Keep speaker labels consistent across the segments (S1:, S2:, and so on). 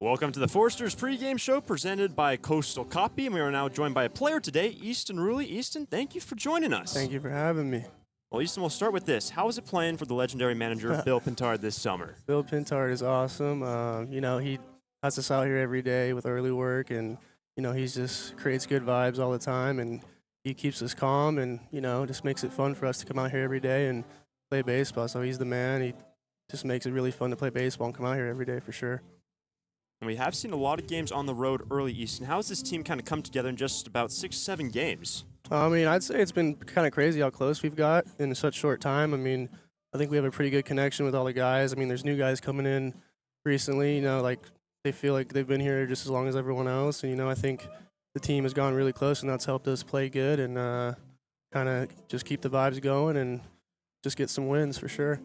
S1: Welcome to the Foresters pregame show presented by Coastal Copy, and we are now joined by a player today, Easton Ruley. Easton, thank you for joining us.
S2: Thank you for having me.
S1: Well, Easton, we'll start with this. How is it playing for the legendary manager, Bill Pintard, this summer?
S2: Bill Pintard is awesome. He has us out here every day with early work, and, he just creates good vibes all the time, and he keeps us calm and, just makes it fun for us to come out here every day and play baseball. So he's the man. He just makes it really fun to play baseball and come out here every day for sure.
S1: And we have seen a lot of games on the road early, Easton. How has this team kind of come together in just about 6-7 games?
S2: I'd say it's been kind of crazy how close we've got in such short time. I think we have a pretty good connection with all the guys. There's new guys coming in recently, they feel like they've been here just as long as everyone else. And, I think the team has gone really close, and that's helped us play good and kind of just keep the vibes going and just get some wins for sure.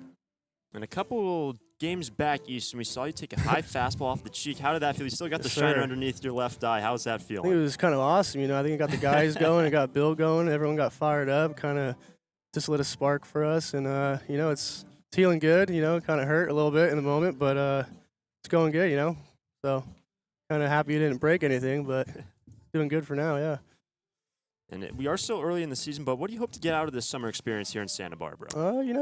S1: And a couple games back, Easton, we saw you take a high fastball off the cheek. How did that feel? You still got the shiner underneath your left eye. How's that
S2: I
S1: feeling?
S2: think it was kind of awesome. I think it got the guys going. It got Bill going. Everyone got fired up. Kind of just lit a spark for us. And, it's feeling good. Kind of hurt a little bit in the moment, but it's going good, So kind of happy you didn't break anything, but doing good for now, yeah.
S1: And we are still early in the season, but what do you hope to get out of this summer experience here in Santa Barbara?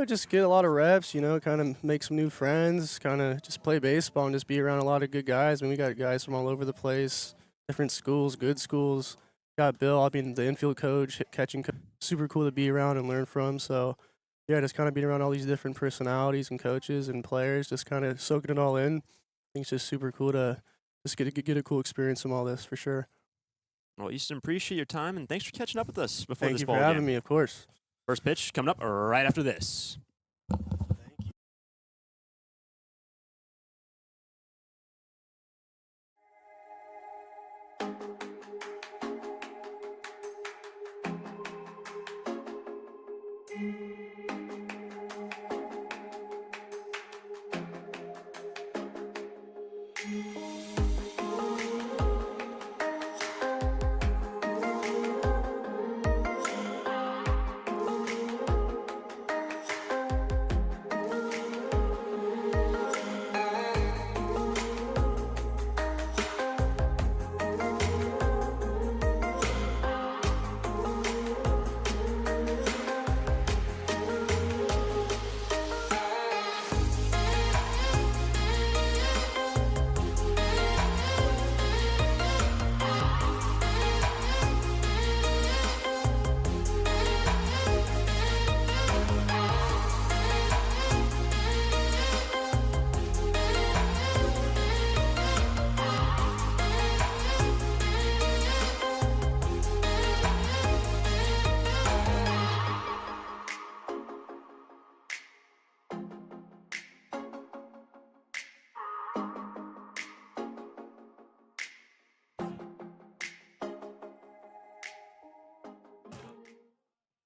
S2: Just get a lot of reps, kind of make some new friends, kind of just play baseball and just be around a lot of good guys. We got guys from all over the place, different schools, good schools. Got Bill, the infield coach, catching coach, super cool to be around and learn from. So, yeah, just kind of being around all these different personalities and coaches and players, just kind of soaking it all in. I think it's just super cool to just get a cool experience from all this for sure.
S1: Well, Easton, appreciate your time, and thanks for catching up with us before this ball game.
S2: Thank you for having me, of course.
S1: First pitch coming up right after this.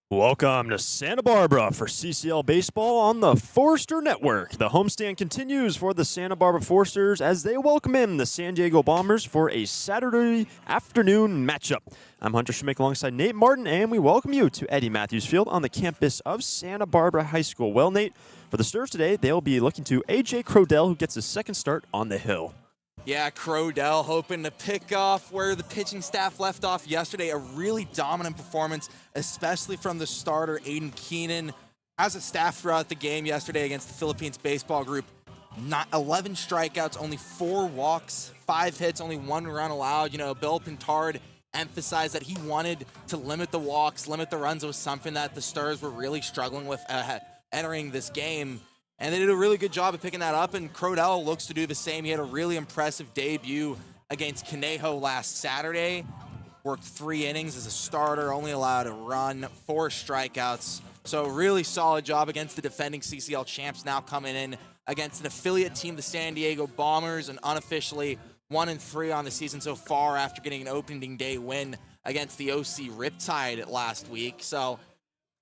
S1: Welcome to Santa Barbara for CCL Baseball on the Forester Network. The homestand continues for the Santa Barbara Foresters as they welcome in the San Diego Bombers for a Saturday afternoon matchup. I'm Hunter Schmick alongside Nate Martin, and we welcome you to Eddie Matthews Field on the campus of Santa Barbara High School. Well, Nate, for the Stars today, they'll be looking to A.J. Crodell, who gets his second start on the hill.
S3: Yeah, Crodell hoping to pick off where the pitching staff left off yesterday. A really dominant performance, especially from the starter, Aiden Keenan. As a staff throughout the game yesterday against the Philippines baseball group, 11 strikeouts, only 4 walks, 5 hits, only 1 run allowed. Bill Pintard emphasized that he wanted to limit the walks, limit the runs. It was something that the Stars were really struggling with entering this game. And they did a really good job of picking that up, and Crodell looks to do the same. He had a really impressive debut against Conejo last Saturday. Worked 3 innings as a starter, only allowed a run, 4 strikeouts. So really solid job against the defending CCL champs, now coming in against an affiliate team, the San Diego Bombers, and unofficially 1-3 on the season so far after getting an opening day win against the OC Riptide last week. So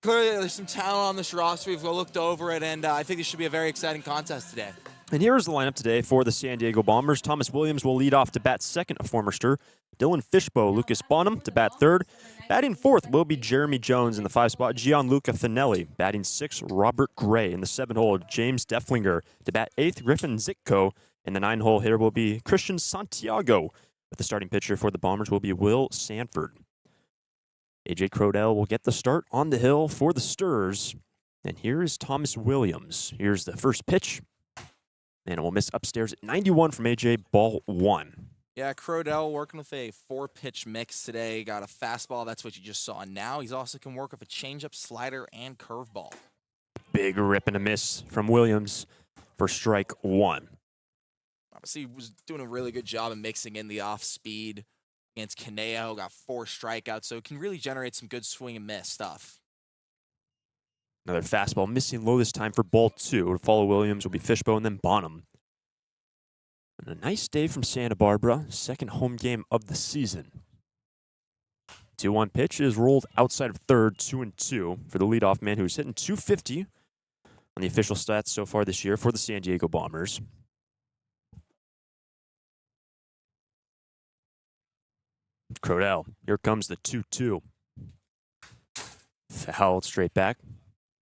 S3: clearly, there's some talent on this roster. We've looked over it, and I think this should be a very exciting contest today.
S1: And here is the lineup today for the San Diego Bombers. Thomas Williams will lead off to bat second, a former Stur. Dylan Fishbow, Lucas Bonham to bat third. Batting fourth will be Jeremy Jones in the 5 spot, Gianluca Finelli. Batting 6th, Robert Gray. In the 7 hole, James Deflinger. To bat 8th, Griffin Zitko. And the 9-hole hitter will be Christian Santiago. But the starting pitcher for the Bombers will be Will Sanford. A.J. Crodell will get the start on the hill for the Sturs. And here is Thomas Williams. Here's the first pitch. And it will miss upstairs at 91 from A.J. Ball 1.
S3: Yeah, Crodell working with a 4-pitch mix today. Got a fastball. That's what you just saw. Now he's also can work with a changeup, slider, and curveball.
S1: Big rip and a miss from Williams for strike 1.
S3: Obviously, he was doing a really good job of mixing in the off-speed against Caneo. Got 4 strikeouts, so can really generate some good swing and miss stuff.
S1: Another fastball missing low this time for ball 2. To follow Williams will be Fishbow and then Bonham. And a nice day from Santa Barbara. Second home game of the season. 2-1 pitch is rolled outside of third, 2-2 for the leadoff man who's hitting .250 on the official stats so far this year for the San Diego Bombers. Crodell, here comes the 2-2. Fouled straight back.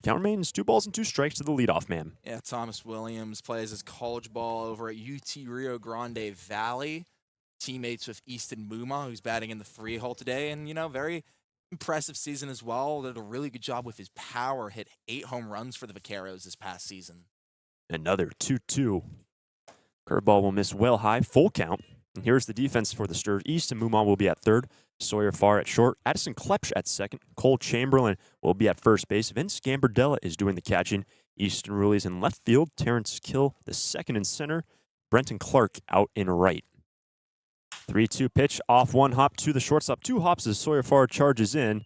S1: Count remains 2 balls and 2 strikes to the leadoff man.
S3: Yeah, Thomas Williams plays his college ball over at UT Rio Grande Valley. Teammates with Easton Muma, who's batting in the 3-hole today. And, you know, very impressive season as well. Did a really good job with his power. Hit 8 home runs for the Vaqueros this past season.
S1: Another 2-2. Curveball will miss well high, full count. And here's the defense for the Sturs. Easton Muma will be at third. Sawyer Farr at short. Addison Klepsch at second. Cole Chamberlain will be at first base. Vince Gambardella is doing the catching. Easton Ruli's in left field. Terrence Kill, the second in center. Brenton Clark out in right. 3-2 pitch off 1 hop to the shortstop. 2 hops as Sawyer Farr charges in.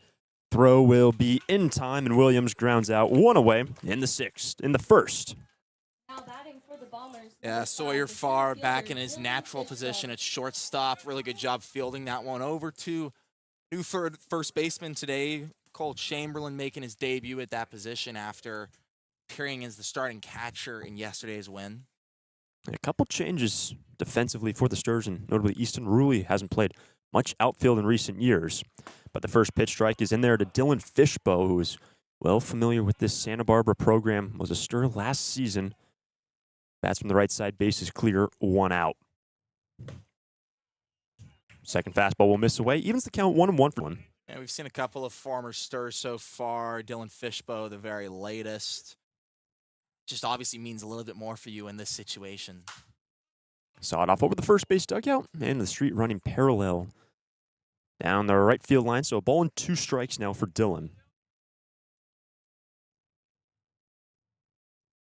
S1: Throw will be in time, and Williams grounds out 1 away in the first.
S4: Now batting for the Bombers.
S3: Yeah, Sawyer Farr back in his natural position at shortstop. Really good job fielding that one over to new first baseman today, Cole Chamberlain, making his debut at that position after appearing as the starting catcher in yesterday's win.
S1: A couple changes defensively for the Sturs, and notably Easton Rulli hasn't played much outfield in recent years. But the first pitch strike is in there to Dylan Fishbow, who is well familiar with this Santa Barbara program, was a Stur last season. Bats from the right side, base is clear, 1 out. Second fastball will miss away, evens the count 1-1 for one.
S3: Yeah, we've seen a couple of former Sturs so far. Dylan Fishbow, the very latest. Just obviously means a little bit more for you in this situation.
S1: Saw it off over the first base dugout, and the street running parallel down the right field line. So a ball and 2 strikes now for Dylan.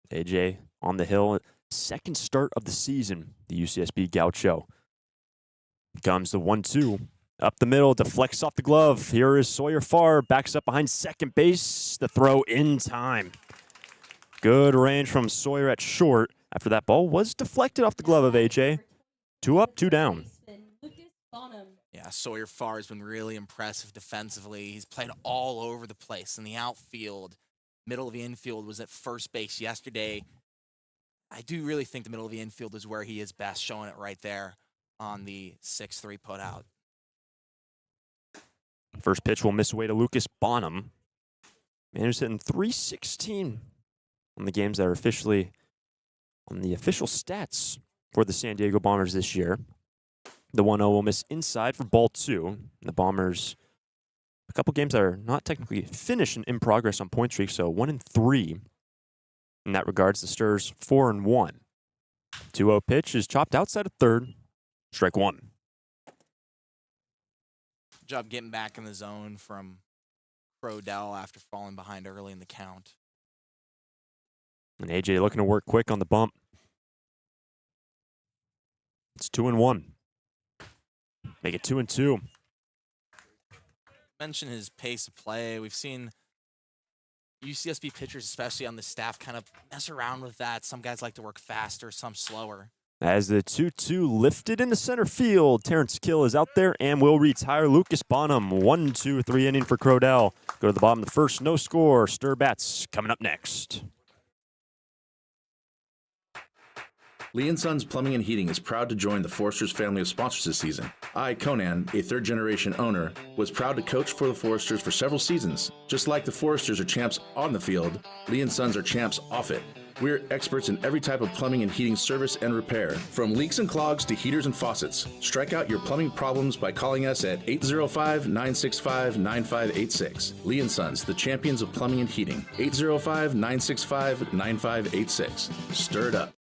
S1: AJ on the hill, second start of the season, the UCSB Gaucho. Comes the 1-2. Up the middle, deflects off the glove. Here is Sawyer Farr, backs up behind second base. The throw in time. Good range from Sawyer at short. After that ball was deflected off the glove of AJ. 2 up, 2 down.
S3: Yeah, Sawyer Farr has been really impressive defensively. He's played all over the place in the outfield. Middle of the infield, was at first base yesterday. I do really think the middle of the infield is where he is best, showing it right there on the 6-3 putout.
S1: First pitch will miss away to Lucas Bonham. Man who's hitting .316 on the games that are officially on the official stats for the San Diego Bombers this year. The 1-0 will miss inside for ball 2. The Bombers, a couple games that are not technically finished and in progress on point streak, so 1-3. In that regards, the Sturs 4-1. 2-0 pitch is chopped outside of third. Strike 1.
S3: Good job getting back in the zone from Crodell after falling behind early in the count.
S1: And AJ looking to work quick on the bump. It's 2-1. Make it 2-2.
S3: Mention his pace of play. We've seen UCSB pitchers, especially on the staff, kind of mess around with that. Some guys like to work faster, some slower.
S1: As the 2-2 lifted into center field, Terrence Kill is out there and will retire Lucas Bonham. 1-2-3 inning for Crodell. Go to the bottom of the first, no score. Stur bats coming up next.
S5: Lee & Sons Plumbing and Heating is proud to join the Foresters family of sponsors this season. I, Conan, a third-generation owner, was proud to coach for the Foresters for several seasons. Just like the Foresters are champs on the field, Lee & Sons are champs off it. We're experts in every type of plumbing and heating service and repair, from leaks and clogs to heaters and faucets. Strike out your plumbing problems by calling us at 805-965-9586. Lee & Sons, the champions of plumbing and heating. 805-965-9586. Stir it up.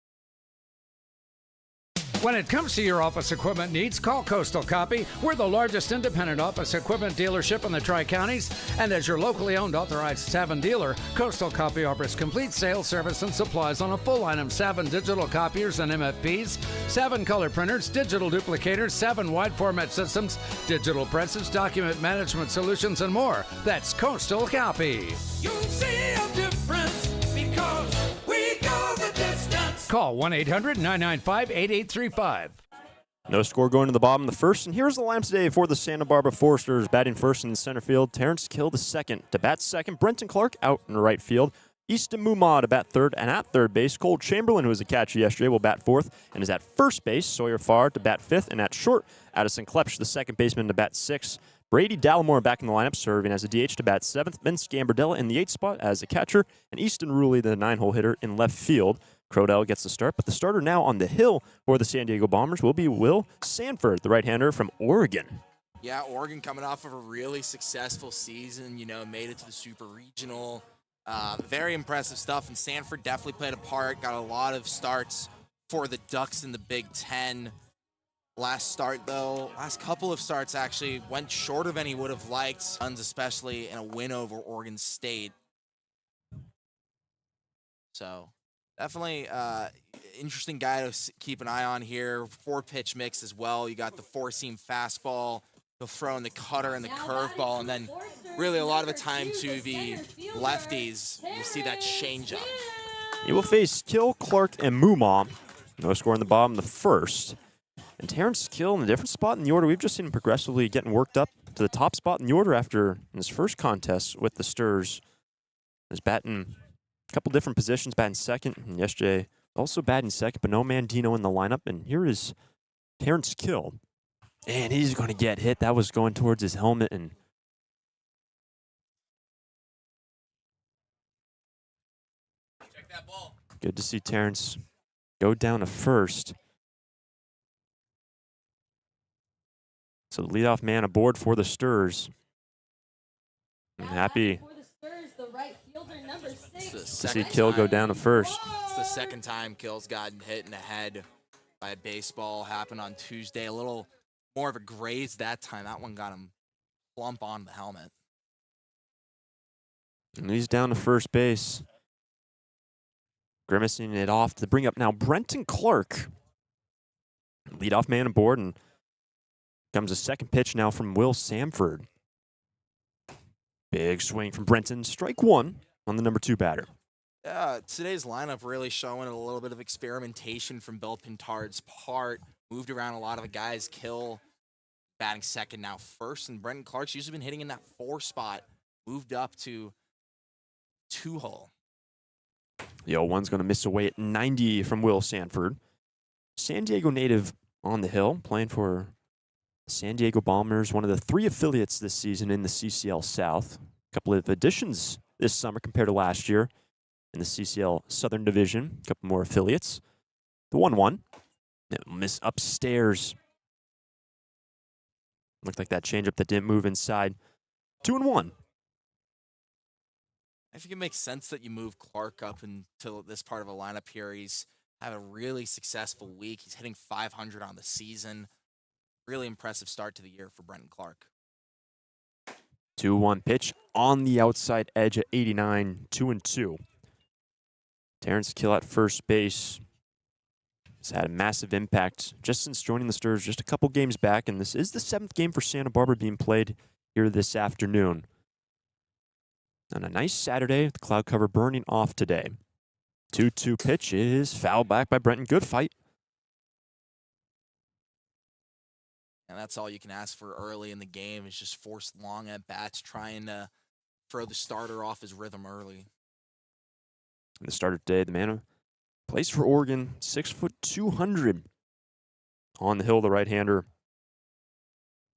S6: When it comes to your office equipment needs, call Coastal Copy. We're the largest independent office equipment dealership in the Tri-Counties, and as your locally owned authorized Savin dealer, Coastal Copy offers complete sales, service, and supplies on a full line of Savin digital copiers and MFPs, Savin color printers, digital duplicators, Savin wide format systems, digital presses, document management solutions, and more. That's Coastal Copy.
S7: You'll see a difference because we go the distance.
S6: Call 1-800-995-8835.
S1: No score going to the bottom of the first, and here's the lineup today for the Santa Barbara Foresters. Batting first in center field, Terrence Kill the second. To bat second, Brenton Clark out in right field. Easton Mumma to bat third, and at third base, Cole Chamberlain, who was a catcher yesterday, will bat fourth and is at first base. Sawyer Farr to bat fifth, and at short, Addison Klepsch, the second baseman, to bat sixth. Brady Dallimore back in the lineup, serving as a DH to bat seventh. Vince Gambardella in the eighth spot as a catcher, and Easton Ruley, the nine-hole hitter, in left field. Crodell gets the start, but the starter now on the hill for the San Diego Bombers will be Will Sanford, the right-hander from Oregon.
S3: Yeah, Oregon coming off of a really successful season, made it to the Super Regional. Very impressive stuff, and Sanford definitely played a part, got a lot of starts for the Ducks in the Big Ten. Last couple of starts actually went shorter than he would have liked, especially in a win over Oregon State. So definitely interesting guy to keep an eye on here. 4-pitch mix as well. You got the four-seam fastball. He'll throw in the cutter and the curveball, and then really a lot of the time to the lefties, you'll see that changeup.
S1: He will face Kill, Clark, and Mumma. No score in the bottom of the first. And Terrence Kill in a different spot in the order. We've just seen him progressively getting worked up to the top spot in the order after his first contest with the Sturs. He's batting a couple different positions, batting second, and yesterday also batting second, but no Mandino in the lineup. And here is Terrence Kill. And he's going to get hit. That was going towards his helmet. And
S3: Check that ball.
S1: good to see Terrence go down to first. So the leadoff man aboard for the Sturs. I'm happy
S4: For the Spurs, the right fielder, number 6.
S1: to see Kill go down to first.
S3: It's the second time Kill's gotten hit in the head by a baseball. Happened on Tuesday. A little more of a graze that time. That one got him plump on the helmet.
S1: And he's down to first base. Grimacing it off to bring up now Brenton Clark. Leadoff man aboard, and comes a second pitch now from Will Sanford. Big swing from Brenton. Strike one on the number 2 batter.
S3: Yeah, today's lineup really showing a little bit of experimentation from Bill Pintard's part. Moved around a lot of the guys. Kill batting second, now first, and Brenton Clark's usually been hitting in that 4 spot. Moved up to 2-hole.
S1: The 0-1's going to miss away at 90 from Will Sanford. San Diego native on the hill, playing for San Diego Bombers, one of the 3 affiliates this season in the CCL South. A couple of additions this summer compared to last year in the CCL Southern Division. A couple more affiliates. The 1-1. Miss upstairs. Looked like that changeup that didn't move inside. 2-1.
S3: I think it makes sense that you move Clark up into this part of a lineup here. He's had a really successful week. He's hitting 500 on the season. Really impressive start to the year for Brenton Clark.
S1: 2-1 pitch on the outside edge at 89, 2-2. Terrence Kill at first base has had a massive impact just since joining the Sturs just a couple games back, and this is the 7th game for Santa Barbara being played here this afternoon. On a nice Saturday, the cloud cover burning off today. 2-2 pitch is fouled back by Brenton. Good fight.
S3: And that's all you can ask for early in the game is just force long at bats, trying to throw the starter off his rhythm early.
S1: And the starter today, the man who plays for Oregon, 6', 200. On the hill, the right-hander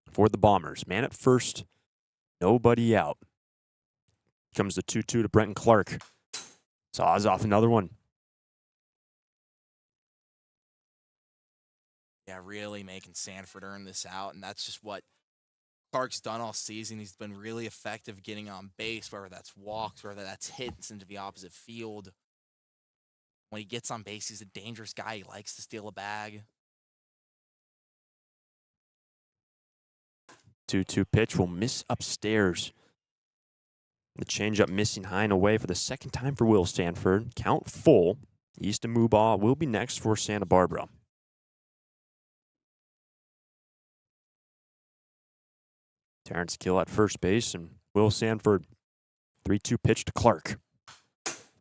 S1: for the Bombers. Man at first, nobody out. Comes the 2-2 to Brenton Clark. Saws off another one.
S3: Yeah, really making Sanford earn this out, and that's just what Clark's done all season. He's been really effective getting on base, whether that's walks, whether that's hits into the opposite field. When he gets on base, he's a dangerous guy. He likes to steal a bag.
S1: 2-2 pitch will miss upstairs. The changeup missing high and away for the second time for Will Sanford. Count full. Easton Mubaugh will be next for Santa Barbara. Terrence Kill at first base, and Will Sanford, 3-2 pitch to Clark.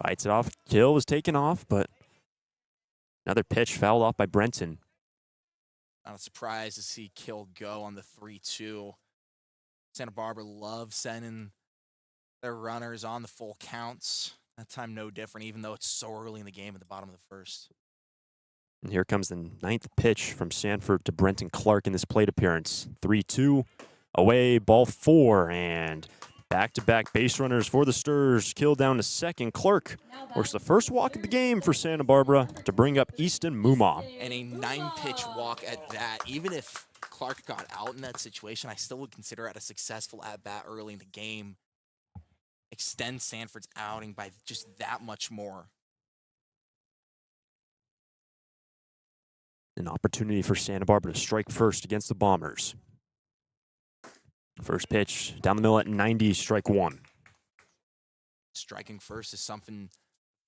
S1: Fights it off. Kill was taken off, but another pitch fouled off by Brenton.
S3: Not a surprise to see Kill go on the 3-2. Santa Barbara loves sending their runners on the full counts. That time no different, even though it's so early in the game at the bottom of the first.
S1: And here comes the ninth pitch from Sanford to Brenton Clark in this plate appearance. 3-2, away, ball 4, and back-to-back base runners for the Sturs. Kill down to second. Clark works the first walk of the game for Santa Barbara to bring up Easton Mubaugh.
S3: And a 9-pitch walk at that. Even if Clark got out in that situation, I still would consider it a successful at-bat early in the game. Extend Sanford's outing by just that much more.
S1: An opportunity for Santa Barbara to strike first against the Bombers. First pitch down the middle at 90, strike 1.
S3: Striking first is something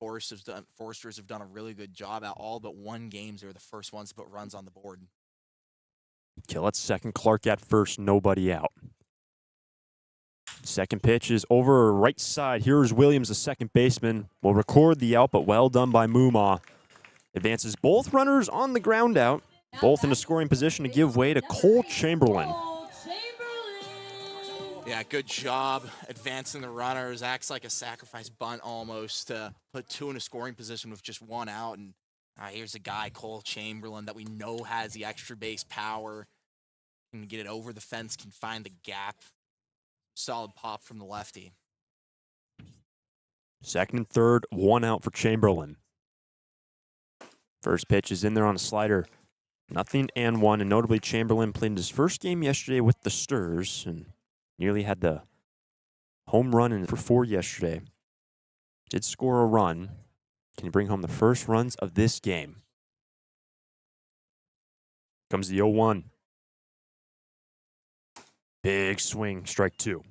S3: Foresters have done a really good job at. All but one games, they're the first ones to put runs on the board.
S1: Kill at second, Clark at first, nobody out. Second pitch is over right side. Here's Williams, the second baseman. Will record the out, but well done by Mubaugh. Advances both runners on the ground out, both in a scoring position to give way to Cole Chamberlain.
S3: Yeah, good job advancing the runners. Acts like a sacrifice bunt almost to put two in a scoring position with just one out. And here's a guy, Cole Chamberlain, that we know has the extra base power. Can get it over the fence, can find the gap. Solid pop from the lefty.
S1: Second and third, one out for Chamberlain. First pitch is in there on a slider. 0-1, and notably Chamberlain played in his first game yesterday with the Sturs and nearly had the home run in for 4 yesterday. Did score a run. Can he bring home the first runs of this game? Comes the 0-1. Big swing, strike 2.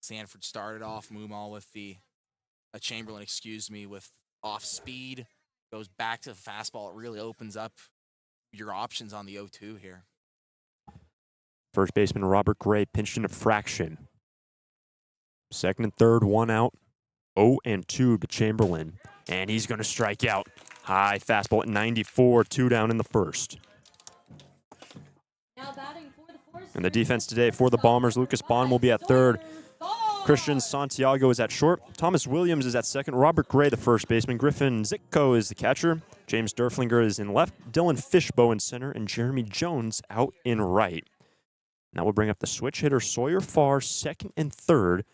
S3: Sanford started off Mubaugh with Chamberlain, with off speed. Goes back to the fastball. It really opens up your options on the 0-2 here.
S1: First baseman Robert Gray pinched in a fraction. Second and third, one out. 0-2 to Chamberlain. And he's going to strike out. High fastball at 94, 2 down in the first.
S4: Now batting for the Foresters.
S1: And the defense today for the Bombers, Lucas Bond will be at third. Christian Santiago is at short. Thomas Williams is at second. Robert Gray, the first baseman. Griffin Zitko is the catcher. James Durflinger is in left. Dylan Fishbow in center. And Jeremy Jones out in right. Now we'll bring up the switch hitter Sawyer Farr, second and third.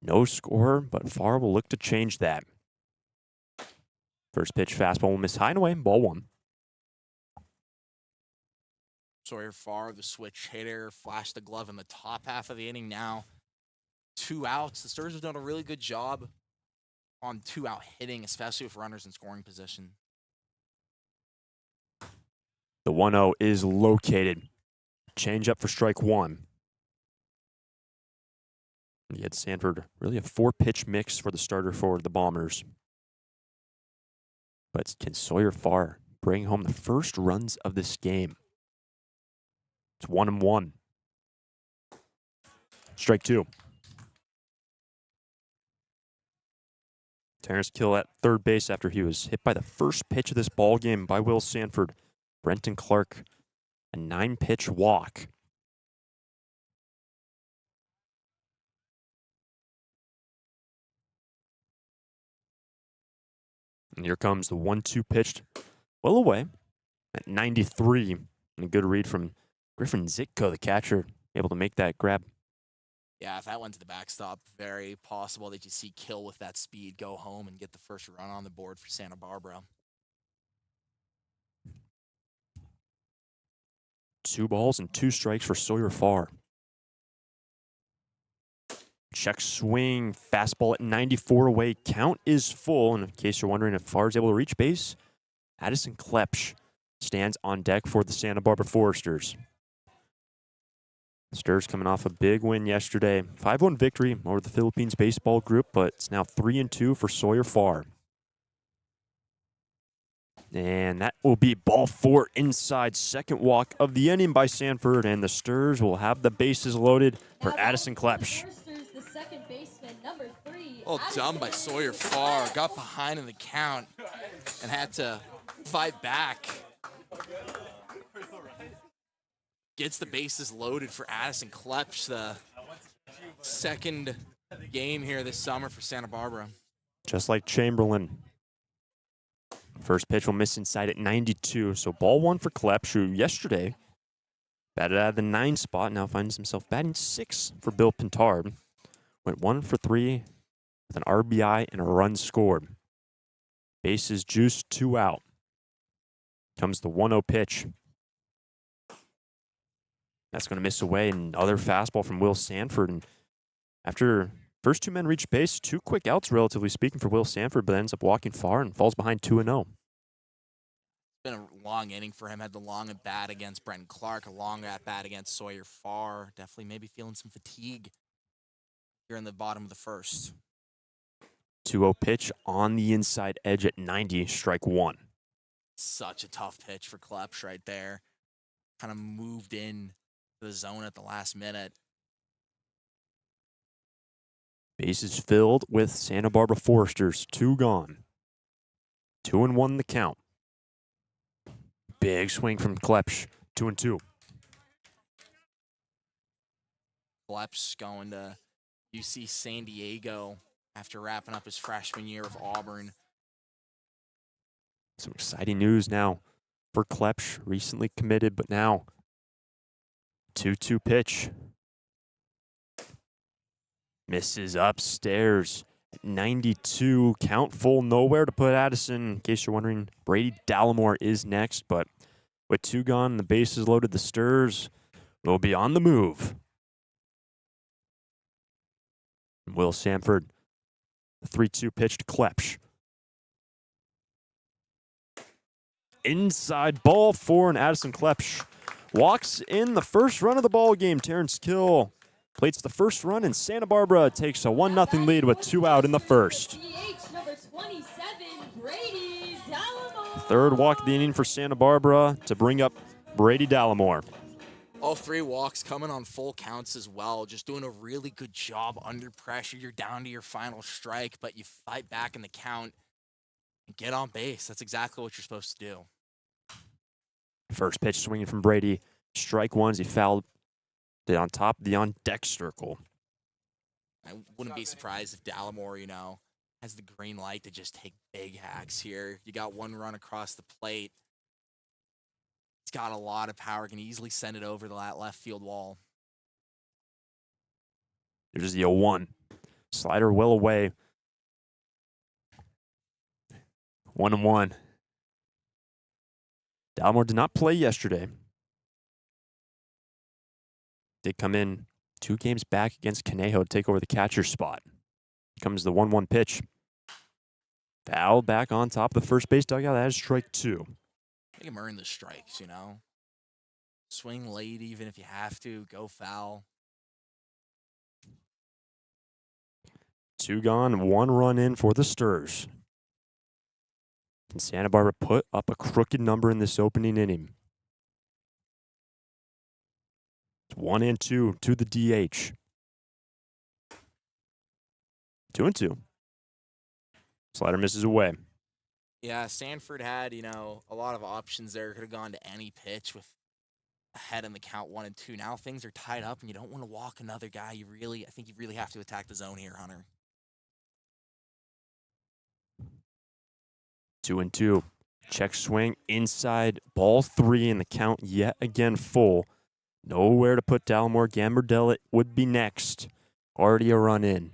S1: No score, but Farr will look to change that. First pitch fastball will miss high and away. Ball 1.
S3: Sawyer Farr, the switch hitter, flashed the glove in the top half of the inning now. 2 outs. The Sturs have done a really good job on 2-out hitting, especially with runners in scoring position.
S1: The 1-0 is located. Change up for strike 1. You had Sanford, really a 4-pitch mix for the starter for the Bombers. But can Sawyer Farr bring home the first runs of this game? It's 1-1. Strike 2. Terrence Kill at third base after he was hit by the first pitch of this ball game by Will Sanford. Brenton Clark, a 9-pitch walk. And here comes the 1-2 pitch, well away at 93. And a good read from Griffin Zitko, the catcher, able to make that grab.
S3: Yeah, if that went to the backstop, very possible that you see Kill with that speed go home and get the first run on the board for Santa Barbara.
S1: 2 balls and 2 strikes for Sawyer Farr. Check swing, fastball at 94 away. Count is full. And in case you're wondering if Farr is able to reach base, Addison Klepsch stands on deck for the Santa Barbara Foresters. Sturs coming off a big win yesterday. 5-1 victory over the Philippines baseball group, but it's now 3-2 for Sawyer Farr. And that will be ball 4 inside. Second walk of the inning by Sanford, and the Sturs will have the bases loaded for Addison Klepsch.
S4: The second baseman, number 3.
S3: Well done by Sawyer Farr. Got behind in the count and had to fight back. Gets the bases loaded for Addison Klepsch, the second game here this summer for Santa Barbara.
S1: Just like Chamberlain. First pitch will miss inside at 92. So ball 1 for Klepsch, who yesterday batted out of the 9 spot. Now finds himself batting 6 for Bill Pintard. Went 1 for 3 with an RBI and a run scored. Bases juiced, 2 out. Comes the 1-0 pitch. That's going to miss away. Another fastball from Will Sanford. And after first 2 men reach base, 2 quick outs, relatively speaking, for Will Sanford, but ends up walking far and falls behind 2-0.
S3: It's been a long inning for him. Had the long at bat against Brenton Clark, a long at bat against Sawyer Farr. Definitely maybe feeling some fatigue here in the bottom of the first.
S1: 2-0 pitch on the inside edge at 90, strike 1.
S3: Such a tough pitch for Klepsch right there. Kind of moved in to the zone at the last minute.
S1: Bases filled with Santa Barbara Foresters. 2 gone. 2-1 the count. Big swing from Klepsch. 2-2.
S3: Klepsch going to UC San Diego after wrapping up his freshman year of Auburn.
S1: Some exciting news now for Klepsch. Recently committed, but now 2-2 pitch. Misses upstairs. 92. Count full. Nowhere to put Addison. In case you're wondering, Brady Dallimore is next, but with 2 gone and the bases loaded, the Sturs will be on the move. Will Sanford, the 3-2 pitch to Klepsch. Inside ball 4, and Addison Klepsch walks in the first run of the ball game. Terrence Kill plates the first run, and Santa Barbara takes a 1-0 lead with 2 out in the first.
S4: DH number 27, Brady Dallimore.
S1: Third walk of the inning for Santa Barbara to bring up Brady Dallimore.
S3: All 3 walks coming on full counts as well. Just doing a really good job under pressure. You're down to your final strike, but you fight back in the count and get on base. That's exactly what you're supposed to do.
S1: First pitch swinging from Brady. Strike 1 as he fouled it on top of the on-deck circle.
S3: I wouldn't be surprised if Dallimore, has the green light to just take big hacks here. You got 1 run across the plate. He's got a lot of power, can easily send it over the left field wall.
S1: There's the 0-1. Slider well away. 1-1. Dallimore did not play yesterday. Did come in 2 games back against Conejo to take over the catcher spot. Comes the 1-1 pitch. Foul back on top of the first base dugout. That is strike 2.
S3: Make him earn the strikes, Swing late even if you have to. Go foul.
S1: 2 gone, 1 run in for the Sturs. Can Santa Barbara put up a crooked number in this opening inning? 1-2 to the DH. 2-2. Slider misses away.
S3: Yeah, Sanford had, a lot of options there. Could have gone to any pitch with ahead in the count 1-2. Now things are tied up and you don't want to walk another guy. I think you really have to attack the zone here, Hunter.
S1: 2-2. Check swing inside. Ball 3 in the count yet again full. Nowhere to put Dallimore. Gambardella would be next. Already a run in.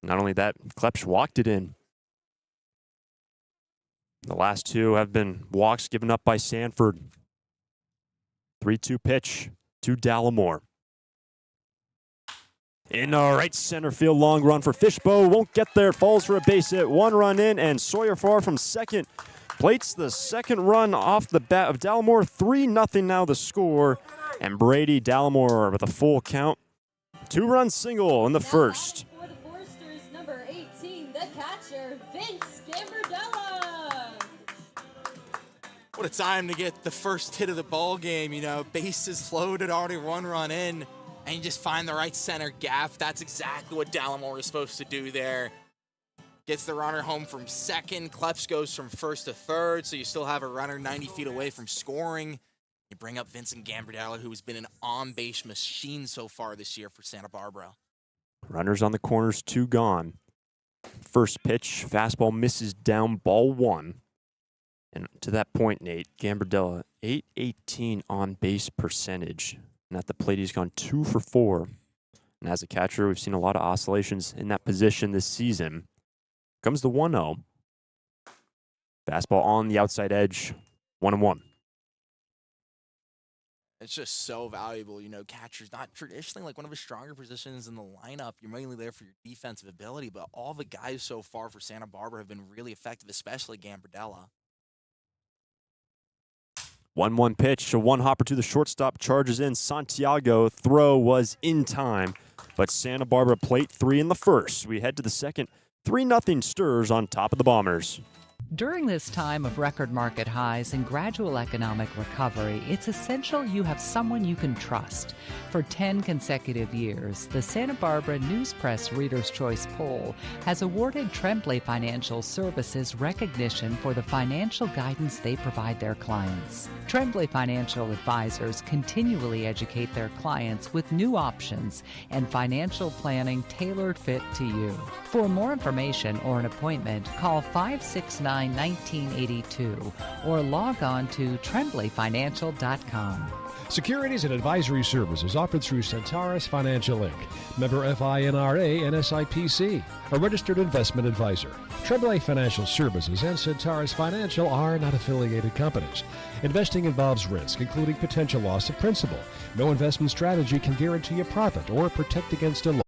S1: Not only that, Klepsch walked it in. The last 2 have been walks given up by Sanford. 3-2 pitch to Dallimore. In right center field, long run for Fishbow. Won't get there. Falls for a base hit. 1 run in, and Sawyer Farr from second plates the second run off the bat of Dallimore. 3-0 now the score. And Brady Dallimore with a full count. 2-run single in the first.
S4: For the Foresters, number 18, the catcher, Vince Gambardella.
S3: What a time to get the first hit of the ball game. You know, bases loaded, already 1 run in, and you just find the right center gap. That's exactly what Dallimore is supposed to do there. Gets the runner home from second. Kleps goes from first to third, so you still have a runner 90 feet away from scoring. You bring up Vincent Gambardella, who has been an on-base machine so far this year for Santa Barbara.
S1: Runners on the corners, 2 gone. First pitch, fastball misses down, ball 1. And to that point, Nate, Gambardella, .818 on base percentage. And at the plate, he's gone 2 for 4. And as a catcher, we've seen a lot of oscillations in that position this season. Comes the 1-0. Fastball on the outside edge, 1-1.
S3: It's just so valuable. You know, catcher's not traditionally like one of his stronger positions in the lineup. You're mainly there for your defensive ability, but all the guys so far for Santa Barbara have been really effective, especially Gambardella.
S1: 1-1 pitch, a 1-hopper to the shortstop, charges in. Santiago, throw was in time, but Santa Barbara plate 3 in the first. We head to the second. 3-0 Sturs on top of the Bombers.
S8: During this time of record market highs and gradual economic recovery, it's essential you have someone you can trust. For 10 consecutive years, the Santa Barbara News Press Reader's Choice Poll has awarded Tremblay Financial Services recognition for the financial guidance they provide their clients. Tremblay Financial Advisors continually educate their clients with new options and financial planning tailored fit to you. For more information or an appointment, call 569-1982 or log on to tremblayfinancial.com.
S9: Securities and advisory services offered through Centaurus Financial Inc., member FINRA and SIPC, a registered investment advisor. Tremblay Financial Services and Centaurus Financial are not affiliated companies. Investing involves risk, including potential loss of principal. No investment strategy can guarantee a profit or protect against a loss.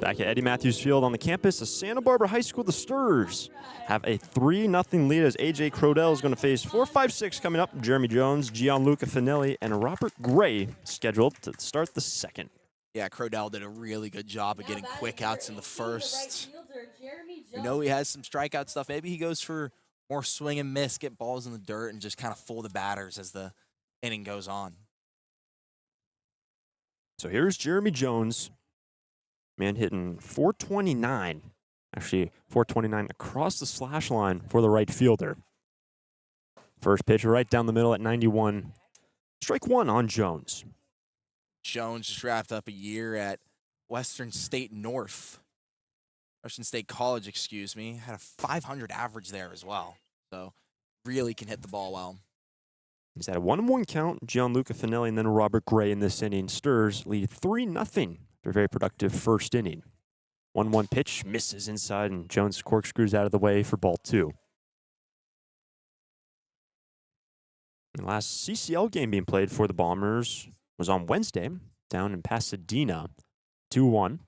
S1: Back at Eddie Matthews Field on the campus of Santa Barbara High School, the Sturs have a 3-0 lead as A.J. Crodell is going to face 4-5-6 coming up. Jeremy Jones, Gianluca Finelli, and Robert Gray scheduled to start the second.
S3: Yeah, Crodell did a really good job of getting quick outs in the first. We know he has some strikeout stuff. Maybe he goes for more swing and miss, get balls in the dirt, and just kind of fool the batters as the inning goes on.
S1: So here's Jeremy Jones. Man hitting 429. Actually, 429 across the slash line for the right fielder. First pitch right down the middle at 91. Strike 1 on Jones.
S3: Jones just wrapped up a year at Western State College, excuse me. Had a 500 average there as well. So really can hit the ball well.
S1: He's at a 1-1 count. Gianluca Finelli and then Robert Gray in this inning. Sturs lead 3-0. A very productive first inning. 1-1 pitch, misses inside, and Jones corkscrews out of the way for ball 2. The last CCL game being played for the Bombers was on Wednesday down in Pasadena. 2-1.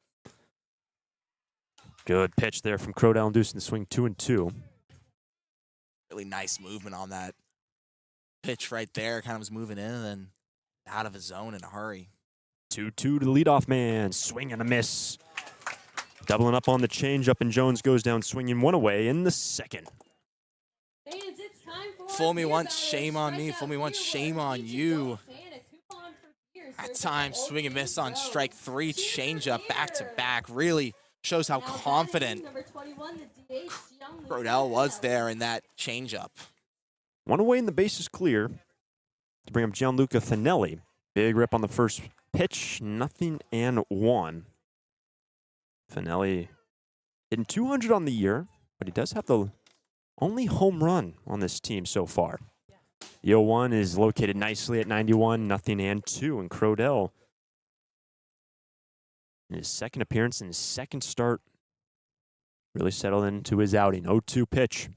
S1: Good pitch there from Crodell, inducing the swing 2-2.
S3: Really nice movement on that pitch right there. Kind of was moving in and then out of his zone in a hurry.
S1: 2-2 to the leadoff man. Swing and a miss. Doubling up on the changeup, and Jones goes down swinging one away in the second.
S4: Fans, it's time for
S3: Fool me
S4: beer
S3: once,
S4: battles.
S3: shame on me.
S4: Strikeout
S3: Fool me once,
S4: beer
S3: shame
S4: where
S3: on
S4: each
S3: you.
S4: adult fan a coupon for beer
S3: At
S4: served
S3: times,
S4: all
S3: swing and
S4: day
S3: miss on
S4: row.
S3: strike 3,
S4: Cheers for
S3: changeup back to
S4: beer.
S3: back. Really shows how
S4: Now batting,
S3: confident
S4: number 21, the DH, Gianluca
S3: Crodell was
S4: Finelli.
S3: there in that changeup.
S1: One away and the base is clear to bring up Gianluca Finelli. Big rip on the first pitch, 0-1. Finelli hitting 200 on the year, but he does have the only home run on this team so far. The 0-1 is located nicely at 91, 0-2, and Crodell, in his second appearance and his second start, really settled into his outing. 0-2 pitch.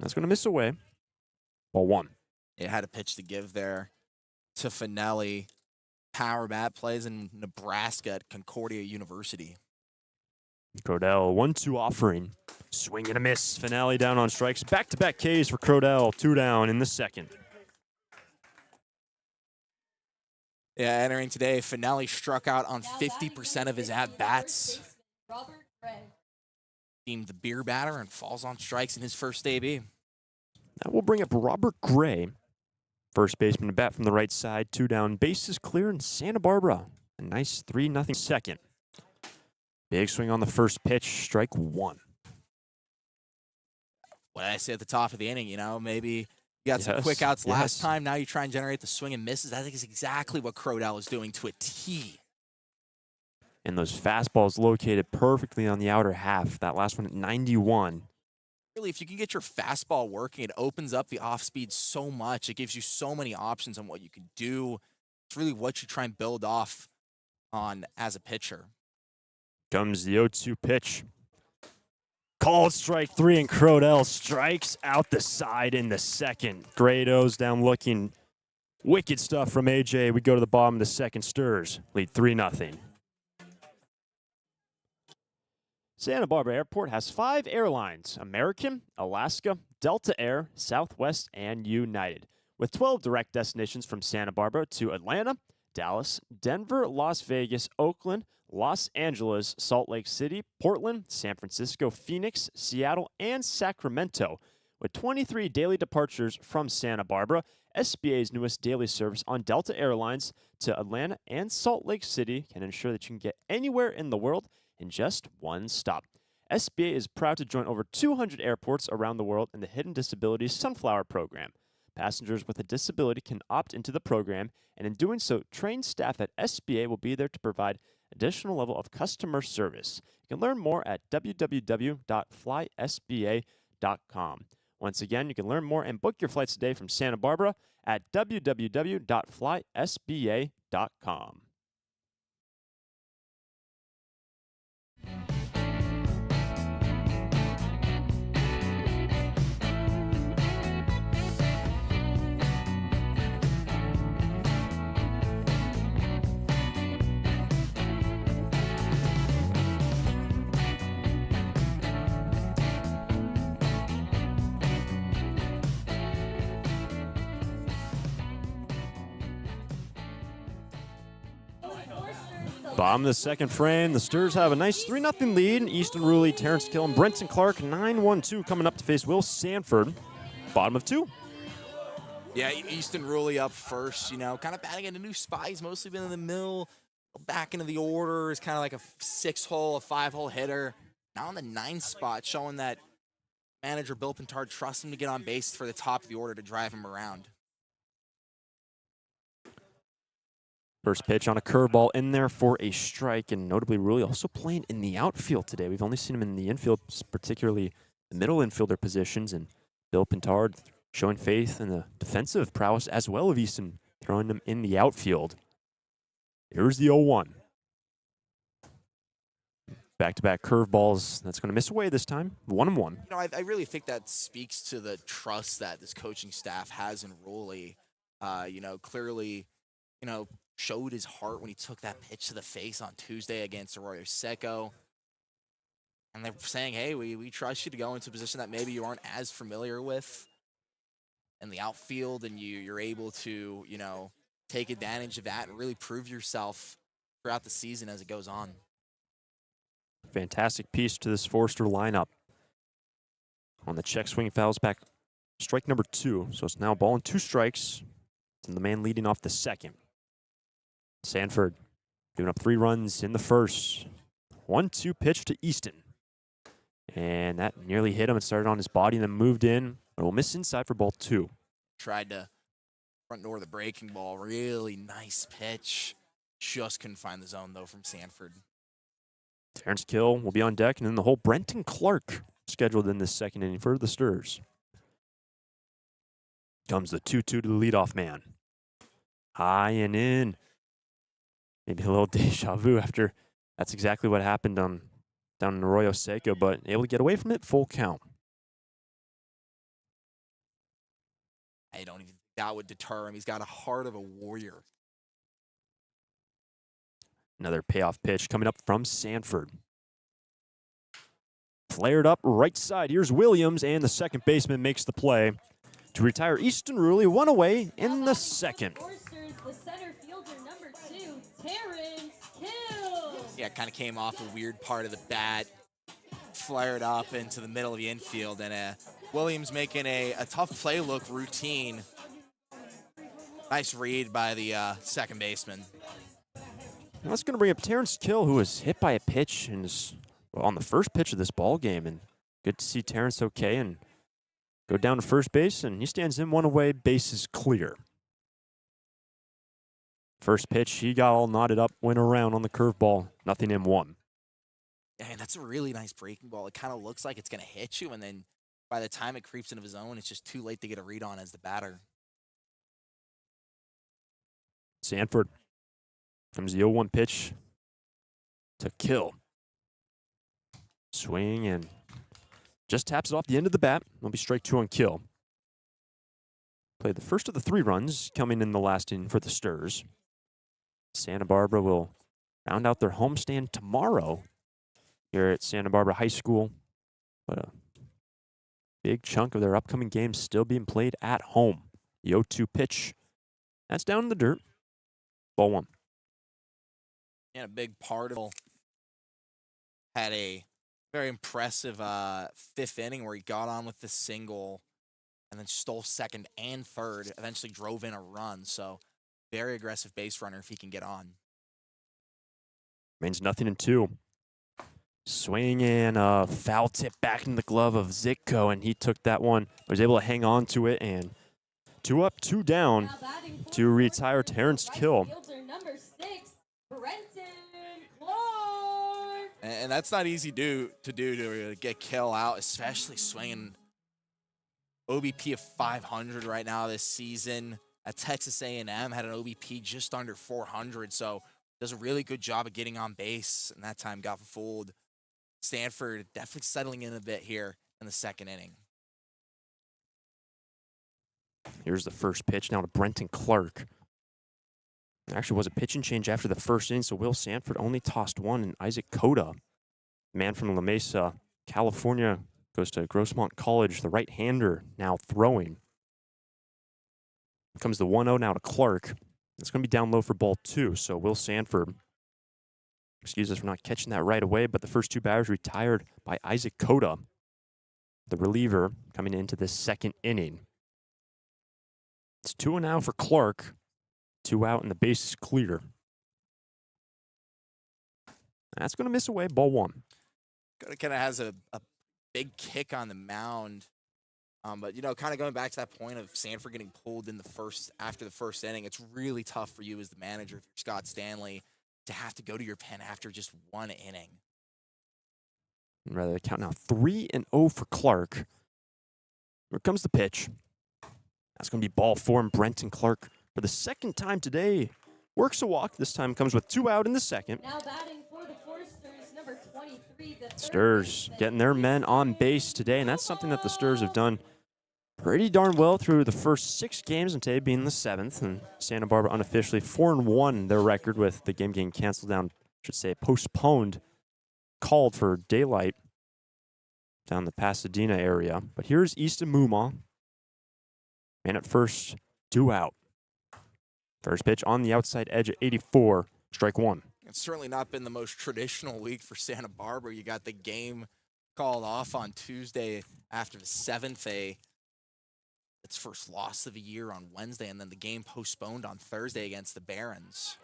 S1: That's going to miss away. Ball 1.
S3: It had a pitch to give there to Finelli. Power bat plays in Nebraska at Concordia University.
S1: Crodell, 1-2 offering. Swing and a miss. Finelli down on strikes. Back-to-back Ks for Crodell. 2 down in the second.
S3: Yeah, entering today, Finelli struck out on 50% of his at-bats.
S4: Robert Gray.
S3: Deemed the beer batter and falls on strikes in his first AB.
S1: That will bring up Robert Gray. First baseman to bat from the right side. 2 down. Bases clear in Santa Barbara. A nice 3-0 second. Big swing on the first pitch. Strike 1.
S3: What did I say at the top of the inning? You know, maybe you got some quick outs last time. Now you try and generate the swing and misses. I think is exactly what Crodell is doing to a T.
S1: And those fastballs located perfectly on the outer half. That last one at 91.
S3: Really, if you can get your fastball working, it opens up the off speed so much. It gives you so many options on what you can do. It's really what you try and build off on as a pitcher.
S1: Comes the 0-2 pitch. Called strike 3, and Crodell strikes out the side in the second. Grado's down looking. Wicked stuff from AJ. We go to the bottom of the second. Stirs lead 3-0. Santa Barbara Airport has 5 airlines: American, Alaska, Delta Air, Southwest, and United, with 12 direct destinations from Santa Barbara to Atlanta, Dallas, Denver, Las Vegas, Oakland, Los Angeles, Salt Lake City, Portland, San Francisco, Phoenix, Seattle, and Sacramento. With 23 daily departures from Santa Barbara, SBA's newest daily service on Delta Airlines to Atlanta and Salt Lake City can ensure that you can get anywhere in the world in just one stop. SBA is proud to join over 200 airports around the world in the Hidden Disabilities Sunflower Program. Passengers with a disability can opt into the program, and in doing so, trained staff at SBA will be there to provide additional level of customer service. You can learn more at www.flysba.com. Once again, you can learn more and book your flights today from Santa Barbara at www.flysba.com. Bottom of the second frame, the Stirs have a nice 3-0 lead. Easton Ruley, Terrence Kill, and Brenton Clark, 9-1-2 coming up to face Will Sanford. Bottom of 2.
S3: Yeah, Easton Ruley up first, you know, kind of batting in a new spot. He's mostly been in the middle, back into the order. Is kind of like a 6-hole, a 5-hole hitter. Now on the 9th spot, showing that manager Bill Pintard trusts him to get on base for the top of the order to drive him around.
S1: First pitch on a curveball in there for a strike, and notably Ruley also playing in the outfield today. We've only seen him in the infield, particularly the middle infielder positions, and Bill Pintard showing faith in the defensive prowess as well of Easton, throwing him in the outfield. Here's the 0-1. Back-to-back curveballs. That's going to miss away this time. 1-1.
S3: You know, I really think that speaks to the trust that this coaching staff has in Ruley. You know, clearly, you know, showed his heart when he took that pitch to the face on Tuesday against Arroyo Seco. And they're saying, hey, we trust you to go into a position that maybe you aren't as familiar with in the outfield, and you're able to, you know, take advantage of that and really prove yourself throughout the season as it goes on.
S1: Fantastic piece to this Forster lineup. On the check swing, fouls back. Strike number 2. So it's now ball and 2 strikes. And the man leading off the second. Sanford giving up 3 runs in the first. 1-2 pitch to Easton. And that nearly hit him. It started on his body and then moved in. But will miss inside for ball 2.
S3: Tried to front door the breaking ball. Really nice pitch. Just couldn't find the zone, though, from Sanford.
S1: Terrence Kill will be on deck. And then the whole Brenton Clark scheduled in this second inning for the Sturs. Comes the 2-2 to the leadoff man. High and in. Maybe a little deja vu after that's exactly what happened down in Arroyo Seco, but able to get away from it, full count.
S3: I don't even think that would deter him. He's got a heart of a warrior.
S1: Another payoff pitch coming up from Sanford. Flared up right side. Here's Williams, and the second baseman makes the play to retire Easton Ruley, 1 away in the second.
S4: Forsters, the center fielder, number 2, Terrence Kill.
S3: Yeah, kind of came off a weird part of the bat. Flared up into the middle of the infield, and Williams making a tough play look routine. Nice read by the second baseman.
S1: And that's going to bring up Terrence Kill, who was hit by a pitch and is on the first pitch of this ball game. And good to see Terrence okay and go down to first base, and he stands in 1 away, bases clear. First pitch, he got all knotted up, went around on the curveball, nothing in 1.
S3: And that's a really nice breaking ball. It kind of looks like it's going to hit you, and then by the time it creeps into his zone, it's just too late to get a read on as the batter.
S1: Sanford comes the 0-1 pitch to Kill. Swing and just taps it off the end of the bat. It'll be strike 2 on Kill. Played the first of the 3 runs coming in the last inning for the Sturs. Santa Barbara will round out their homestand tomorrow here at Santa Barbara High School. But a big chunk of their upcoming games still being played at home. The 0-2 pitch. That's down in the dirt. Ball 1.
S3: And a big part of had a very impressive 5th inning where he got on with the single and then stole second and third, eventually drove in a run. So very aggressive base runner if he can get on.
S1: Remains nothing in 2. Swing and a foul tip back in the glove of Zitko, and he took that one, was able to hang on to it, and 2 up, 2 down to retire Terrence Kill.
S4: Number 6, Brenton Clark.
S3: And that's not easy to do to get Kill out, especially swinging OBP of 500 right now this season. At Texas A&M had an OBP just under 400, so does a really good job of getting on base, and that time got fooled. Stanford definitely settling in a bit here in the second inning.
S1: Here's the first pitch now to Brenton Clark. There actually was a pitching change after the first inning, so Will Sanford only tossed 1, and Isaac Cota, man from La Mesa, California, goes to Grossmont College, the right-hander, now throwing. Comes the 1-0 now to Clark. It's going to be down low for ball 2, so Will Sanford, excuse us for not catching that right away, but the first 2 batters retired by Isaac Cota, the reliever, coming into this second inning. It's 2-0 now for Clark. 2 out and the base is clear. That's going to miss away, ball 1.
S3: Kind of has a big kick on the mound. But, you know, kind of going back to that point of Sanford getting pulled in after the first inning, it's really tough for you as the manager, Scott Stanley, to have to go to your pen after just 1 inning.
S1: And rather count now 3-0 for Clark. Here comes the pitch. That's going to be ball 4, and Brenton Clark, for the second time today, works a walk. This time comes with 2 out in the second.
S4: Now batting for the Forsters, number 23. The
S1: Sturs getting their men on base today, and that's something that the Sturs have done pretty darn well through the first 6 games, and today being the 7th. And Santa Barbara unofficially 4-1 their record, with the game getting canceled down, postponed, called for daylight down the Pasadena area. But here's Easton Muma. Man at first, 2 out. First pitch on the outside edge at 84, strike 1.
S3: It's certainly not been the most traditional week for Santa Barbara. You got the game called off on Tuesday after the 7th, its first loss of the year on Wednesday, and then the game postponed on Thursday against the Barons.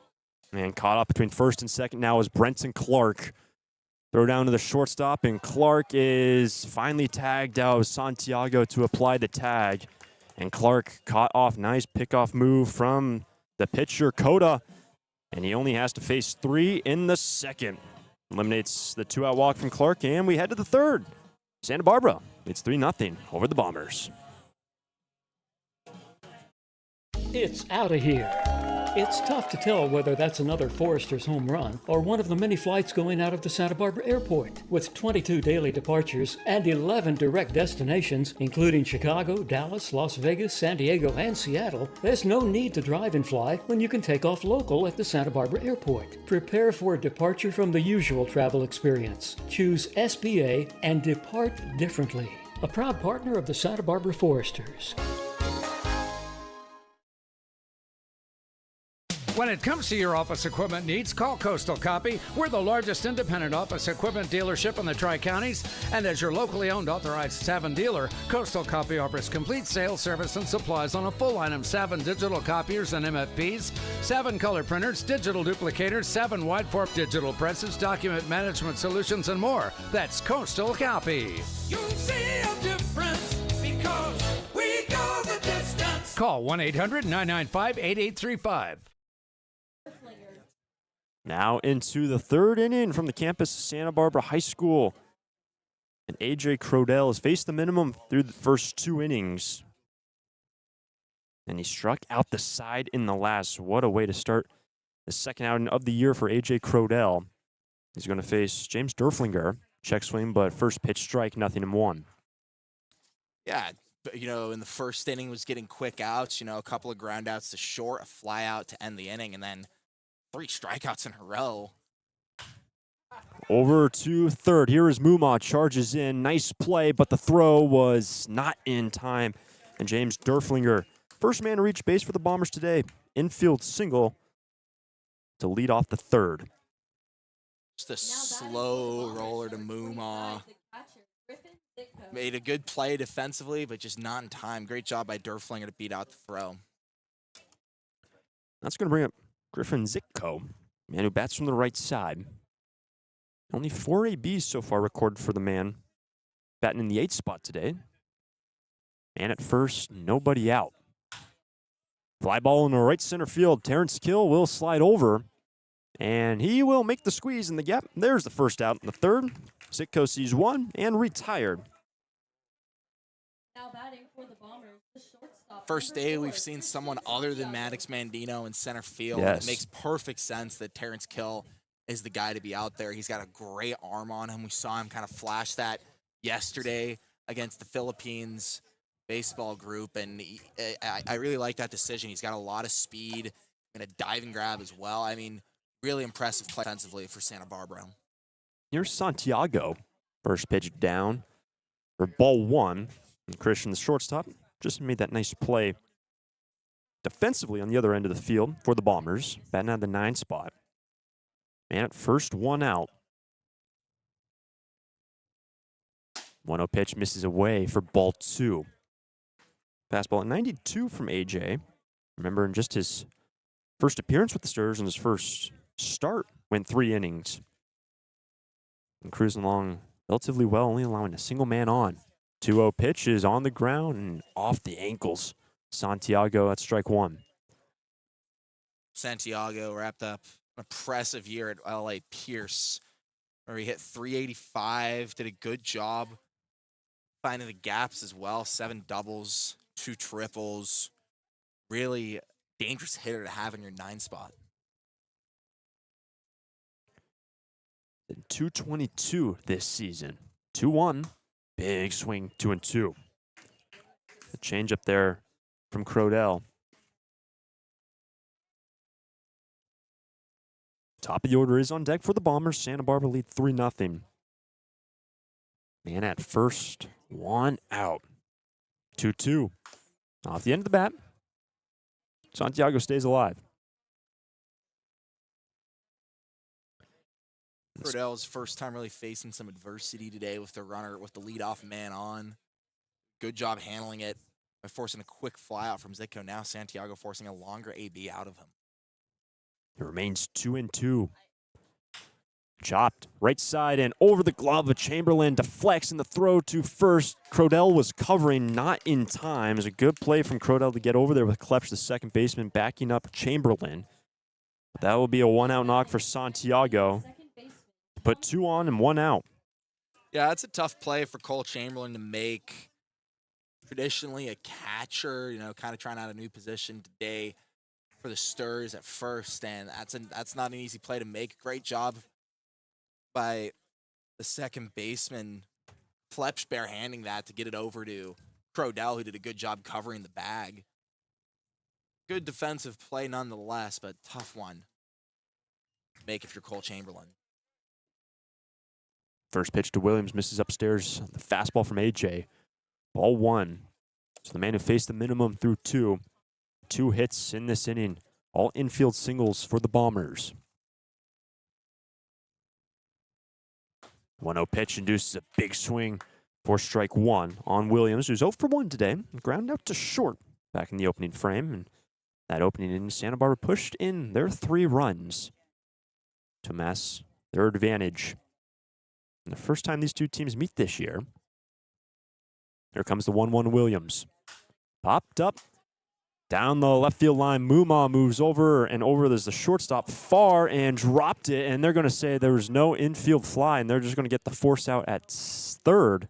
S1: And caught up between first and second now is Brenton Clark. Throw down to the shortstop, and Clark is finally tagged out. Santiago to apply the tag. And Clark caught off. Nice pickoff move from the pitcher, Coda. And he only has to face 3 in the second. Eliminates the 2-out walk from Clark, and we head to the third. Santa Barbara leads 3-0 over the Bombers.
S10: It's out of here. It's tough to tell whether that's another Foresters home run or one of the many flights going out of the Santa Barbara airport. With 22 daily departures and 11 direct destinations, including Chicago, Dallas, Las Vegas, San Diego, and Seattle, there's no need to drive and fly when you can take off local at the Santa Barbara airport. Prepare for a departure from the usual travel experience. Choose SBA and depart differently. A proud partner of the Santa Barbara Foresters.
S6: When it comes to your office equipment needs, call Coastal Copy. We're the largest independent office equipment dealership in the Tri-Counties, and as your locally owned authorized Savin dealer, Coastal Copy offers complete sales, service, and supplies on a full line of Savin digital copiers and MFPs, Savin color printers, digital duplicators, Savin wide form digital presses, document management solutions, and more. That's Coastal Copy.
S7: You'll see a difference because we go the distance.
S6: Call 1-800-995-8835.
S1: Now into the third inning from the campus of Santa Barbara High School. And A.J. Crodell has faced the minimum through the first 2 innings. And he struck out the side in the last. What a way to start the second outing of the year for A.J. Crodell. He's going to face James Derflinger. Check swing, but first pitch strike, 0-1.
S3: Yeah, in the first inning was getting quick outs, a couple of ground outs to short, a fly out to end the inning, and then 3 strikeouts in a row.
S1: Over to third. Here is Muma, charges in. Nice play, but the throw was not in time. And James Derflinger, first man to reach base for the Bombers today. Infield single to lead off the third.
S3: Just a slow roller to Muma. Made a good play defensively, but just not in time. Great job by Derflinger to beat out the throw.
S1: That's going to bring up Griffin Zitko, man who bats from the right side. Only 4 ABs so far recorded for the man. Batting in the 8th spot today. And at first, nobody out. Fly ball in the right center field. Terrence Kill will slide over. And he will make the squeeze in the gap. There's the first out in the third. Zitko sees 1 and retired.
S4: Now batting for the Bombers, the shortstop.
S3: First day we've seen someone other than Maddox Mandino in center field.
S1: Yes.
S3: It makes perfect sense that Terrence Kill is the guy to be out there. He's got a great arm on him. We saw him kind of flash that yesterday against the Philippines baseball group, and I really like that decision. He's got a lot of speed and a diving grab as well. I mean, really impressive play defensively for Santa Barbara.
S1: Here's Santiago. First pitch down for ball 1. And Christian, the shortstop, just made that nice play defensively on the other end of the field for the Bombers. Batting out of the 9 spot. Man at first, 1 out. 1-0 pitch misses away for ball 2. Fastball at 92 from AJ. Remember, in just his first appearance with the Stars and his first start, went 3 innings. And cruising along relatively well, only allowing a single man on. 2-0 pitch is on the ground and off the ankles. Santiago at strike 1.
S3: Santiago wrapped up an impressive year at LA Pierce, where he hit 385, did a good job finding the gaps as well. 7 doubles, 2 triples. Really dangerous hitter to have in your 9 spot.
S1: And 222 this season. 2-1. Big swing, 2-2. The change up there from Crodell. Top of the order is on deck for the Bombers. Santa Barbara lead 3-0. Man at first, 1 out. 2-2. Off the end of the bat. Santiago stays alive.
S3: Crodell's first time really facing some adversity today with the runner, with the leadoff man on. Good job handling it by forcing a quick flyout from Zitko. Now Santiago forcing a longer AB out of him.
S1: It remains 2-2. Chopped right side and over the glove of Chamberlain. Deflects in the throw to first. Crodell was covering, not in time. It was a good play from Crodell to get over there with Klepsch, the second baseman, backing up Chamberlain. But that will be a one-out knock for Santiago. Put 2 on and 1 out.
S3: Yeah, that's a tough play for Cole Chamberlain to make. Traditionally a catcher, kind of trying out a new position today for the Sturs at first, and that's not an easy play to make. Great job by the second baseman, Klepsch, barehanding that to get it over to Crodell, who did a good job covering the bag. Good defensive play nonetheless, but tough one to make if you're Cole Chamberlain.
S1: First pitch to Williams, misses upstairs. The fastball from AJ. Ball 1. So the man who faced the minimum through 2. 2 hits in this inning. All infield singles for the Bombers. 1-0 pitch induces a big swing for strike 1 on Williams, who's 0 for 1 today. Ground out to short back in the opening frame. And that opening inning, Santa Barbara pushed in their 3 runs to amass their advantage. And the first time these two teams meet this year. Here comes the 1-1 Williams. Popped up. Down the left field line, Muma moves over, and over there's the shortstop far and dropped it, and they're going to say there was no infield fly, and they're just going to get the force out at third.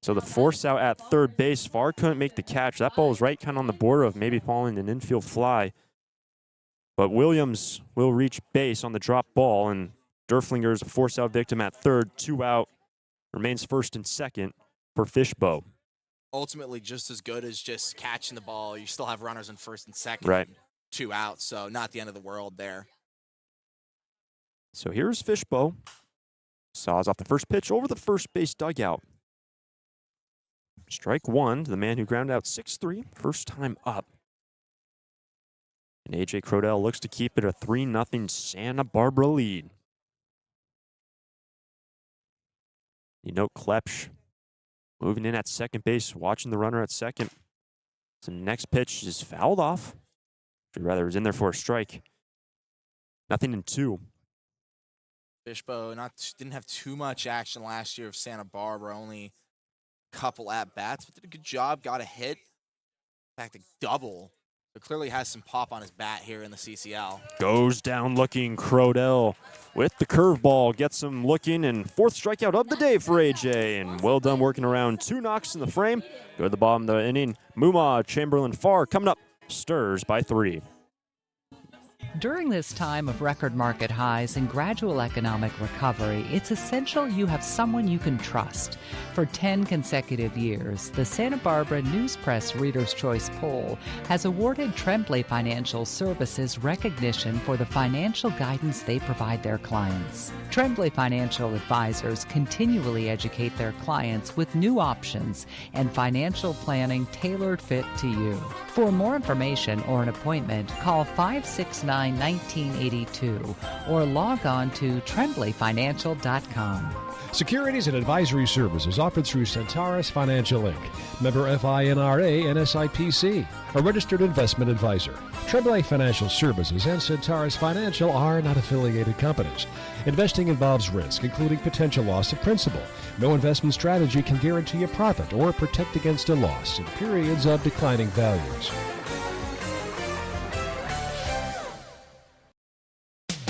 S1: So the force out at third base, Farr couldn't make the catch. That ball was right kind of on the border of maybe falling an infield fly. But Williams will reach base on the drop ball, and Derflinger's a force out victim at third, 2 out. Remains first and second for Fishbow.
S3: Ultimately just as good as just catching the ball. You still have runners in first and second.
S1: Right.
S3: 2 outs, so not the end of the world there.
S1: So here's Fishbow. Saws off the first pitch over the first base dugout. Strike 1 to the man who grounded out 6-3, first time up. And A.J. Crodell looks to keep it a 3-0 Santa Barbara lead. You note Klepsch moving in at second base, watching the runner at second. So the next pitch is fouled off. Or rather, it was in there for a strike. 0-2.
S3: Fishbow didn't have too much action last year of Santa Barbara, only a couple at-bats, but did a good job, got a hit. In fact, a double. So clearly has some pop on his bat here in the CCL.
S1: Goes down looking, Crodell with the curveball, gets him looking, and 4th strikeout of the day for AJ. And well done working around 2 knocks in the frame. Go to the bottom of the inning. Muma, Chamberlain, Farr coming up. Sturs by 3.
S8: During this time of record market highs and gradual economic recovery, it's essential you have someone you can trust. For 10 consecutive years, the Santa Barbara News Press Reader's Choice Poll has awarded Tremblay Financial Services recognition for the financial guidance they provide their clients. Tremblay Financial Advisors continually educate their clients with new options and financial planning tailored fit to you. For more information or an appointment, call 569-1982 or log on to tremblayfinancial.com.
S9: Securities and advisory services offered through Centaurus Financial Inc., member FINRA and SIPC, a registered investment advisor. Tremblay Financial Services and Centaurus Financial are not affiliated companies. Investing involves risk, including potential loss of principal. No investment strategy can guarantee a profit or protect against a loss in periods of declining values.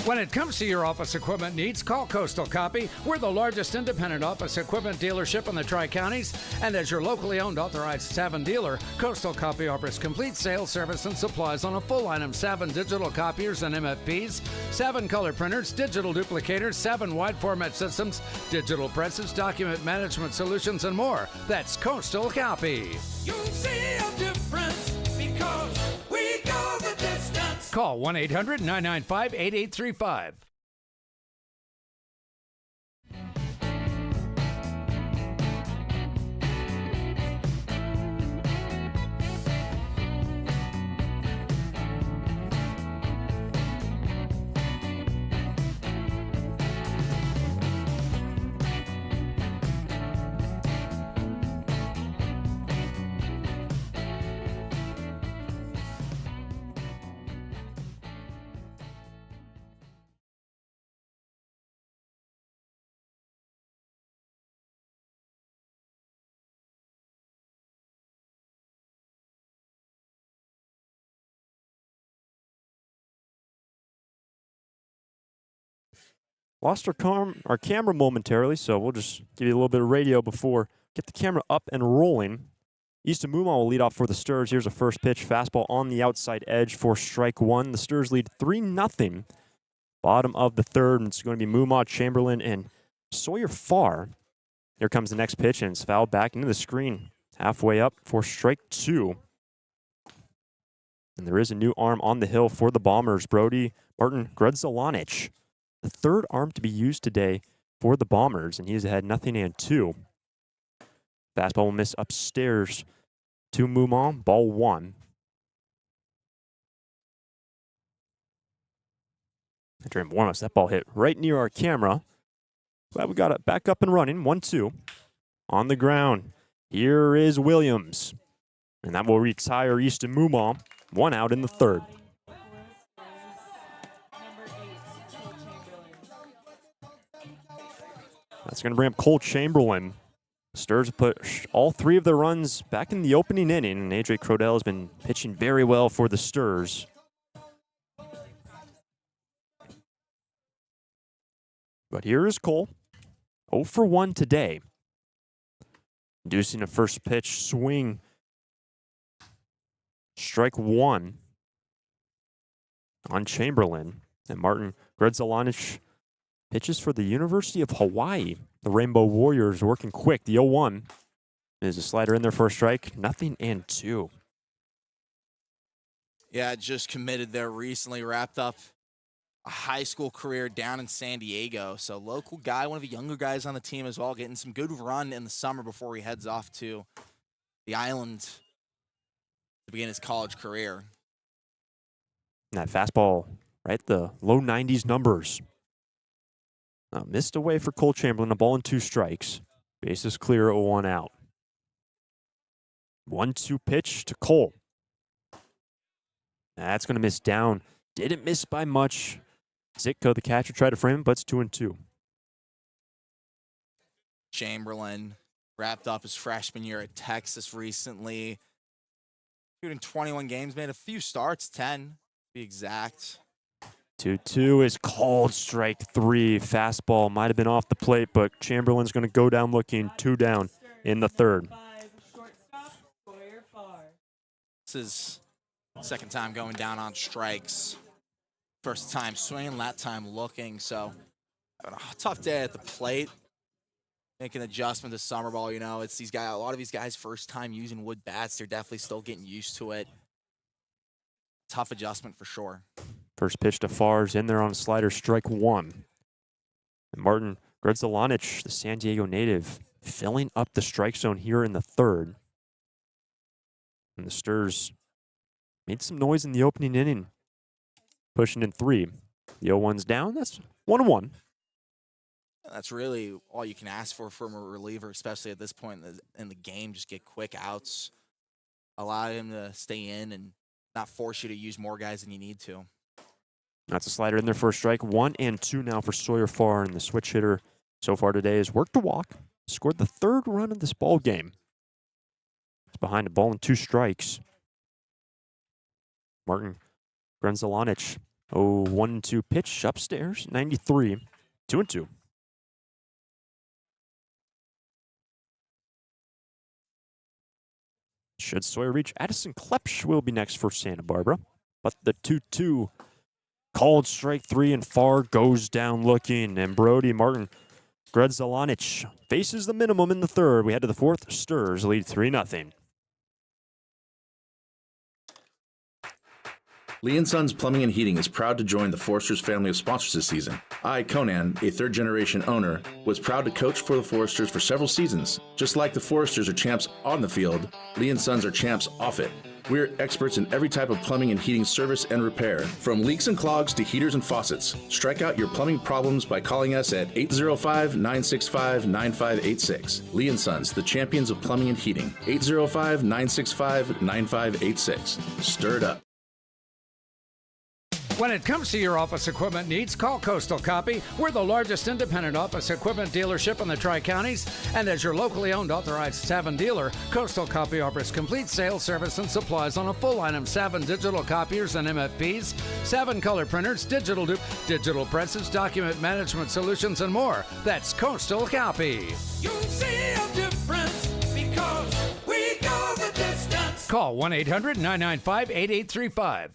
S6: When it comes to your office equipment needs, call Coastal Copy. We're the largest independent office equipment dealership in the Tri-Counties. And as your locally owned authorized Savin dealer, Coastal Copy offers complete sales, service, and supplies on a full line of Savin digital copiers and MFPs, Savin color printers, digital duplicators, Savin wide format systems, digital presses, document management solutions, and more. That's Coastal Copy.
S7: You'll see a difference because we go the distance.
S6: Call 1-800-995-8835.
S1: lost our camera momentarily, so we'll just give you a little bit of radio before get the camera up and rolling. Easton Mumon will lead off for the Sturs. Here's a first pitch, fastball on the outside edge for strike one. The Sturs lead 3-0. Bottom of the third, and it's going to be Mumon, Chamberlain, and Sawyer Farr. Here comes the next pitch, and it's fouled back into the screen. Halfway up for strike two. And there is a new arm on the hill for the Bombers. Brody Martin Grudzelanich, the third arm to be used today for the Bombers, and he's had 0-2. Fastball will miss upstairs to Mumon, ball one. During warm-ups, that ball hit right near our camera. Glad we got it back up and running. 1-2 on the ground. Here is Williams, and that will retire Easton Mumon. One out in the third. That's going to bring up Cole Chamberlain. Sturs put all three of their runs back in the opening inning, and AJ Crodell has been pitching very well for the Sturs. But here is Cole, 0 for 1 today. Inducing a first pitch swing. Strike one on Chamberlain. And Martin Grudzelanich pitches for the University of Hawaii. The Rainbow Warriors working quick. The 0-1 is a slider in there for a strike. 0-2.
S3: Yeah, just committed there recently. Wrapped up a high school career down in San Diego. So local guy, one of the younger guys on the team as well, getting some good run in the summer before he heads off to the island to begin his college career.
S1: And that fastball, right? The low 90s numbers. Missed away for Cole Chamberlain. A ball and 2 strikes. Bases clear, 0-1 out. 1-2 pitch to Cole. That's going to miss down. Didn't miss by much. Zitko, the catcher, tried to frame him, but it's 2-2.
S3: Chamberlain wrapped up his freshman year at Texas recently. Shooting 21 games, made a few starts, 10 to be exact.
S1: 2-2 is called strike three. Fastball might have been off the plate, but Chamberlain's going to go down looking. 2 down in the third.
S3: This is second time going down on strikes. First time swinging, that time looking. So a tough day at the plate. Make an adjustment to summer ball. You know, it's these guys. A lot of these guys first time using wood bats. They're definitely still getting used to it. Tough adjustment for sure.
S1: First pitch to Farr's in there on a slider, strike one. And Martin Grudzelanich, the San Diego native, filling up the strike zone here in the third. And the Sturs made some noise in the opening inning, pushing in 3. The 0-1's down. That's 1-1.
S3: That's really all you can ask for from a reliever, especially at this point in the game. Just get quick outs, allow him to stay in, and not force you to use more guys than you need to.
S1: That's a slider in there for a strike. 1-2 now for Sawyer Farr, and the switch hitter so far today has worked a walk, scored the 3rd run of this ball game. It's behind a ball and 2 strikes. Martin Grudzelanich, 1-2 pitch upstairs, 93, 2-2. Should Sawyer reach, Addison Klepsch will be next for Santa Barbara. But the 2-2 called strike 3, and Farr goes down looking. And Brody Martin Grudzelanich faces the minimum in the third. We head to the fourth. Sturs lead 3-0.
S5: Lee & Sons Plumbing and Heating is proud to join the Foresters family of sponsors this season. I, Conan, a third-generation owner, was proud to coach for the Foresters for several seasons. Just like the Foresters are champs on the field, Lee & Sons are champs off it. We're experts in every type of plumbing and heating service and repair, from leaks and clogs to heaters and faucets. Strike out your plumbing problems by calling us at 805-965-9586. Lee & Sons, the champions of plumbing and heating. 805-965-9586. Stir it up.
S6: When it comes to your office equipment needs, call Coastal Copy. We're the largest independent office equipment dealership in the Tri-Counties. And as your locally owned authorized Savin dealer, Coastal Copy offers complete sales, service, and supplies on a full line of Savin digital copiers and MFPs, Savin color printers, digital digital presses, document management solutions, and more. That's Coastal Copy.
S7: You'll see a difference because we go the distance.
S6: Call 1-800-995-8835.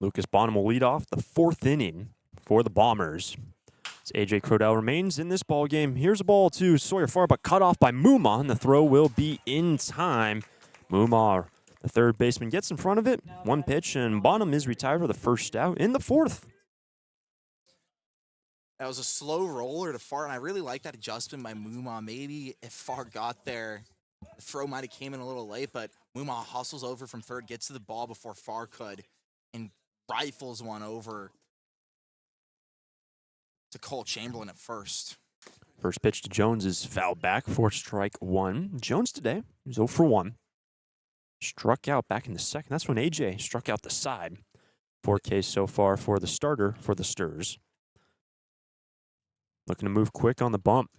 S1: Lucas Bonham will lead off the 4th inning for the Bombers. As A.J. Crodell remains in this ball game. Here's a ball to Sawyer Farr, but cut off by Mumar, and the throw will be in time. Mumar, the third baseman, gets in front of it. One pitch, and Bonham is retired for the first out in the 4th.
S3: That was a slow roller to Farr, and I really like that adjustment by Mumar. Maybe if Farr got there, the throw might have came in a little late, but Mumar hustles over from third, gets to the ball before Farr could, and rifles one over to Cole Chamberlain at first.
S1: First pitch to Jones is fouled back for strike 1. Jones today is 0 for 1. Struck out back in the second. That's when A.J. struck out the side. 4 Ks so far for the starter for the Sturs. Looking to move quick on the bump.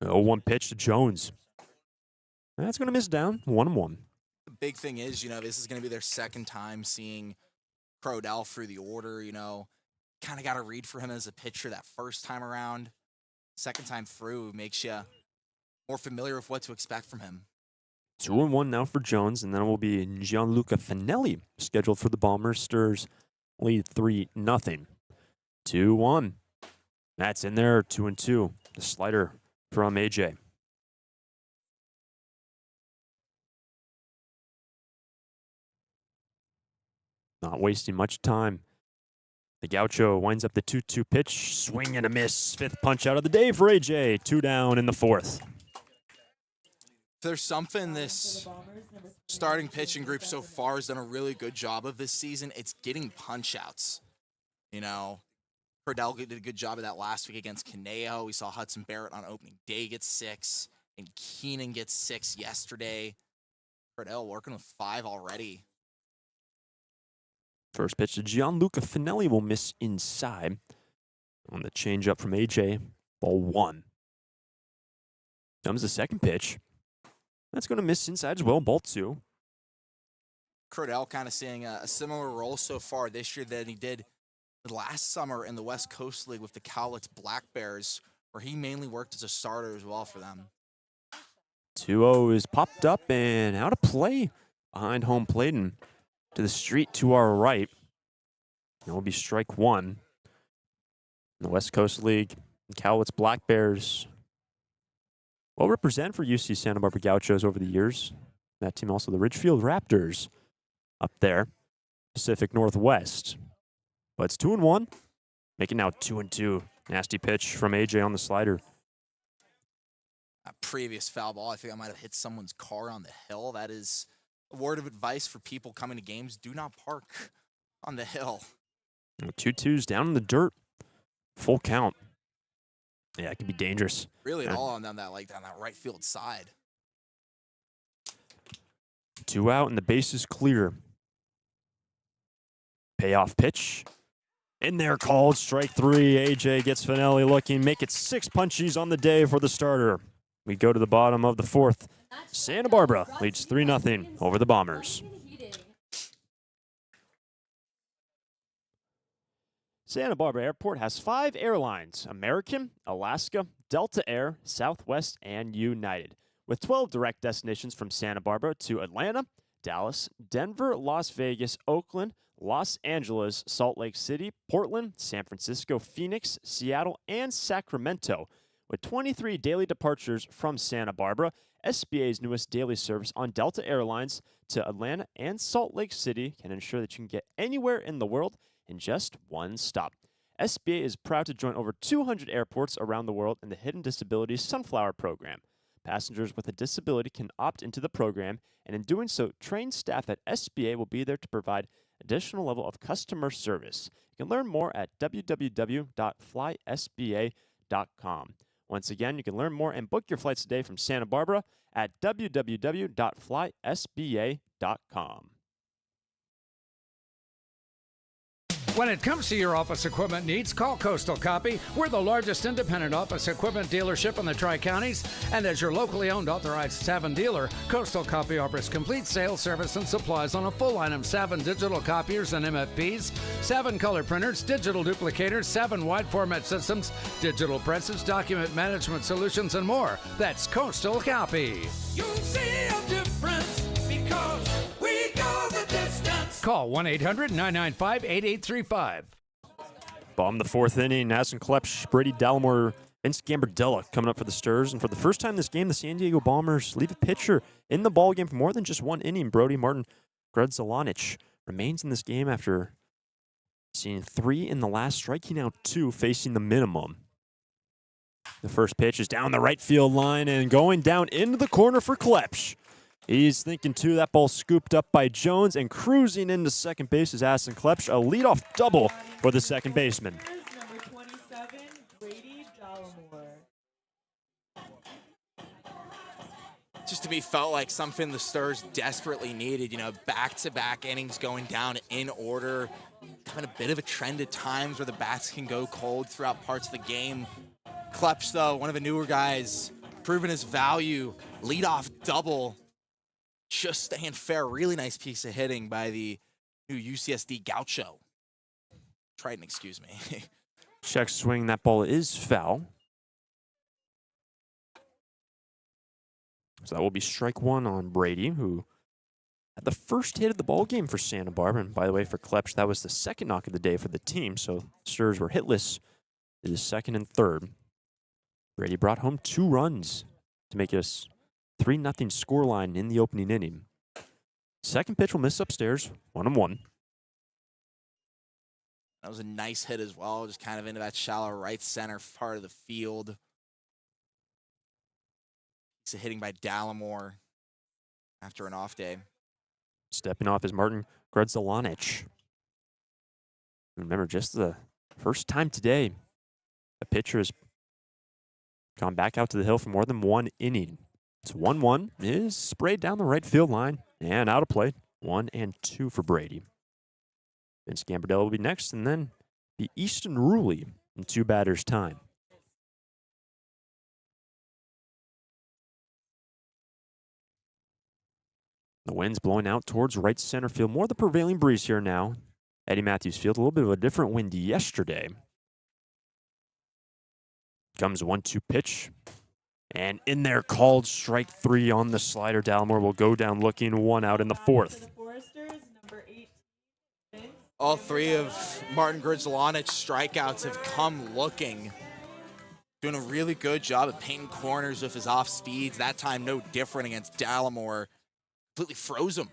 S1: 0-1 pitch to Jones. That's going to miss down. 1-1.
S3: The big thing is, this is going to be their second time seeing Crodell through the order, Kind of got a read for him as a pitcher that first time around. Second time through makes you more familiar with what to expect from him.
S1: 2-1 now for Jones, and then it will be Gianluca Finelli scheduled for the Bombers. Sturs lead 3-0. 2-1. That's in there, 2-2. The slider from A.J. Not wasting much time. The Gaucho winds up the 2-2 pitch. Swing and a miss. 5th punch out of the day for A.J. 2 down in the 4th.
S3: There's something this starting pitching group so far has done a really good job of this season. It's getting punch outs. Crodell did a good job of that last week against Caneo. We saw Hudson Barrett on opening day get 6, and Keenan gets 6 yesterday. Crodell working with 5 already.
S1: First pitch to Gianluca Finelli will miss inside. On the changeup from A.J., ball 1. Comes the second pitch. That's going to miss inside as well, ball 2.
S3: Crodell kind of seeing a similar role so far this year than he did last summer in the West Coast League with the Cowlitz Black Bears, where he mainly worked as a starter as well for them.
S1: 2-0 is popped up and out of play behind home plate and to the street to our right. That will be strike 1. In the West Coast League, the Cowlitz Black Bears will represent for UC Santa Barbara Gauchos over the years. That team also the Ridgefield Raptors up there, Pacific Northwest. But it's 2-1, making now 2-2. Nasty pitch from A.J. on the slider.
S3: A previous foul ball, I think I might have hit someone's car on the hill. That is a word of advice for people coming to games. Do not park on the hill.
S1: 2-2's down in the dirt. Full count. Yeah, it can be dangerous.
S3: Really, all on down that right field side.
S1: 2 out and the base is clear. Payoff pitch. In there, called strike 3. A.J. gets Finelli looking. Make it 6 punchies on the day for the starter. We go to the bottom of the 4th. Santa Barbara leads 3-0 over the Bombers. Santa Barbara Airport has 5 airlines: American, Alaska, Delta Air, Southwest, and United, with 12 direct destinations from Santa Barbara to Atlanta, Dallas, Denver, Las Vegas, Oakland, Los Angeles, Salt Lake City, Portland, San Francisco, Phoenix, Seattle, and Sacramento. With 23 daily departures from Santa Barbara, SBA's newest daily service on Delta Airlines to Atlanta and Salt Lake City can ensure that you can get anywhere in the world in just one stop. SBA is proud to join over 200 airports around the world in the Hidden Disabilities Sunflower Program. Passengers with a disability can opt into the program, and in doing so, trained staff at SBA will be there to provide additional level of customer service. You can learn more at www.flysba.com. Once again, you can learn more and book your flights today from Santa Barbara at www.flysba.com.
S6: When it comes to your office equipment needs, call Coastal Copy. We're the largest independent office equipment dealership in the Tri-Counties, and as your locally owned authorized Savin dealer, Coastal Copy offers complete sales, service, and supplies on a full line of Savin digital copiers and MFPs, Savin color printers, digital duplicators, Savin wide format systems, digital presses, document management solutions, and more. That's Coastal Copy.
S7: You'll see a difference because we go the distance.
S6: Call 1-800-995-8835.
S1: Bottom of the fourth inning, Addison Klepsch, Brady Dallimore, Vince Gambardella coming up for the Stars. And for the first time this game, the San Diego Bombers leave a pitcher in the ballgame for more than just one inning. Brody Martin Gredzalanic remains in this game after seeing 3 in the last, striking out 2, facing the minimum. The first pitch is down the right field line and going down into the corner for Klepsch. He's thinking, too, that ball scooped up by Jones, and cruising into second base is Addison Klepsch, a leadoff double for the second baseman.
S11: Number 27, Brady Dallimore.
S3: Just to me, felt like something the Stars desperately needed. You know, back-to-back innings going down in order. Kind of a bit of a trend at times where the bats can go cold throughout parts of the game. Klepsch, though, one of the newer guys, proving his value. Leadoff double. Just staying fair. Really nice piece of hitting by the new UCSD Gaucho. Triton, excuse me.
S1: Check swing. That ball is foul. So that will be strike one on Brady, who had the first hit of the ball game for Santa Barbara. And by the way, for Klepsch, that was the second knock of the day for the team. So Stars were hitless. It is second and third. Brady brought home 2 runs to make us 3-0 scoreline in the opening inning. Second pitch will miss upstairs, 1-1.
S3: That was a nice hit as well, just kind of into that shallow right center part of the field. It's a hitting by Dallimore after an off day.
S1: Stepping off is Martin Gredzalanic. Remember, just the first time today, a pitcher has gone back out to the hill for more than 1 inning. It's 1-1, is sprayed down the right field line and out of play. 1-2 for Brady. Vince Gambardella will be next, and then the Easton Ruley in 2 batters' time. The wind's blowing out towards right center field. More the prevailing breeze here now. Eddie Matthews Field, a little bit of a different wind yesterday. Comes 1-2 pitch. And in there, called strike 3 on the slider. Dallimore will go down looking, 1 out in the fourth.
S3: All 3 of Martin Gredzalanic's strikeouts have come looking. Doing a really good job of painting corners with his off speeds. That time, no different against Dallimore. Completely froze him.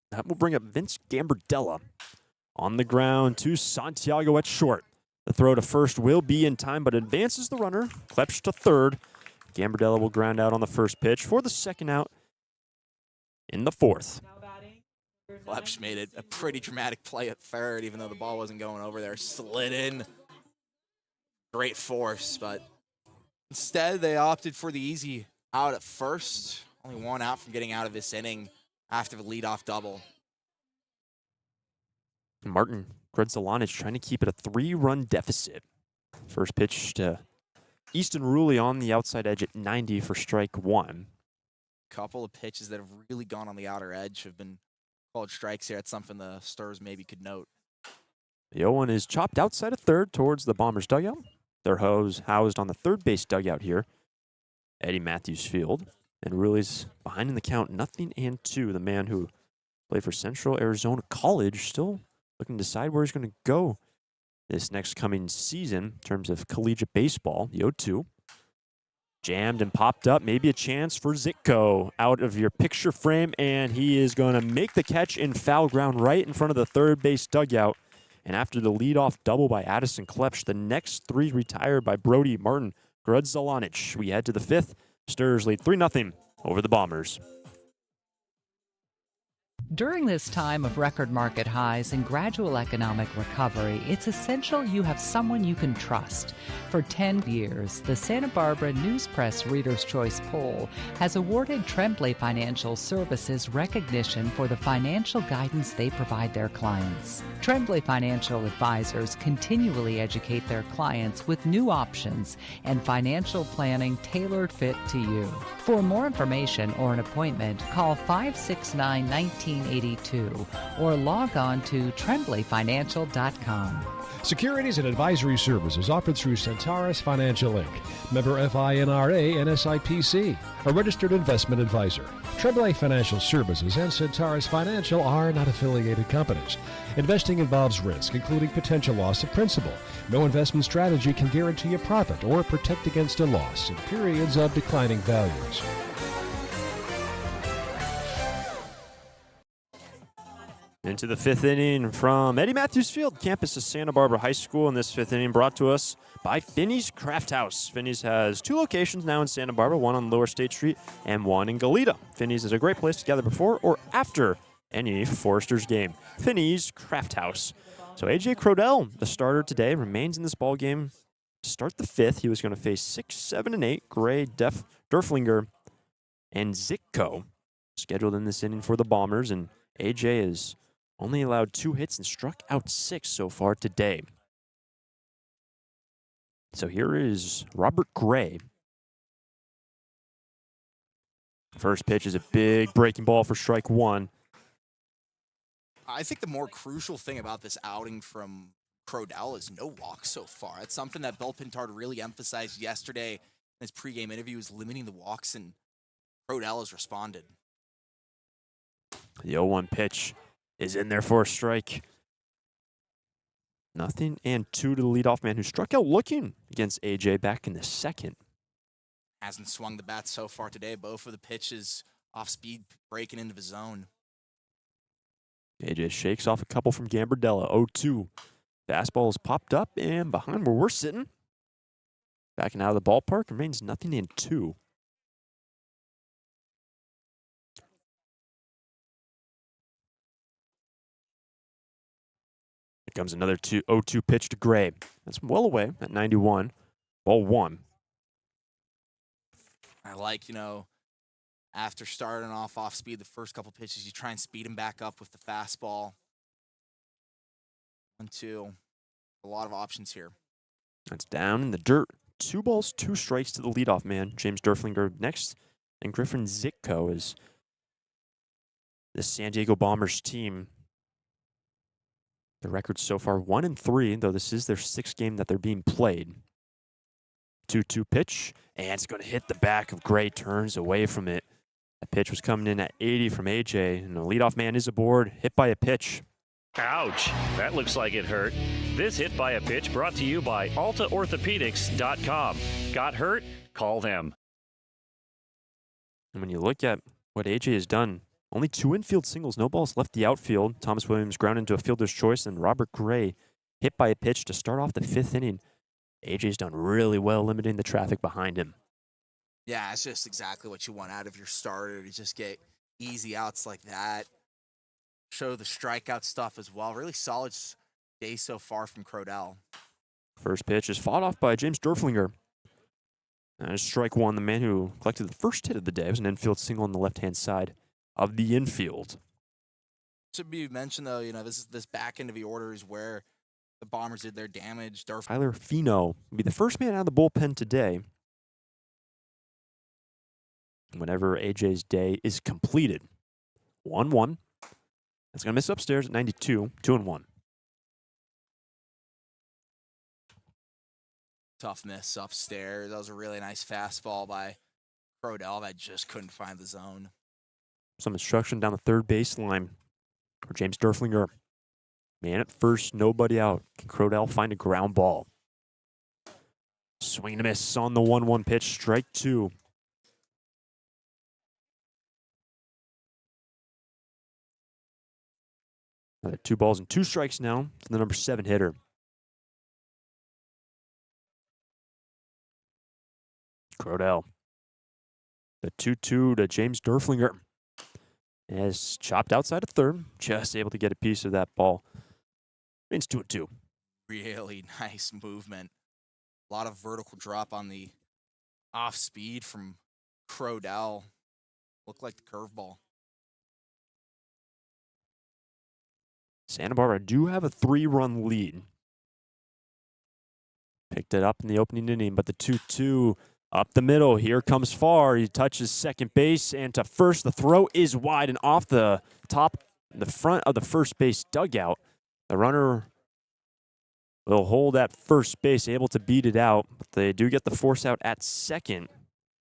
S1: That will bring up Vince Gambardella on the ground to Santiago at short. The throw to first will be in time, but advances the runner. Klepsch to third. Gambardella will ground out on the first pitch for the second out in the fourth.
S3: Klepsch made it a pretty dramatic play at third, even though the ball wasn't going over there. Slid in. Great force, but instead they opted for the easy out at first. Only 1 out from getting out of this inning after the leadoff double.
S1: Martin Gredzalanic trying to keep it a 3-run deficit. First pitch to Easton Ruley on the outside edge at 90 for strike 1.
S3: Couple of pitches that have really gone on the outer edge have been called strikes here. That's something the Stars maybe could note.
S1: The 0-1 is chopped outside of third towards the Bombers' dugout. They're housed on the third base dugout here, Eddie Matthews Field. And Ruley's behind in the count, 0-2. The man who played for Central Arizona College still looking to decide where he's going to go this next coming season in terms of collegiate baseball. The 0-2. Jammed and popped up. Maybe a chance for Zitko out of your picture frame. And he is going to make the catch in foul ground right in front of the third base dugout. And after the leadoff double by Addison Klepsch, the next 3 retired by Brody Martin, Grudzelanic. We head to the 5th. Sturs lead 3-0 over the Bombers.
S8: During this time of record market highs and gradual economic recovery, it's essential you have someone you can trust. For 10 years, the Santa Barbara News Press Reader's Choice Poll has awarded Tremblay Financial Services recognition for the financial guidance they provide their clients. Tremblay Financial Advisors continually educate their clients with new options and financial planning tailored fit to you. For more information or an appointment, call 569-1982 or log on to tremblayfinancial.com.
S9: Securities and advisory services offered through Centaurus Financial Inc., member FINRA and SIPC, a registered investment advisor. Tremblay Financial Services and Centaurus Financial are not affiliated companies. Investing involves risk, including potential loss of principal. No investment strategy can guarantee a profit or protect against a loss in periods of declining values.
S1: Into the 5th inning from Eddie Matthews Field, campus of Santa Barbara High School. In this 5th inning brought to us by Finney's Craft House. Finney's has 2 locations now in Santa Barbara, one on Lower State Street and one in Goleta. Finney's is a great place to gather before or after any Foresters game. Finney's Craft House. So A.J. Crodell, the starter today, remains in this ball game to start the 5th. He was going to face 6, 7, and 8. Gray, Derflinger, and Zitko scheduled in this inning for the Bombers. And A.J. is only allowed 2 hits and struck out 6 so far today. So here is Robert Gray. First pitch is a big breaking ball for strike 1.
S3: I think the more crucial thing about this outing from Crodell is no walks so far. It's something that Bill Pintard really emphasized yesterday in his pregame interview, is limiting the walks, and Crodell has responded.
S1: The 0-1 pitch is in there for a strike. 0-2 to the leadoff man who struck out looking against AJ back in the 2nd.
S3: Hasn't swung the bat so far today. Both of the pitches off speed, breaking into the zone.
S1: AJ shakes off a couple from Gambardella. 0-2. Fastball is popped up and behind where we're sitting. Backing out of the ballpark, remains 0-2. Here comes another 0-2 pitch to Gray. That's well away at 91. Ball 1.
S3: I like, after starting off speed, the first couple pitches, you try and speed him back up with the fastball. 1-2. A lot of options here.
S1: That's down in the dirt. 2 balls, 2 strikes to the leadoff man, James Derflinger next, and Griffin Zitko is the San Diego Bombers team. The record so far 1-3, though this is their 6th game that they're being played. 2-2 pitch, and it's going to hit the back of Gray, turns away from it. That pitch was coming in at 80 from AJ, and the leadoff man is aboard, hit by a pitch.
S12: Ouch, that looks like it hurt. This Hit by a Pitch brought to you by AltaOrthopedics.com. Got hurt? Call them.
S1: And when you look at what AJ has done, only 2 infield singles, no balls left the outfield. Thomas Williams ground into a fielder's choice, and Robert Gray hit by a pitch to start off the 5th inning. AJ's done really well limiting the traffic behind him.
S3: Yeah, it's just exactly what you want out of your starter, to just get easy outs like that. Show the strikeout stuff as well. Really solid day so far from Crodell.
S1: First pitch is fought off by James Derflinger. And strike 1, the man who collected the first hit of the day. It was an infield single on the left-hand side of the infield.
S3: Should be mentioned, though, this back end of the order is where the Bombers did their damage.
S1: Tyler Fino will be the first man out of the bullpen today. Whenever AJ's day is completed. 1-1. That's going to miss upstairs at 92. 2-1.
S3: Tough miss upstairs. That was a really nice fastball by Crodell that just couldn't find the zone.
S1: Some instruction down the third baseline for James Derflinger. Man at first, nobody out. Can Crodell find a ground ball? Swing and a miss on the 1-1 pitch. Strike 2. Another 2 balls and 2 strikes now to the number 7 hitter. Crodell. The 2-2 to James Derflinger. Has chopped outside of third. Just able to get a piece of that ball. Means 2-2.
S3: Really nice movement. A lot of vertical drop on the off speed from Crodell. Looked like the curveball.
S1: Santa Barbara do have a 3-run lead. Picked it up in the opening inning, but the 2-2 up the middle. Here comes Farr. He touches second base and to first. The throw is wide and off the top, the front of the first base dugout. The runner will hold at first base, able to beat it out. But they do get the force out at second,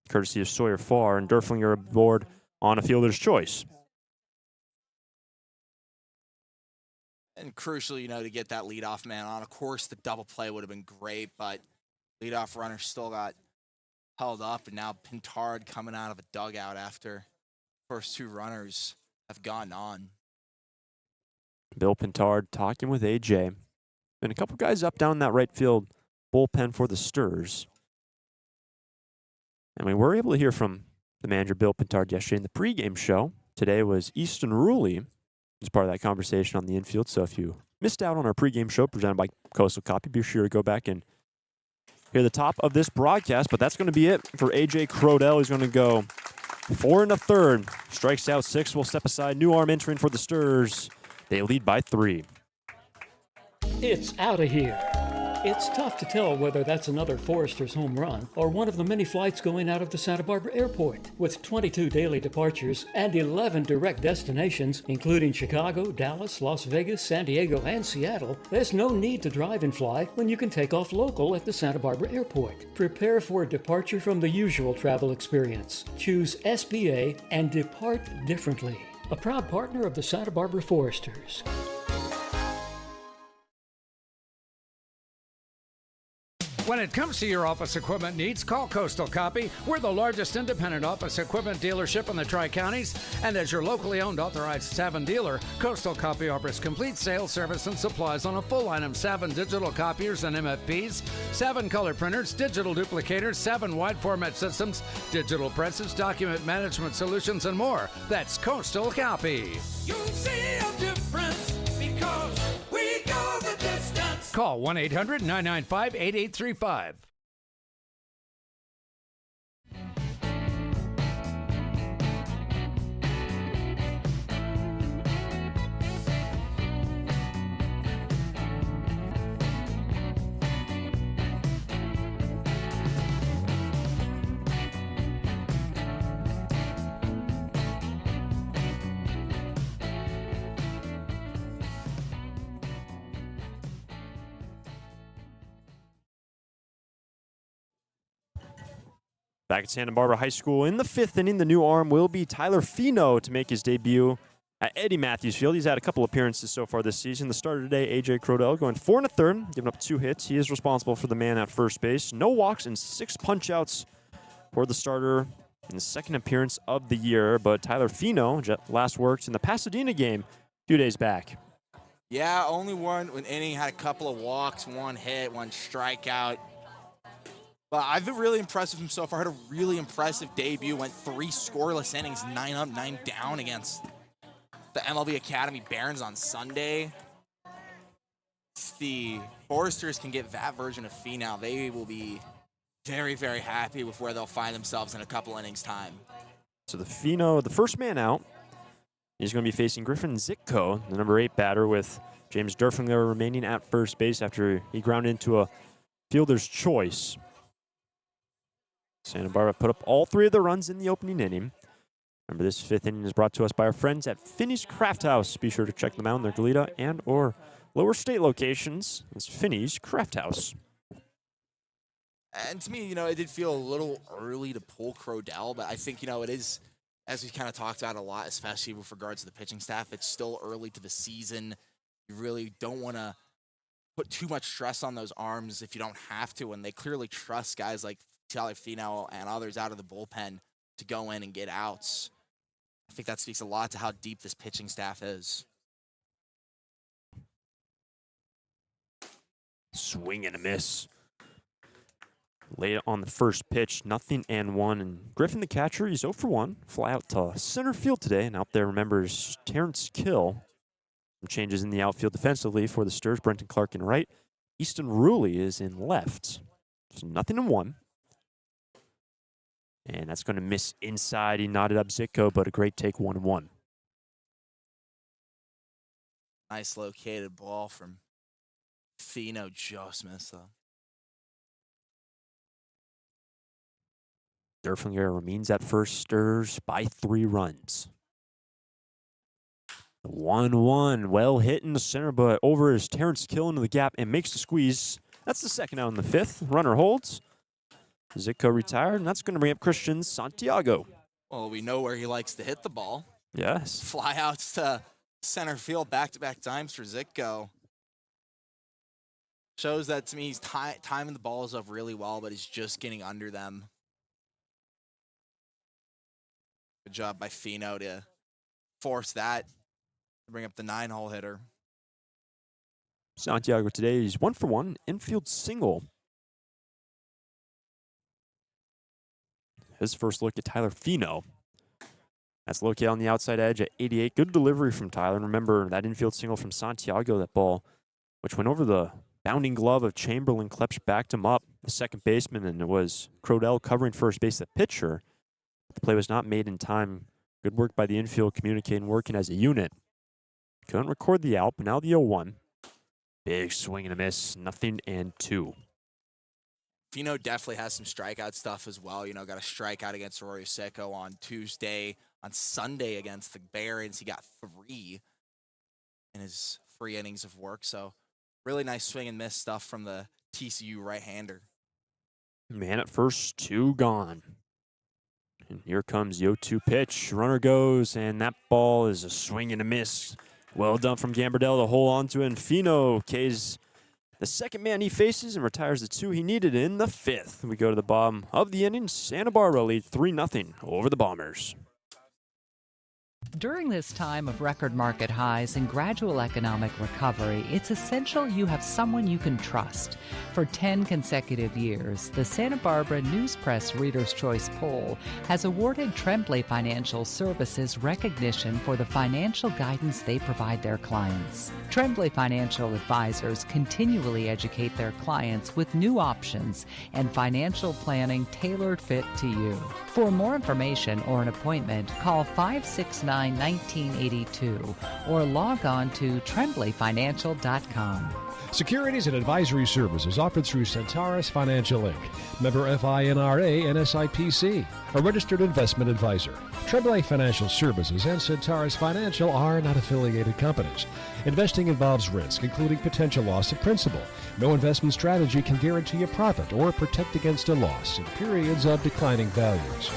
S1: courtesy of Sawyer Farr, and Derflinger aboard on a fielder's choice.
S3: And crucially, to get that leadoff man on. Of course, the double play would have been great, but leadoff runner still got held up, and now Pintard coming out of a dugout after first 2 runners have gone on.
S1: Bill Pintard talking with AJ. And a couple guys up down that right field bullpen for the Sturs. And we were able to hear from the manager, Bill Pintard, yesterday in the pregame show. Today was Easton Ruley as part of that conversation on the infield. So if you missed out on our pregame show presented by Coastal Copy, be sure to go back and hear the top of this broadcast. But that's going to be it for AJ Crodell. He's going to go 4 1/3. Strikes out 6. Will step aside. New arm entering for the Sturs. They lead by 3.
S10: It's out of here. It's tough to tell whether that's another Foresters home run or one of the many flights going out of the Santa Barbara Airport. With 22 daily departures and 11 direct destinations, including Chicago, Dallas, Las Vegas, San Diego, and Seattle, there's no need to drive and fly when you can take off local at the Santa Barbara Airport. Prepare for a departure from the usual travel experience. Choose SBA and depart differently. A proud partner of the Santa Barbara Foresters.
S6: When it comes to your office equipment needs, call Coastal Copy. We're the largest independent office equipment dealership in the Tri-Counties, and as your locally owned authorized Savin dealer, Coastal Copy offers complete sales, service, and supplies on a full line of Savin digital copiers and MFPs, Savin color printers, digital duplicators, Savin wide format systems, digital presses, document management solutions, and more. That's Coastal Copy.
S7: You'll see a difference because we go the distance.
S6: Call 1-800-995-8835.
S1: Back at Santa Barbara High School in the 5th inning, the new arm will be Tyler Fino to make his debut at Eddie Matthews Field. He's had a couple appearances so far this season. The starter today, AJ Crodell, going 4 1/3, giving up 2 hits. He is responsible for the man at first base. No walks and 6 punch-outs for the starter in the second appearance of the year. But Tyler Fino last worked in the Pasadena game a few days back.
S3: Yeah, only one inning, had a couple of walks, 1 hit, 1 strikeout. But I've been really impressed with him so far. Had a really impressive debut. Went 3 scoreless innings, 9 up, 9 down against the MLB Academy Barons on Sunday. If the Foresters can get that version of Finau, they will be very, very happy with where they'll find themselves in a couple innings' time.
S1: So the Fino, the first man out, he's going to be facing Griffin Zitko, the number 8 batter, with James Derflinger remaining at first base after he grounded into a fielder's choice. Santa Barbara put up all 3 of the runs in the opening inning. Remember, this 5th inning is brought to us by our friends at Finney's Craft House. Be sure to check them out in their Goleta and or Lower State locations. It's Finney's Craft House.
S3: And to me, it did feel a little early to pull Crodell, but I think, it is, as we kind of talked about a lot, especially with regards to the pitching staff, it's still early to the season. You really don't want to put too much stress on those arms if you don't have to, and they clearly trust guys like Tyler Fino and others out of the bullpen to go in and get outs. I think that speaks a lot to how deep this pitching staff is.
S1: Swing and a miss. Late on the first pitch, 0-1. And Griffin, the catcher, he's 0 for 1. Fly out to center field today. And out there, remembers Terrence Kill. Some changes in the outfield defensively for the Sturs. Brenton Clark in right. Easton Ruley is in left. So 0-1. And that's going to miss inside. He nodded up Zitko, but a great take, 1-1.
S3: Nice located ball from Fino, just missed though.
S1: Derflinger remains at first, Sturs by 3 runs. 1-1, well hit in the center, but over is Terrence Kill into the gap and makes the squeeze. That's the second out in the 5th. Runner holds. Zitko retired, and that's going to bring up Christian Santiago.
S3: Well, we know where he likes to hit the ball.
S1: Yes.
S3: Fly outs to center field back-to-back times for Zitko. Shows that to me he's timing the balls up really well, but he's just getting under them. Good job by Fino to force that to bring up the 9-hole hitter.
S1: Santiago today, he's 1 for 1, infield single. His first look at Tyler Fino. That's located on the outside edge at 88. Good delivery from Tyler. And remember that infield single from Santiago, that ball, which went over the bounding glove of Chamberlain. Klepsch backed him up, the second baseman, and it was Crodell covering first base, the pitcher. The play was not made in time. Good work by the infield, communicating, working as a unit. Couldn't record the out, but now the 0-1. Big swing and a miss, 0-2.
S3: Fino definitely has some strikeout stuff as well. You know, got a strikeout against Rory Secco on Tuesday. On Sunday against the Barons, he got 3 in his 3 innings of work. So really nice swing and miss stuff from the TCU right-hander.
S1: Man at first, 2 gone. And here comes the 0-2 pitch. Runner goes, and that ball is a swing and a miss. Well done from Gambardella to hold on to it. And Fino K's the second man he faces and retires the 2 he needed in the 5th. We go to the bottom of the inning. Santa Barbara lead 3-0 over the Bombers.
S8: During this time of record market highs and gradual economic recovery, it's essential you have someone you can trust. For 10 consecutive years, the Santa Barbara News Press Reader's Choice Poll has awarded Tremblay Financial Services recognition for the financial guidance they provide their clients. Tremblay Financial Advisors continually educate their clients with new options and financial planning tailored fit to you. For more information or an appointment, call 569-1982 or log on to tremblayfinancial.com.
S9: Securities and advisory services offered through Centaurus Financial Inc., member FINRA and SIPC, a registered investment advisor. Tremblay Financial Services and Centaurus Financial are not affiliated companies. Investing involves risk, including potential loss of principal. No investment strategy can guarantee a profit or protect against a loss in periods of declining values.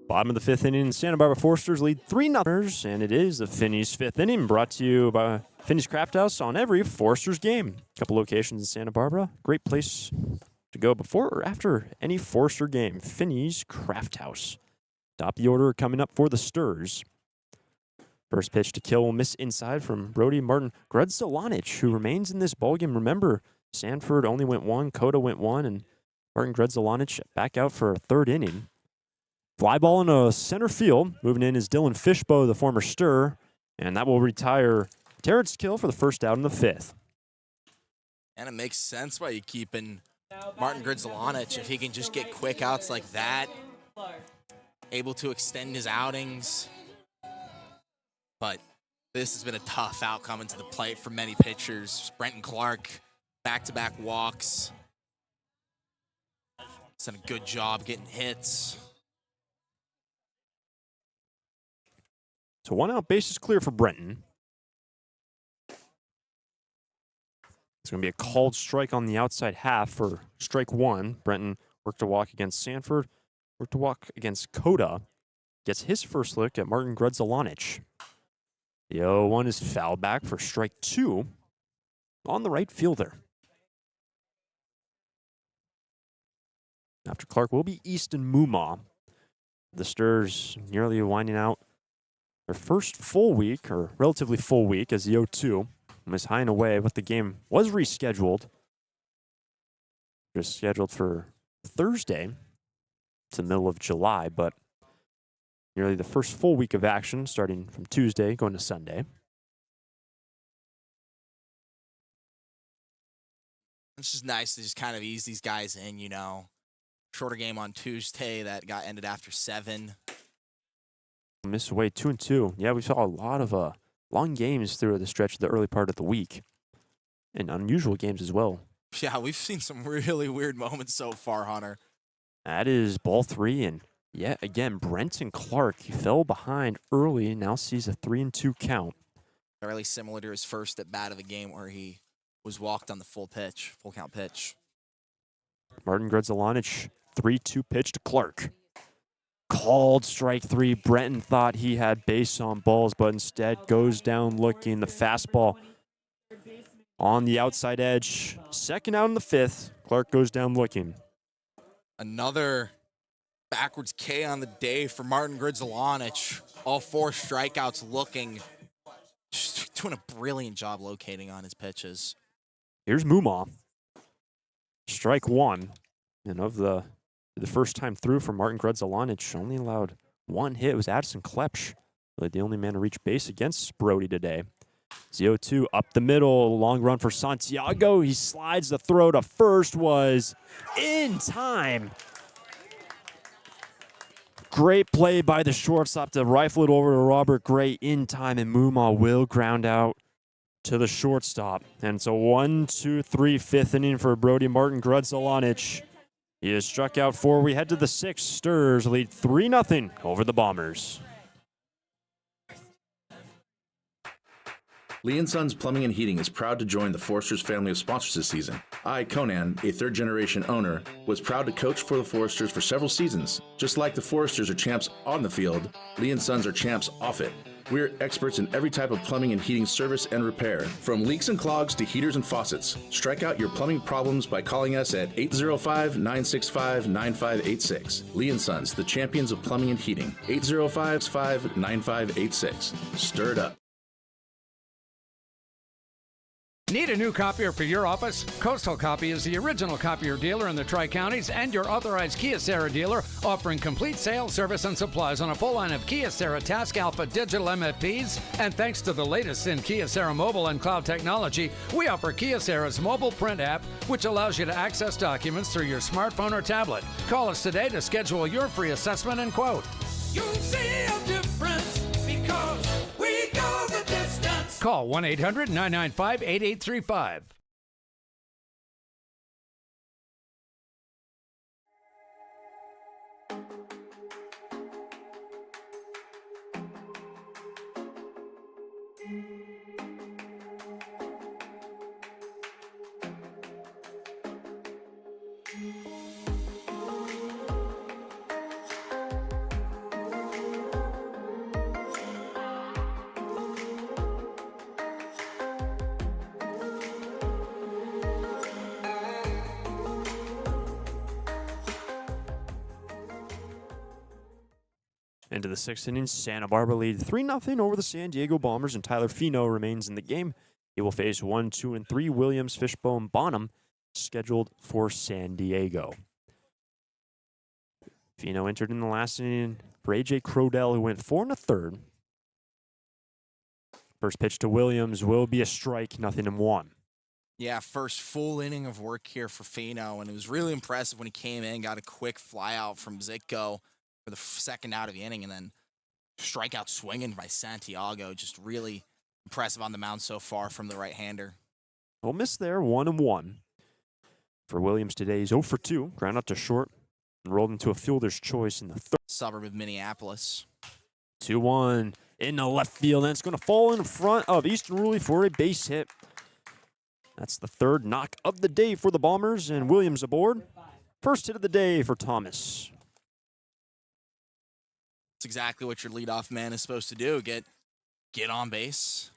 S1: Bottom of the 5th inning, Santa Barbara Foresters lead 3-0, and it is the Finney's 5th inning, brought to you by Finney's Craft House on every Foresters game. A couple locations in Santa Barbara. Great place to go before or after any Forester game. Finney's Craft House. Top of the order coming up for the Sturs. First pitch to Kill will miss inside from Brody Martin Gredzolanic, who remains in this ballgame. Remember, Sanford only went 1, Coda went 1, and Martin Gredzolanic back out for a 3rd inning. Fly ball into center field. Moving in is Dylan Fishbow, the former Stur, and that will retire Terrence Kill for the first out in the 5th.
S3: And it makes sense why you're keeping Martin Gredzolanic if he can just get quick outs like that, able to extend his outings. But this has been a tough outcome into the plate for many pitchers. Brenton Clark, back-to-back walks. He's done a good job getting hits.
S1: So 1 out, base is clear for Brenton. It's going to be a called strike on the outside half for strike one. Brenton worked to walk against Sanford, worked to walk against Coda. Gets his first look at Martin Gredzalanic. The 0-1 is fouled back for strike two on the right fielder. After Clark will be Easton Mumma. The Sturs nearly winding out their first full week, or relatively full week, as the 0-2 was high and away, but the game was rescheduled. Just scheduled for Thursday. It's the middle of July, but nearly the first full week of action, starting from Tuesday, going to Sunday.
S3: It's just nice to just kind of ease these guys in, you know. Shorter game on Tuesday that got ended after 7.
S1: Miss away 2-2. Yeah, we saw a lot of long games through the stretch of the early part of the week, and unusual games as well.
S3: Yeah, we've seen some really weird moments so far, Hunter.
S1: That is ball 3, and yet again, Brenton Clark, he fell behind early and now sees a 3-2 count.
S3: Fairly similar to his first at bat of the game where he was walked on the full count pitch.
S1: Martin Gredzalanic, 3-2 pitch to Clark. Called strike 3. Brenton thought he had base on balls, but instead goes down looking. The fastball on the outside edge. Second out in the 5th. Clark goes down looking.
S3: Another backwards K on the day for Martin Gredzalanic. All 4 strikeouts looking. Just doing a brilliant job locating on his pitches.
S1: Here's Mumma. Strike 1. And of the first time through for Martin Gredzalanic, only allowed 1 hit. It was Addison Klepsch, really the only man to reach base against Brody today. 0-2 up the middle, long run for Santiago. He slides the throw to first, was in time. Great play by the shortstop to rifle it over to Robert Gray in time, and Mumma will ground out to the shortstop. And it's a 1-2-3 5th inning for Brody Martin Gredzalanic. He is struck out 4. We head to the 6th. Sturs lead 3-0 over the Bombers.
S5: Lee & Sons Plumbing and Heating is proud to join the Foresters family of sponsors this season. I, Conan, a third-generation owner, was proud to coach for the Foresters for several seasons. Just like the Foresters are champs on the field, Lee & Sons are champs off it. We're experts in every type of plumbing and heating service and repair, from leaks and clogs to heaters and faucets. Strike out your plumbing problems by calling us at 805-965-9586. Lee & Sons, the champions of plumbing and heating. 805-9586. Stir it up.
S6: Need a new copier for your office? Coastal Copy is the original copier dealer in the Tri-Counties and your authorized Kyocera dealer, offering complete sales, service, and supplies on a full line of Kyocera Task Alpha digital MFPs. And thanks to the latest in Kyocera mobile and cloud technology, we offer Kyocera's mobile print app, which allows you to access documents through your smartphone or tablet. Call us today to schedule your free assessment and quote.
S7: You'll see a difference because we go the distance.
S6: Call 1-800-995-8835.
S1: Into the 6th inning, Santa Barbara lead 3-0 over the San Diego Bombers, and Tyler Fino remains in the game. He will face 1, 2, and 3 Williams, Fishbone, Bonham, scheduled for San Diego. Fino entered in the last inning for A.J. Crodell, who went 4 1/3. First pitch to Williams will be a strike, 0-1.
S3: Yeah, first full inning of work here for Fino, and it was really impressive when he came in, got a quick flyout from Zitko for the second out of the inning, and then strikeout swinging by Santiago. Just really impressive on the mound so far from the right-hander.
S1: Well, miss there, 1-1. For Williams today, he's 0 for 2, ground out to short, and rolled into a fielder's choice in the third.
S3: Suburb of Minneapolis.
S1: 2-1 in the left field, and it's going to fall in front of Easton Ruley for a base hit. That's the third knock of the day for the Bombers, and Williams aboard. First hit of the day for Thomas.
S3: It's exactly what your leadoff man is supposed to do. Get on base.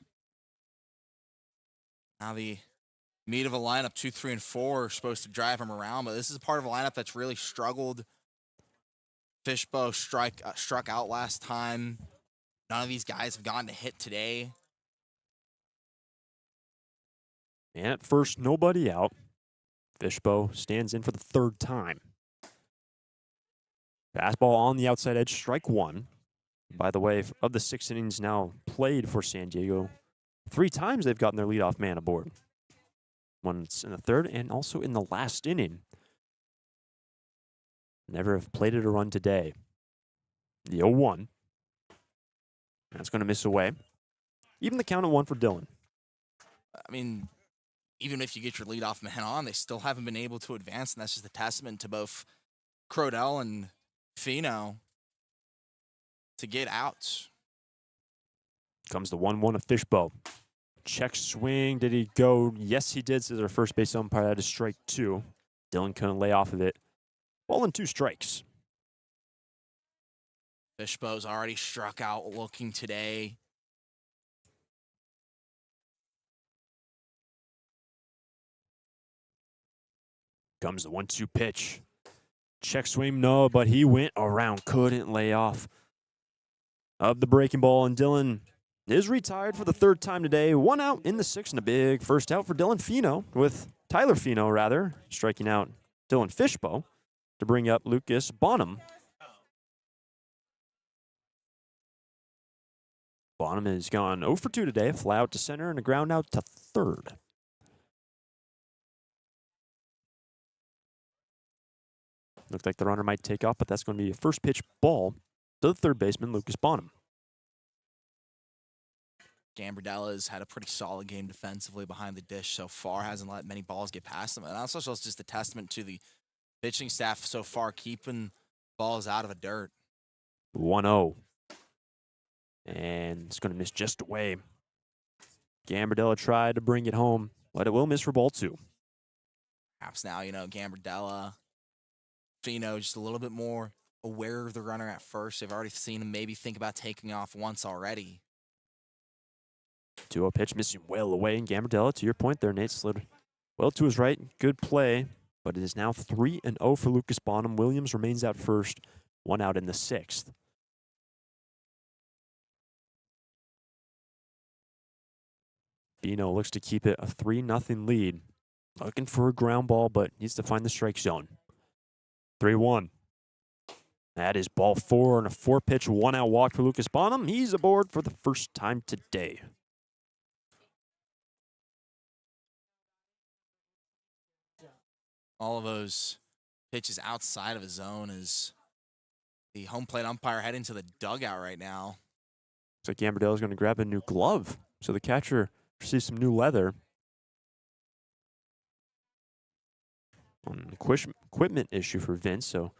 S3: Now the meat of a lineup, 2, 3, and 4 are supposed to drive him around, but this is part of a lineup that's really struggled. Fishbow struck out last time. None of these guys have gotten a hit today.
S1: And at first, nobody out. Fishbow stands in for the third time. Fastball on the outside edge, strike one. By the way, of the 6 innings now played for San Diego, 3 times they've gotten their leadoff man aboard. Once in the third and also in the last inning. Never have played it a run today. The 0-1. That's going to miss away. Even the count at 1 for Dylan.
S3: I mean, even if you get your leadoff man on, they still haven't been able to advance, and that's just a testament to both Crodell and Fino to get outs.
S1: Comes the 1-1 of Fishbow. Check swing. Did he go? Yes, he did, says our first base umpire. That is strike 2. Dylan couldn't lay off of it. Ball and 2 strikes.
S3: Fishbow's already struck out looking today.
S1: Comes the 1-2 pitch. Check swing, no, but he went around. Couldn't lay off of the breaking ball, and Dylan is retired for the 3rd time today. 1 out in the 6th, and a big first out for Dylan Fino, with Tyler Fino, rather, striking out Dylan Fishbow to bring up Lucas Bonham. Bonham has gone 0 for 2 today, a fly out to center and a ground out to third. Looked like the runner might take off, but that's going to be a first pitch ball to the third baseman, Lucas Bonham.
S3: Gambardella has had a pretty solid game defensively behind the dish so far, hasn't let many balls get past him. And also it's just a testament to the pitching staff so far, keeping balls out of the dirt.
S1: 1-0. And it's going to miss just away. Gambardella tried to bring it home, but it will miss for ball 2.
S3: Perhaps now, Gambardella, Fino just a little bit more aware of the runner at first. They've already seen him maybe think about taking off once already.
S1: 2-0 pitch missing well away, and Gambardella, to your point there, Nate, slid well to his right. Good play, but it is now 3-0 for Lucas Bonham. Williams remains out first, 1 out in the 6th. Fino looks to keep it a 3-0 lead. Looking for a ground ball, but needs to find the strike zone. 3-1. That is ball 4 and a 4-pitch, 1-out walk for Lucas Bonham. He's aboard for the first time today.
S3: All of those pitches outside of his zone is the home plate umpire heading to the dugout right now.
S1: Looks like Gambardella's going to grab a new glove. So the catcher receives some new leather. An equipment issue for Vince, so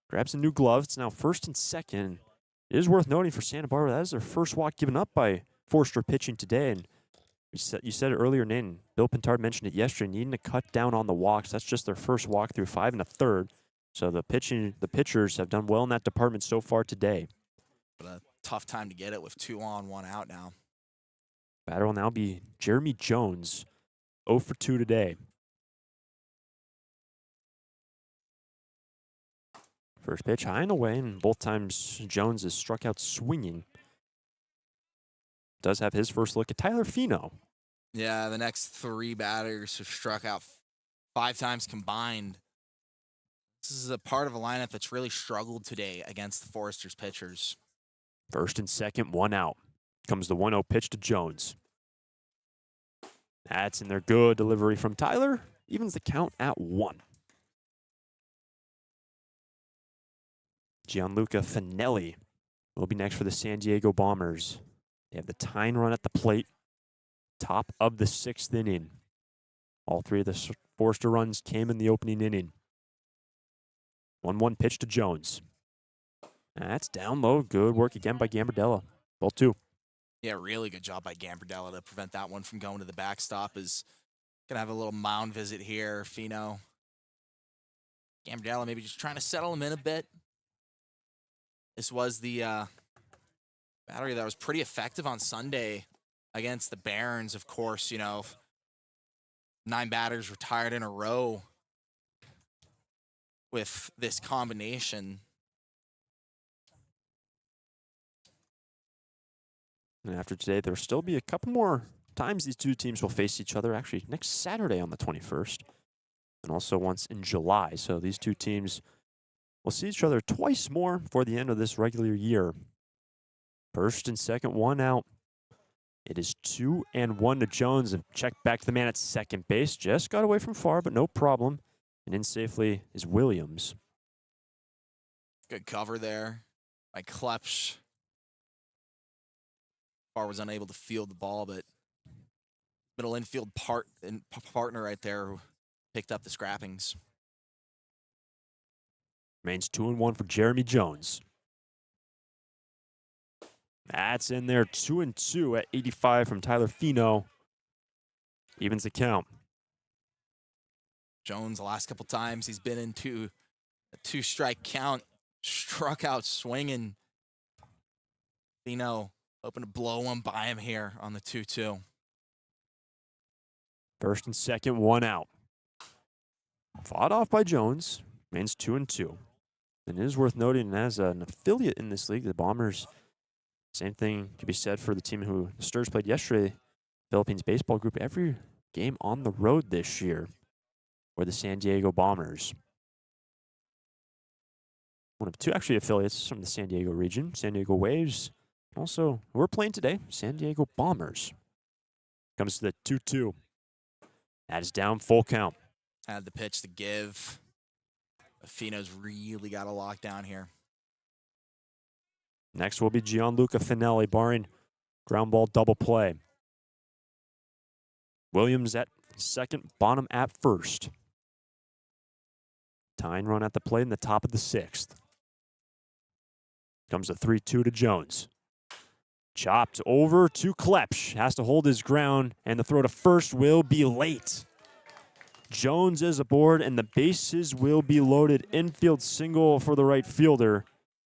S1: grabs a new glove. It's now 1st and 2nd. It is worth noting for Santa Barbara, that is their first walk given up by Forster pitching today. And you said it earlier, Nate, and Bill Pintard mentioned it yesterday, needing to cut down on the walks. That's just their first walk through 5 1/3. So the pitchers have done well in that department so far today.
S3: But a tough time to get it with 2 on, 1 out now.
S1: Batter will now be Jeremy Jones, 0 for 2 today. First pitch high and away, and both times Jones is struck out swinging. Does have his first look at Tyler Fino.
S3: Yeah, the next 3 batters have struck out 5 times combined. This is a part of a lineup that's really struggled today against the Foresters pitchers.
S1: 1st and 2nd, 1 out. Comes the 1-0 pitch to Jones. That's in there. Good delivery from Tyler. Evens the count at 1. Gianluca Finelli will be next for the San Diego Bombers. They have the tying run at the plate. Top of the 6th inning. All 3 of the Forster runs came in the opening inning. 1-1 pitch to Jones. That's down low. Good work again by Gambardella. Ball 2.
S3: Yeah, really good job by Gambardella to prevent that one from going to the backstop. As Gonna have a little mound visit here, Fino. Gambardella maybe just trying to settle him in a bit. This was the battery that was pretty effective on Sunday against the Barons, of course. 9 batters retired in a row with this combination.
S1: And after today, there will still be a couple more times these two teams will face each other, actually next Saturday on the 21st, and also once in July. So these two teams will see each other twice more for the end of this regular year. First and second, one out. It is 2-1 to Jones. A check back to the man at second base. Just got away from far, but no problem. And in safely is Williams.
S3: Good cover there by Klepsch. Farr was unable to field the ball, but middle infield partner right there who picked up the scrappings.
S1: Remains 2-1 for Jeremy Jones. That's in there, 2-2 at 85 from Tyler Fino. Evens the count.
S3: Jones, the last couple times he's been into a 2-strike count, struck out swinging. Fino hoping to blow one by him here on the 2-2.
S1: First and second, one out. Fought off by Jones. Remains 2-2. And it is worth noting, as an affiliate in this league, the Bombers, same thing could be said for the team who the Stars played yesterday, Philippines Baseball Group, every game on the road this year, or the San Diego Bombers. One of two actually affiliates from the San Diego region, San Diego Waves. Also, we're playing today, San Diego Bombers. Comes to the 2-2. That is down, full count.
S3: Had the pitch to give. Fino's really got a lockdown here.
S1: Next will be Gianluca Finelli, barring ground ball double play. Williams at second, Bonham at first. Tying run at the plate in the top of the 6th. Comes a 3-2 to Jones. Chopped over to Klepsch. Has to hold his ground, and the throw to first will be late. Jones is aboard, and the bases will be loaded. Infield single for the right fielder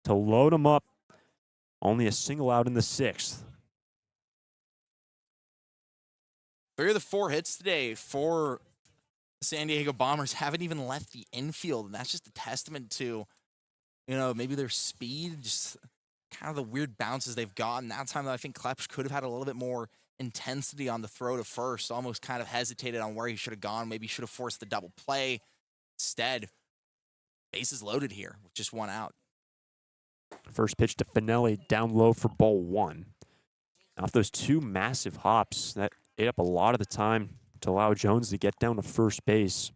S1: to load him up. Only a single out in the 6th.
S3: 3 of the 4 hits today for the San Diego Bombers haven't even left the infield, and that's just a testament to, maybe their speed, just kind of the weird bounces they've gotten. That time, I think Klepsch could have had a little bit more intensity on the throw to first, almost kind of hesitated on where he should have gone. Maybe should have forced the double play. Instead, bases loaded here with just 1 out.
S1: First pitch to Finelli, down low for ball 1. Off those 2 massive hops, that ate up a lot of the time to allow Jones to get down to first base.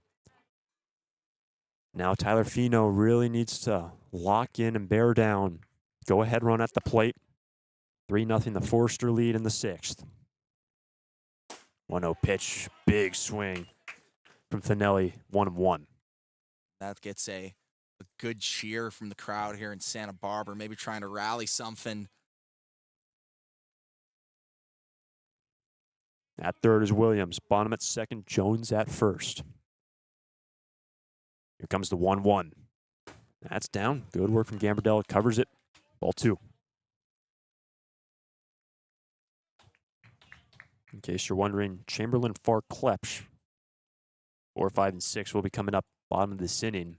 S1: Now Tyler Fino really needs to lock in and bear down. Go ahead run at the plate. 3-0 the Forster lead in the 6th. 1-0 pitch, big swing from Finelli, 1-1.
S3: That gets a good cheer from the crowd here in Santa Barbara, maybe trying to rally something.
S1: At third is Williams. Bonham at second, Jones at first. Here comes the 1-1. That's down. Good work from Gambardella. Covers it. Ball 2. In case you're wondering, Chamberlain, Farr, Klepsch. 4, 5, and 6 will be coming up bottom of this inning.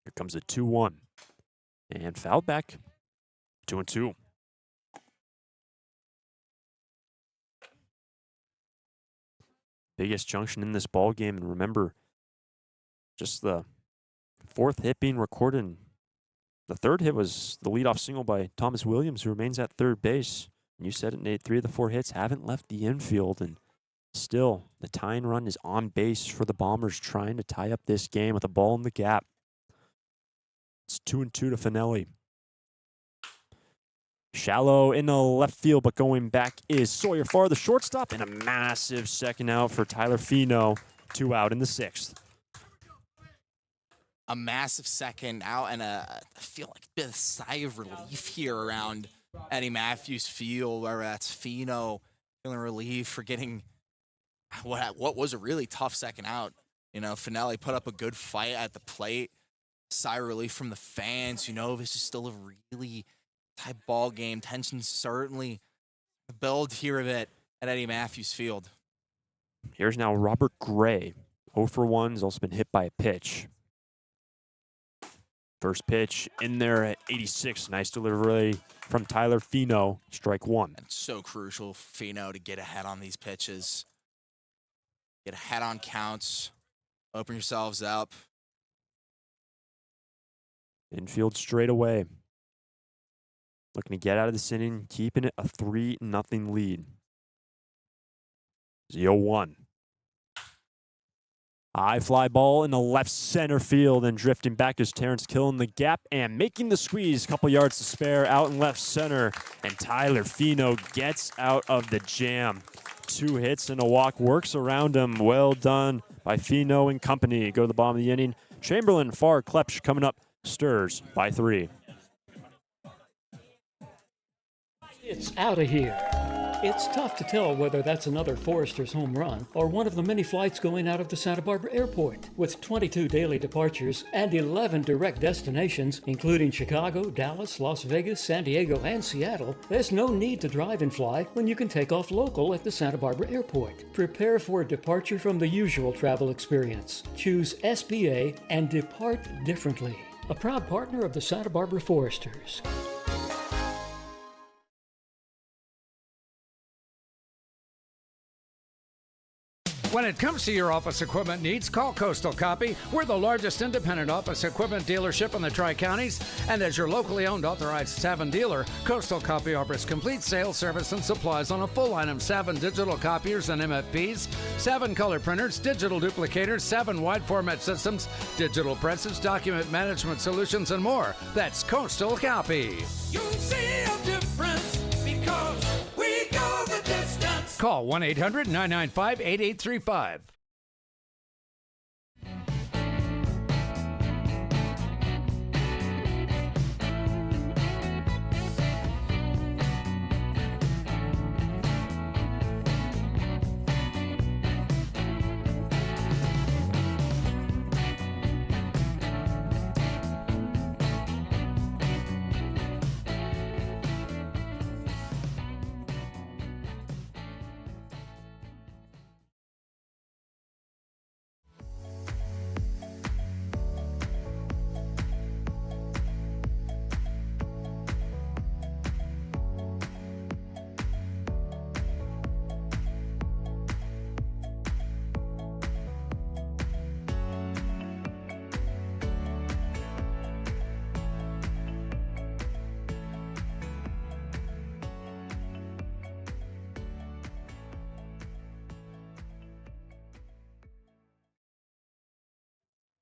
S1: Here comes a 2-1. And fouled back. 2-2. Biggest junction in this ball game, and remember, just the 4th hit being recorded. And the 3rd hit was the leadoff single by Thomas Williams, who remains at third base. And you said it, Nate, 3 of the 4 hits haven't left the infield, and still the tying run is on base for the Bombers, trying to tie up this game with a ball in the gap. It's 2-2 to Finelli. Shallow in the left field, but going back is Sawyer Farr, the shortstop, and a massive second out for Tyler Fino. 2 out in the 6th.
S3: a massive second out and I feel like a bit of sigh of relief here around Eddie Matthews Field, where that's Fino feeling relief for getting what was a really tough second out. You know, Finelli put up a good fight at the plate. Sigh of relief from the fans. You know, this is still a really tight ball game. Tension certainly build here a bit at Eddie Matthews Field.
S1: Here's now Robert Gray. 0 for 1. He's also been hit by a pitch. First pitch in there at 86. Nice delivery from Tyler Fino. Strike one.
S3: And so crucial, Fino, to get ahead on these pitches. Get ahead on counts. Open yourselves up.
S1: Infield straight away. Looking to get out of this inning, keeping it a 3-0 lead. 0-1. High fly ball in the left center field, and drifting back is Terrence killing the gap and making the squeeze. Couple yards to spare out in left center, and Tyler Fino gets out of the jam. 2 hits and a walk, works around him. Well done by Fino and company. Go to the bottom of the inning. Chamberlain, far Klepsch coming up, stirs by 3.
S10: It's out of here. It's tough to tell whether that's another Forester's home run or one of the many flights going out of the Santa Barbara Airport. With 22 daily departures and 11 direct destinations, including Chicago, Dallas, Las Vegas, San Diego, and Seattle, there's no need to drive and fly when you can take off local at the Santa Barbara Airport. Prepare for a departure from the usual travel experience. Choose SBA and depart differently. A proud partner of the Santa Barbara Foresters.
S6: When it comes to your office equipment needs, call Coastal Copy. We're the largest independent office equipment dealership in the Tri-Counties, and as your locally owned authorized Savin dealer, Coastal Copy offers complete sales, service, and supplies on a full line of Savin digital copiers and MFPs, Savin color printers, digital duplicators, Savin wide format systems, digital presses, document management solutions, and more. That's Coastal Copy.
S7: You'll see a difference because we go the distance.
S6: Call 1-800-995-8835.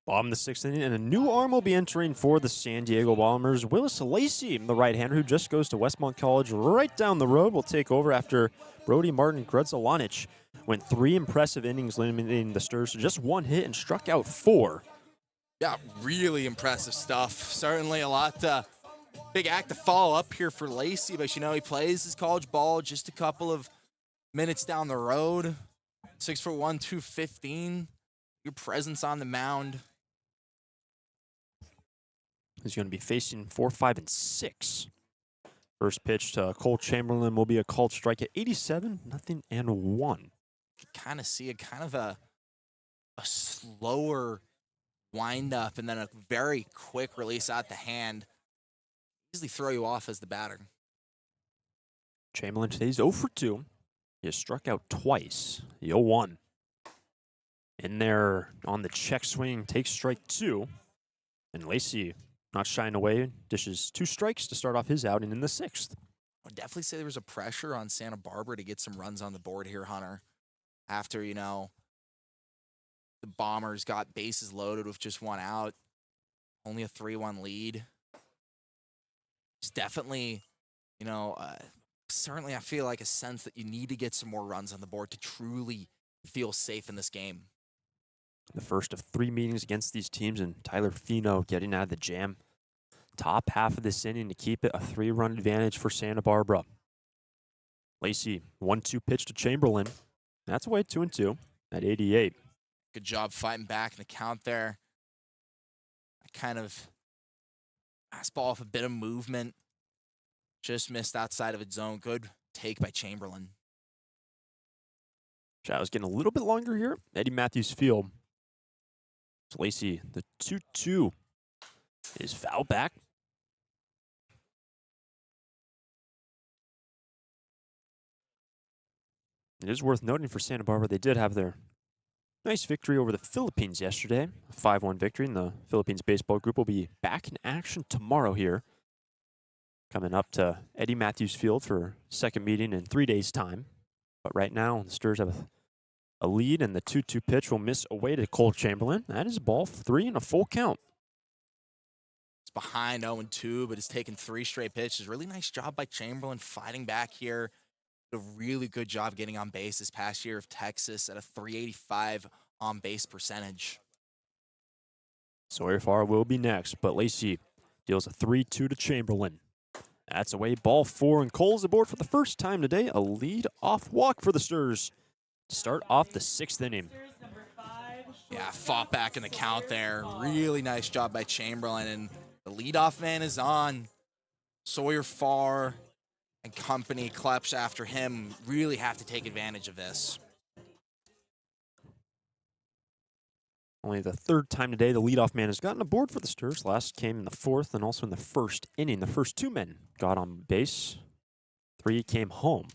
S1: Bottom of the 6th inning, and a new arm will be entering for the San Diego Bombers. Willis Lacey, the right-hander, who just goes to Westmont College right down the road, will take over after Brody Martin Grudzelanic went 3 impressive innings, limiting the Stars to just 1 hit and struck out 4.
S3: Yeah, really impressive stuff. Certainly a lot, big act to follow up here for Lacey, but you know, he plays his college ball just a couple of minutes down the road. 6'1", 215. Your presence on the mound.
S1: He's going to be facing 4, 5, and 6. First pitch to Cole Chamberlain will be a called strike at 87, 0-1.
S3: Kind of see a slower wind up and then a very quick release out the hand. Easily throw you off as the batter.
S1: Chamberlain today's 0 for 2. He has struck out twice. The 0-1. In there on the check swing, takes strike 2. And Lacey, not shying away, dishes 2 strikes to start off his outing in the 6th.
S3: I'd definitely say there was a pressure on Santa Barbara to get some runs on the board here, Hunter. After, you know, the Bombers got bases loaded with just 1 out. Only a 3-1 lead. It's definitely, you know, certainly I feel like a sense that you need to get some more runs on the board to truly feel safe in this game.
S1: The first of 3 meetings against these teams, and Tyler Fino getting out of the jam. Top half of this inning to keep it a 3-run advantage for Santa Barbara. Lacey, 1-2 pitch to Chamberlain. That's away 2-2 at 88.
S3: Good job fighting back in the count there. I kind of fastball off a bit of movement. Just missed outside of its zone. Good take by Chamberlain.
S1: Shadow's getting a little bit longer here. Eddie Matthews Field. So Lacey, the 2-2 is foul back. It is worth noting for Santa Barbara, they did have their nice victory over the Philippines yesterday. A 5-1 victory, and the Philippines baseball group will be back in action tomorrow here. Coming up to Eddie Matthews Field for second meeting in 3 days' time. But right now, the Stars have a lead, and the 2-2 pitch will miss away to Cole Chamberlain. That is ball 3 and a full count.
S3: It's behind 0-2, but it's taken 3 straight pitches. Really nice job by Chamberlain fighting back here. Did a really good job getting on base this past year of Texas at a .385 on base percentage.
S1: Sawyer Farr will be next, but Lacey deals a 3-2 to Chamberlain. That's away ball 4, and Cole's aboard for the first time today. A lead-off walk for the Stars to start off the 6th inning.
S3: Yeah, fought back in the count there. Really nice job by Chamberlain, and the leadoff man is on. Sawyer Farr and company, Klepsch after him, really have to take advantage of this.
S1: Only the 3rd time today the leadoff man has gotten aboard for the Stars. Last came in the 4th and also in the 1st inning. The first 2 men got on base. 3 came home.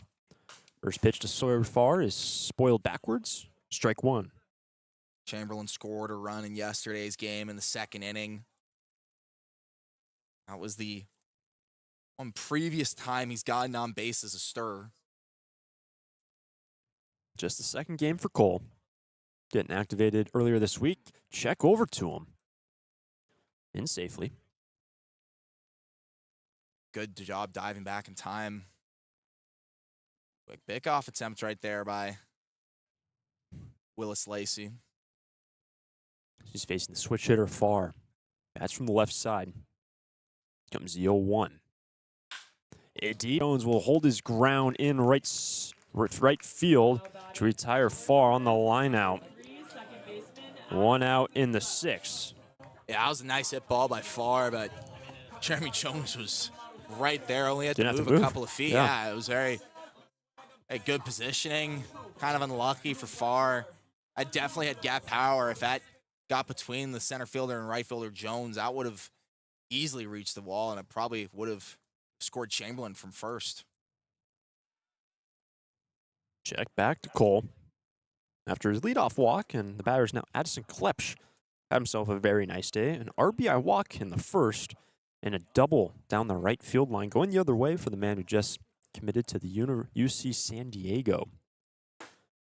S1: First pitch to Sawyer Farr is spoiled backwards. Strike 1.
S3: Chamberlain scored a run in yesterday's game in the 2nd inning. That was the one previous time he's gotten on base as a Stir.
S1: Just the 2nd game for Cole. Getting activated earlier this week. Check over to him. In safely.
S3: Good job diving back in time. Quick pick-off attempt right there by Willis Lacey.
S1: He's facing the switch hitter Farr. Bats from the left side. Comes the 0-1. Eddie Jones will hold his ground in right field to retire Farr on the line out. 1 out in the 6th.
S3: Yeah, that was a nice hit ball by Farr, but Jeremy Jones was right there. Only had to move a couple of feet. Yeah, it was very good positioning. Kind of unlucky for Farr. I definitely had gap power. If that got between the center fielder and right fielder Jones, that would have easily reached the wall, and it probably would have scored Chamberlain from first.
S1: Check back to Cole. After his leadoff walk, and the batter is now Addison Klepsch. Had himself a very nice day. An RBI walk in the 1st, and a double down the right field line, going the other way for the man who just committed to the UC San Diego.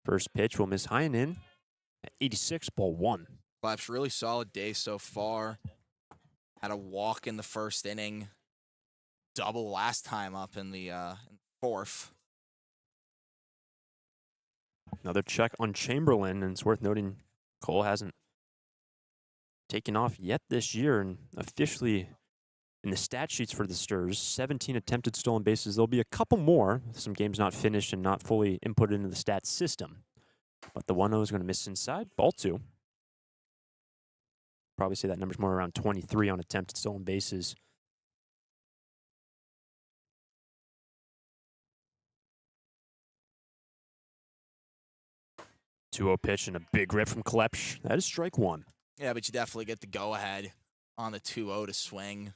S1: First pitch will miss high and in at 86, ball 1.
S3: Klepsch, really solid day so far. Had a walk in the 1st inning. Double last time up in the 4th.
S1: Another check on Chamberlain, and it's worth noting Cole hasn't taken off yet this year, and officially in the stat sheets for the Stars, 17 attempted stolen bases. There'll be a couple more, some games not finished and not fully inputted into the stats system. But the 1-0 is going to miss inside, ball 2. Probably say that number's more around 23 on attempted stolen bases. Two-0 pitch and a big rip from Klepsch. That is strike 1.
S3: Yeah, but you definitely get the go-ahead on the 2-0 to swing.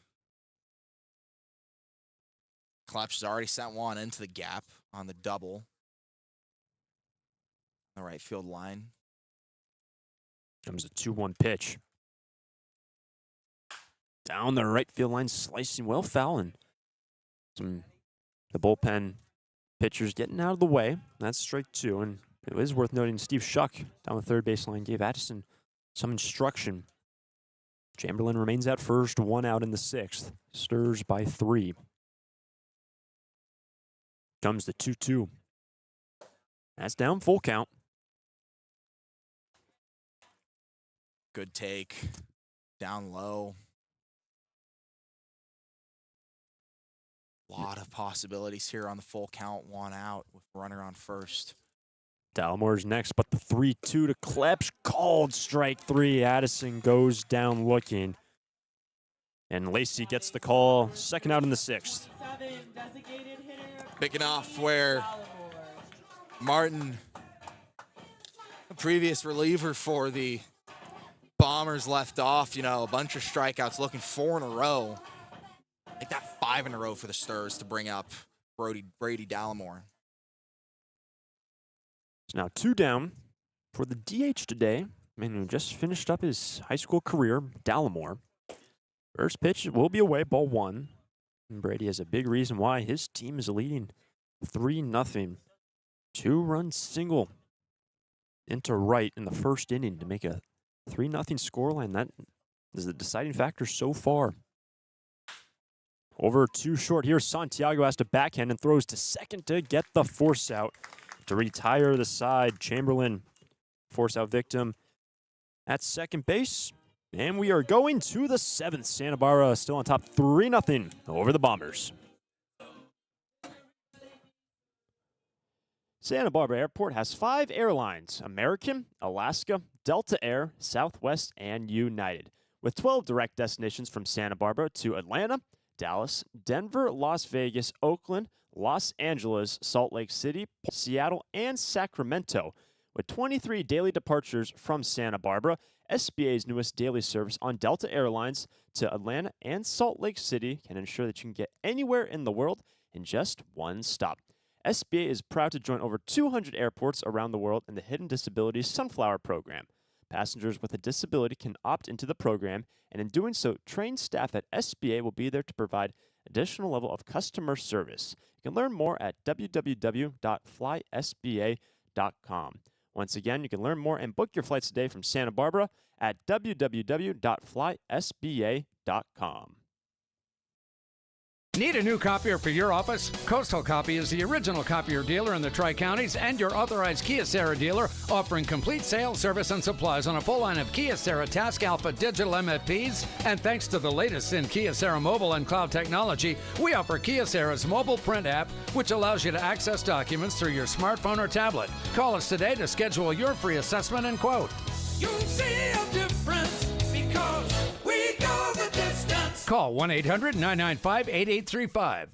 S3: Klepsch has already sent one into the gap on the double. The right field line.
S1: Comes a 2-1 pitch. Down the right field line, slicing well foul, and the bullpen pitchers getting out of the way. That's strike 2, and it is worth noting Steve Schuck down the third baseline gave Addison some instruction. Chamberlain remains at first, 1 out in the 6th. Stars by 3. Comes the 2-2. That's down, full count.
S3: Good take. Down low. Lot of possibilities here on the full count, 1 out with runner on first.
S1: Dallamore's next, but the 3-2 to Klepsch. Called strike 3. Addison goes down looking. And Lacey gets the call. Second out in the 6th.
S3: Picking off where Martin, a previous reliever for the Bombers, left off. You know, a bunch of strikeouts, looking 4 in a row. Like that 5 in a row for the Stars to bring up Brady Dallamore.
S1: It's now 2 down for the DH today. Man who just finished up his high school career, Dallamore. First pitch will be away, ball 1. And Brady has a big reason why his team is leading 3-0. 2-run single into right in the first inning to make a 3-0 scoreline. That is the deciding factor so far. Over 2 short here. Santiago has to backhand and throws to second to get the force out to retire the side. Chamberlain, force out victim at second base. And we are going to the 7th. Santa Barbara still on top 3-0 over the Bombers. Santa Barbara Airport has 5 airlines: American, Alaska, Delta Air, Southwest, and United, with 12 direct destinations from Santa Barbara to Atlanta, Dallas, Denver, Las Vegas, Oakland, Los Angeles, Salt Lake City, Seattle, and Sacramento. With 23 daily departures from Santa Barbara, SBA's newest daily service on Delta Airlines to Atlanta and Salt Lake City can ensure that you can get anywhere in the world in just one stop. SBA is proud to join over 200 airports around the world in the Hidden Disabilities Sunflower Program. Passengers with a disability can opt into the program, and in doing so, trained staff at SBA will be there to provide additional level of customer service. You can learn more at www.flysba.com. Once again, you can learn more and book your flights today from Santa Barbara at www.flysba.com.
S6: Need a new copier for your office? Coastal Copy is the original copier dealer in the Tri-Counties and your authorized Kyocera dealer, offering complete sales, service, and supplies on a full line of Kyocera Task Alpha digital MFPs. And thanks to the latest in Kyocera mobile and cloud technology, we offer Kyocera's mobile print app, which allows you to access documents through your smartphone or tablet. Call us today to schedule your free assessment and quote.
S7: You'll see a difference because we go the distance.
S6: Call 1-800-995-8835.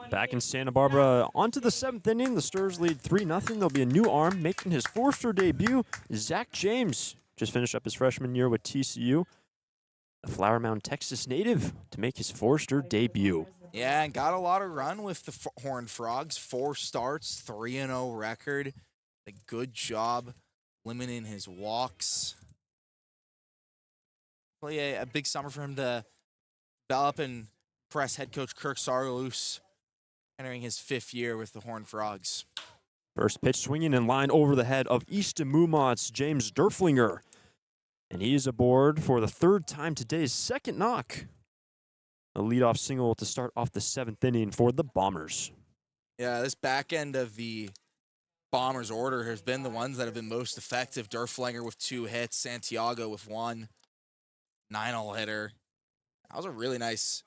S1: Back in Santa Barbara, onto the 7th inning. The Stars lead 3-0. There'll be a new arm making his Forster debut. Zach James just finished up his freshman year with TCU. A Flower Mound, Texas native to make his Forster debut.
S3: Yeah, and got a lot of run with the Horned Frogs. 4 starts, 3-0 record. A good job limiting his walks. Probably a big summer for him to develop and press head coach Kirk Sarloos, entering his 5th year with the Horned Frogs.
S1: First pitch swinging in line over the head of Easton Mumont's James Derflinger. And he is aboard for the 3rd time today's 2nd knock. A leadoff single to start off the 7th inning for the Bombers.
S3: Yeah, this back end of the Bombers order has been the ones that have been most effective. Derflinger with 2 hits, Santiago with 1. 9-hole hitter. That was a really nice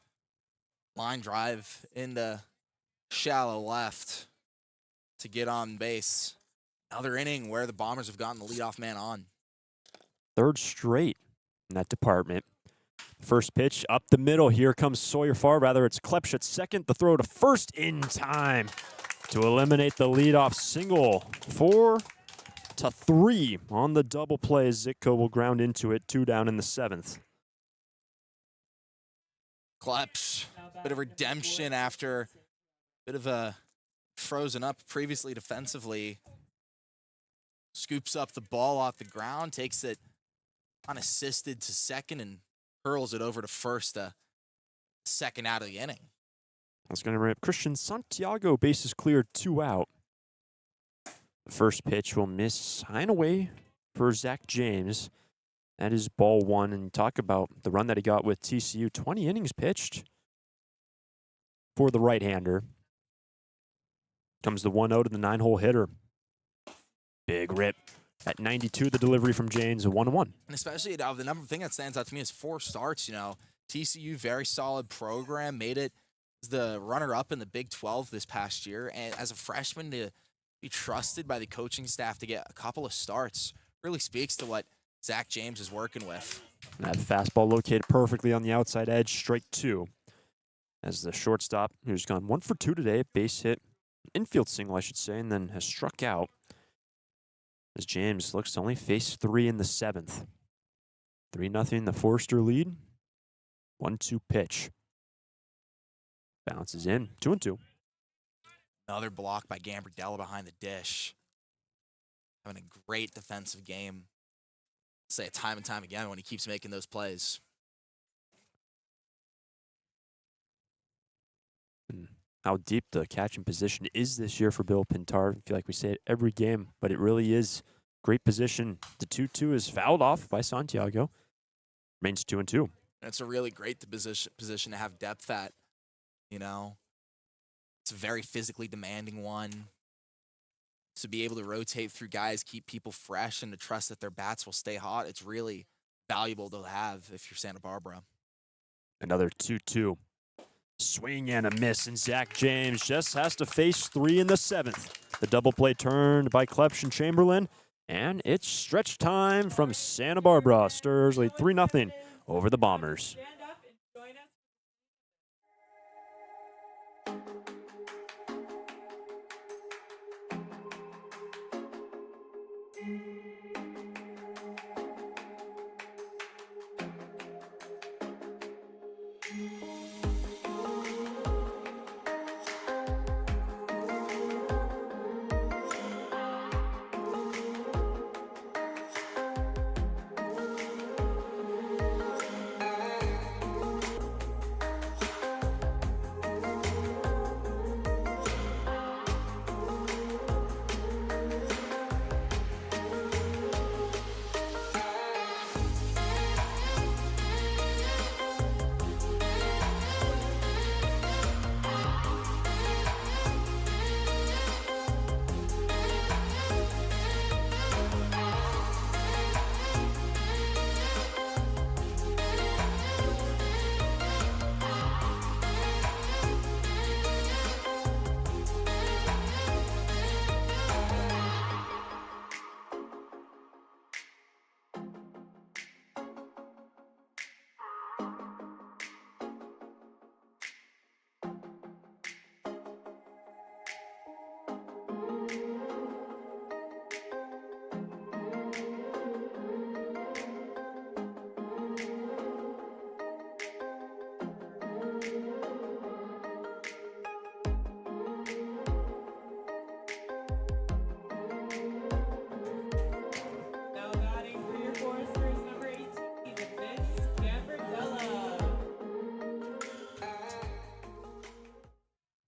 S3: line drive into shallow left to get on base. Another inning where the Bombers have gotten the leadoff man on.
S1: 3rd straight in that department. First pitch up the middle. Here comes Sawyer Farr. Rather, it's Klepsch at second. The throw to first in time to eliminate the leadoff single. 4-3 on the double play. Zitko will ground into it. 2 down in the 7th.
S3: Klepsch, bit of redemption after a bit of a frozen up previously defensively. scoops up the ball off the ground, takes it unassisted to second, and hurls it over to first, second out of the inning.
S1: That's going to bring up Christian Santiago. Bases cleared, 2 out. The first pitch will miss, sign away for Zach James. That is ball 1. And talk about the run that he got with TCU. 20 innings pitched for the right-hander. Comes the 1-0 to the 9-hole hitter. Big rip. At 92, the delivery from James, a 1-1.
S3: And especially the number thing that stands out to me is 4 starts. You know, TCU, very solid program, made it the runner-up in the Big 12 this past year. And as a freshman, to be trusted by the coaching staff to get a couple of starts really speaks to what Zach James is working with.
S1: That fastball located perfectly on the outside edge, strike 2. As the shortstop, who's gone 1 for 2 today, base hit, infield single, I should say, and then has struck out. As James looks to only face 3 in the 7th. 3-0, the Forster lead. 1-2 pitch. Bounces in, 2-2.
S3: Another block by Gambardella behind the dish. Having a great defensive game. Say it time and time again when he keeps making those plays.
S1: How deep the catching position is this year for Bill Pintar. I feel like we say it every game, but it really is great position. The 2-2 is fouled off by Santiago. Remains 2-2.
S3: And it's a really great position to have depth at. You know, it's a very physically demanding one. To be able to rotate through guys, keep people fresh, and to trust that their bats will stay hot, it's really valuable to have if you're Santa Barbara.
S1: Another 2-2. Swing and a miss, and Zach James just has to face 3 in the 7th. The double play turned by Klepsch and Chamberlain, and it's stretch time from Santa Barbara. Stars lead 3-0 over the Bombers.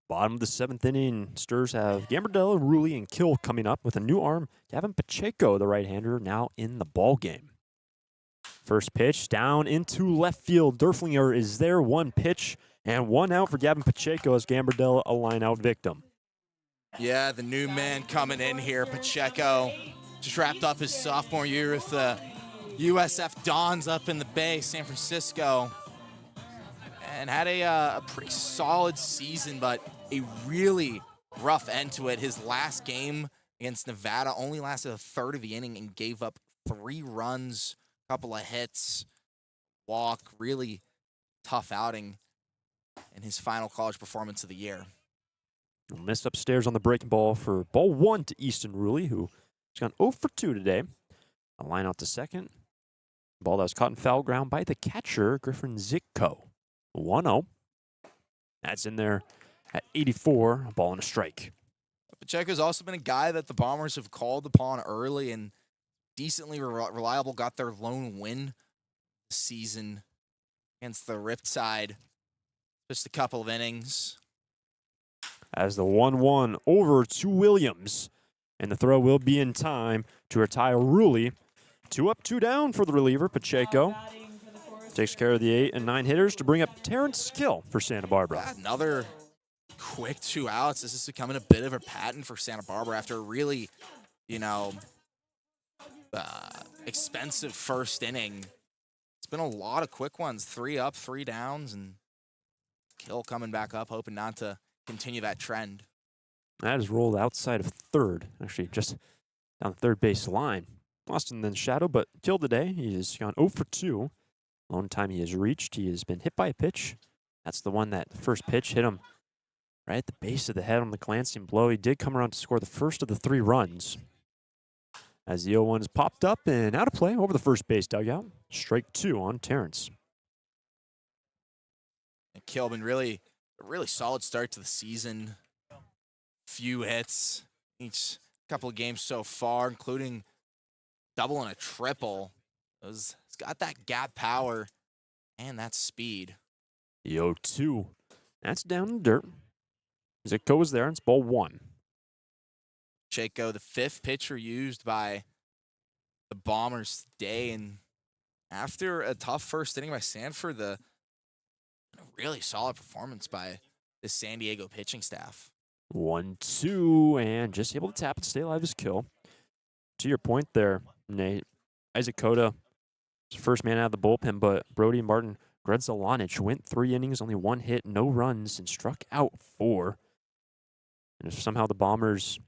S1: Bottom of the 7th inning, Stars have Gambardella, Rulli, and Kill coming up with a new arm. Gavin Pacheco, the right-hander, now in the ball game. First pitch down into left field. Derflinger is there. 1 pitch and 1 out for Gavin Pacheco as Gambardella a line-out victim.
S3: Yeah, the new man coming in here, Pacheco. Just wrapped up his sophomore year with the USF Dons up in the Bay, San Francisco. And had a pretty solid season, but a really rough end to it. His last game against Nevada only lasted a third of the inning and gave up 3 runs, a couple of hits, walk. Really tough outing in his final college performance of the year.
S1: Missed upstairs on the breaking ball for ball 1 to Easton Rulli, who has gone 0 for 2 today. A line out to second. Ball that was caught in foul ground by the catcher, Griffin Zitko. 1-0. That's in there at 84, a ball and a strike.
S3: Pacheco's also been a guy that the Bombers have called upon early and decently reliable. Got their lone win this season against the Ripped side. Just a couple of innings.
S1: As the 1-1 over to Williams. And the throw will be in time to retire Rulli. 2 up, 2 down for the reliever, Pacheco. Takes care of the 8 and 9 hitters to bring up Terrence Skill for Santa Barbara.
S3: Yeah, another quick 2 outs. This is becoming a bit of a pattern for Santa Barbara after a really, expensive first inning. It's been a lot of quick ones. 3 up, 3 downs, and Kill coming back up, hoping not to continue that trend.
S1: That is rolled outside of third, actually just down the third base line. Lost in the shadow, but Kill today. He has gone 0 for 2. Lone time he has reached. He has been hit by a pitch. That's the one that the first pitch hit him right at the base of the head on the glancing blow. He did come around to score the first of the 3 runs. As the 0-1 is popped up and out of play over the first base dugout. Strike 2 on Terrence.
S3: And Kill been a really solid start to the season. Few hits each couple of games so far, including double and a triple. He's got that gap power and that speed.
S1: The 0-2. That's down in the dirt. Zitko was there, and it's ball 1.
S3: Pacheco, the 5th pitcher used by the Bombers today. And after a tough first inning by Sanford, a really solid performance by the San Diego pitching staff.
S1: 1-2, and just able to tap and stay alive as Kill. To your point there, Nate, Isaac Cota was the first man out of the bullpen, but Brody Martin Gredzalanic went 3 innings, only 1 hit, no runs, and struck out 4. And if somehow the Bombers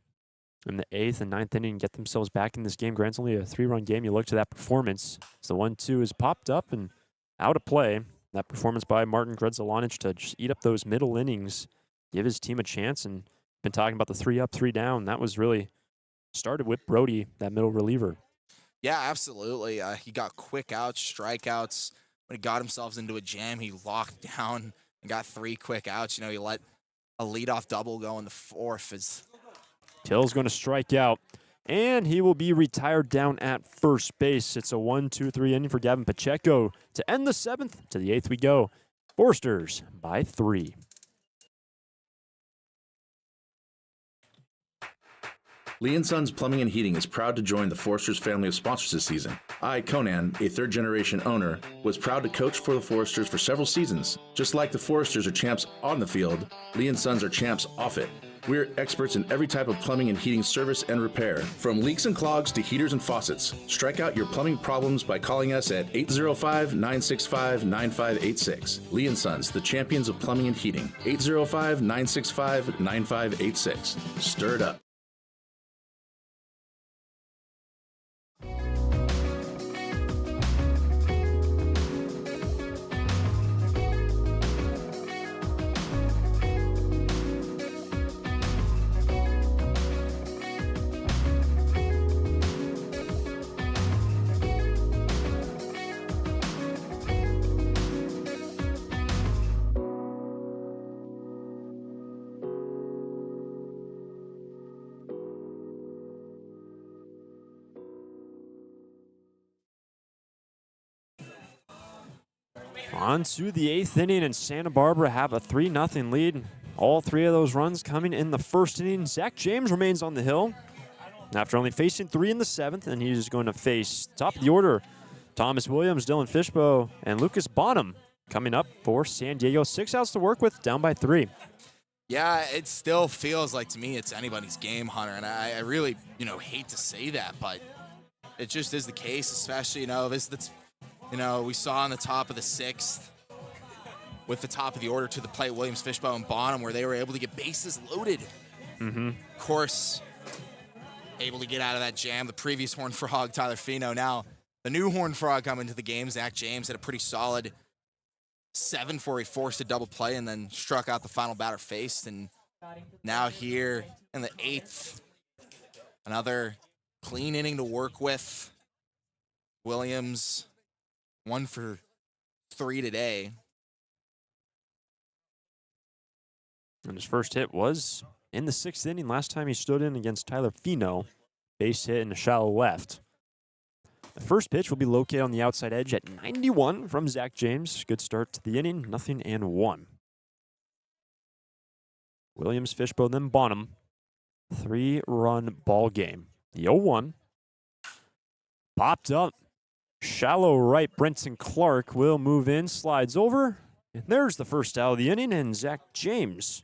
S1: in the 8th and 9th inning get themselves back in this game, granted only a 3-run game, you look to that performance. So the 1-2 is popped up and out of play. That performance by Martin Gredzalanic to just eat up those middle innings, give his team a chance, and been talking about the 3 up, 3 down. That was really started with Brody, that middle reliever.
S3: Yeah, absolutely. He got quick outs, strikeouts. When he got himself into a jam, he locked down and got 3 quick outs. He let a leadoff double go in the 4th.
S1: Kill's going to strike out, and he will be retired down at first base. It's a 1-2-3 inning for Gavin Pacheco to end the 7th. To the 8th we go. Forsters by 3.
S5: Lee & Sons Plumbing and Heating is proud to join the Foresters family of sponsors this season. I, Conan, a 3rd-generation owner, was proud to coach for the Foresters for several seasons. Just like the Foresters are champs on the field, Lee & Sons are champs off it. We're experts in every type of plumbing and heating service and repair, from leaks and clogs to heaters and faucets. Strike out your plumbing problems by calling us at 805-965-9586. Lee & Sons, the champions of plumbing and heating. 805-965-9586. Stir it up.
S1: On to the 8th inning, and Santa Barbara have a 3-0 lead. All 3 of those runs coming in the first inning. Zach James remains on the hill after only facing 3 in the 7th, and he's going to face top of the order Thomas Williams, Dylan Fishbow, and Lucas Bonham coming up for San Diego. 6 outs to work with, down by 3.
S3: Yeah, it still feels like to me it's anybody's game, Hunter, and I really, hate to say that, but it just is the case, especially, we saw on the top of the 6th with the top of the order to the plate, Williams, Fishbow, and Bonham, where they were able to get bases loaded.
S1: Mm-hmm.
S3: Of course, able to get out of that jam. The previous Horned Frog, Tyler Fino. Now, the new Horned Frog coming to the game, Zach James, had a pretty solid 7 where he forced a double play and then struck out the final batter faced. And now here in the 8th, another clean inning to work with. Williams, 1 for 3 today.
S1: And his first hit was in the 6th inning. Last time he stood in against Tyler Fino. Base hit in the shallow left. The first pitch will be located on the outside edge at 91 from Zach James. Good start to the inning, 0-1. Williams, Fishbow, then Bonham. 3-run ball game. The 0-1. Popped up. Shallow right, Brenton Clark will move in, slides over. And there's the first out of the inning, and Zach James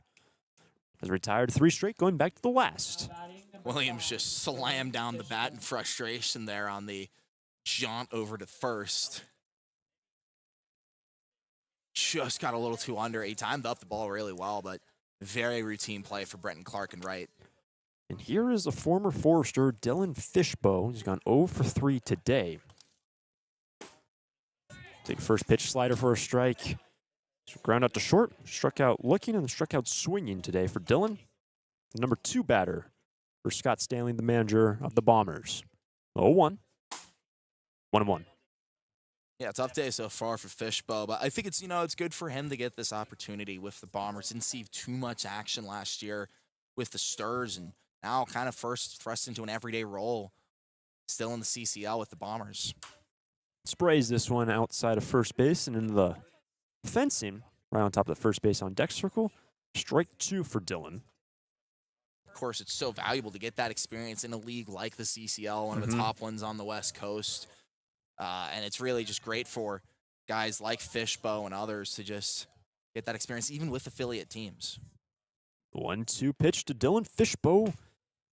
S1: has retired 3 straight, going back to the last.
S3: Williams just slammed down the bat in frustration there on the jaunt over to first. Just got a little too under. He timed up the ball really well, but very routine play for Brenton Clark and right.
S1: And here is the former Forester, Dylan Fishbow. He's gone 0 for 3 today. Take first pitch slider for a strike. Ground out to short. Struck out looking and struck out swinging today for Dylan. The number 2 batter for Scott Stanley, the manager of the Bombers. 0-1. 1-1.
S3: Yeah, tough day so far for Fishbow, but I think it's, it's good for him to get this opportunity with the Bombers. Didn't see too much action last year with the Sturs, and now kind of first thrust into an everyday role. Still in the CCL with the Bombers.
S1: Sprays this one outside of first base and into the fencing, right on top of the first base on deck circle. Strike 2 for Dylan.
S3: Of course, it's so valuable to get that experience in a league like the CCL, one of the top ones on the West Coast. And it's really just great for guys like Fishbow and others to just get that experience, even with affiliate teams.
S1: 1-2 pitch to Dylan Fishbow.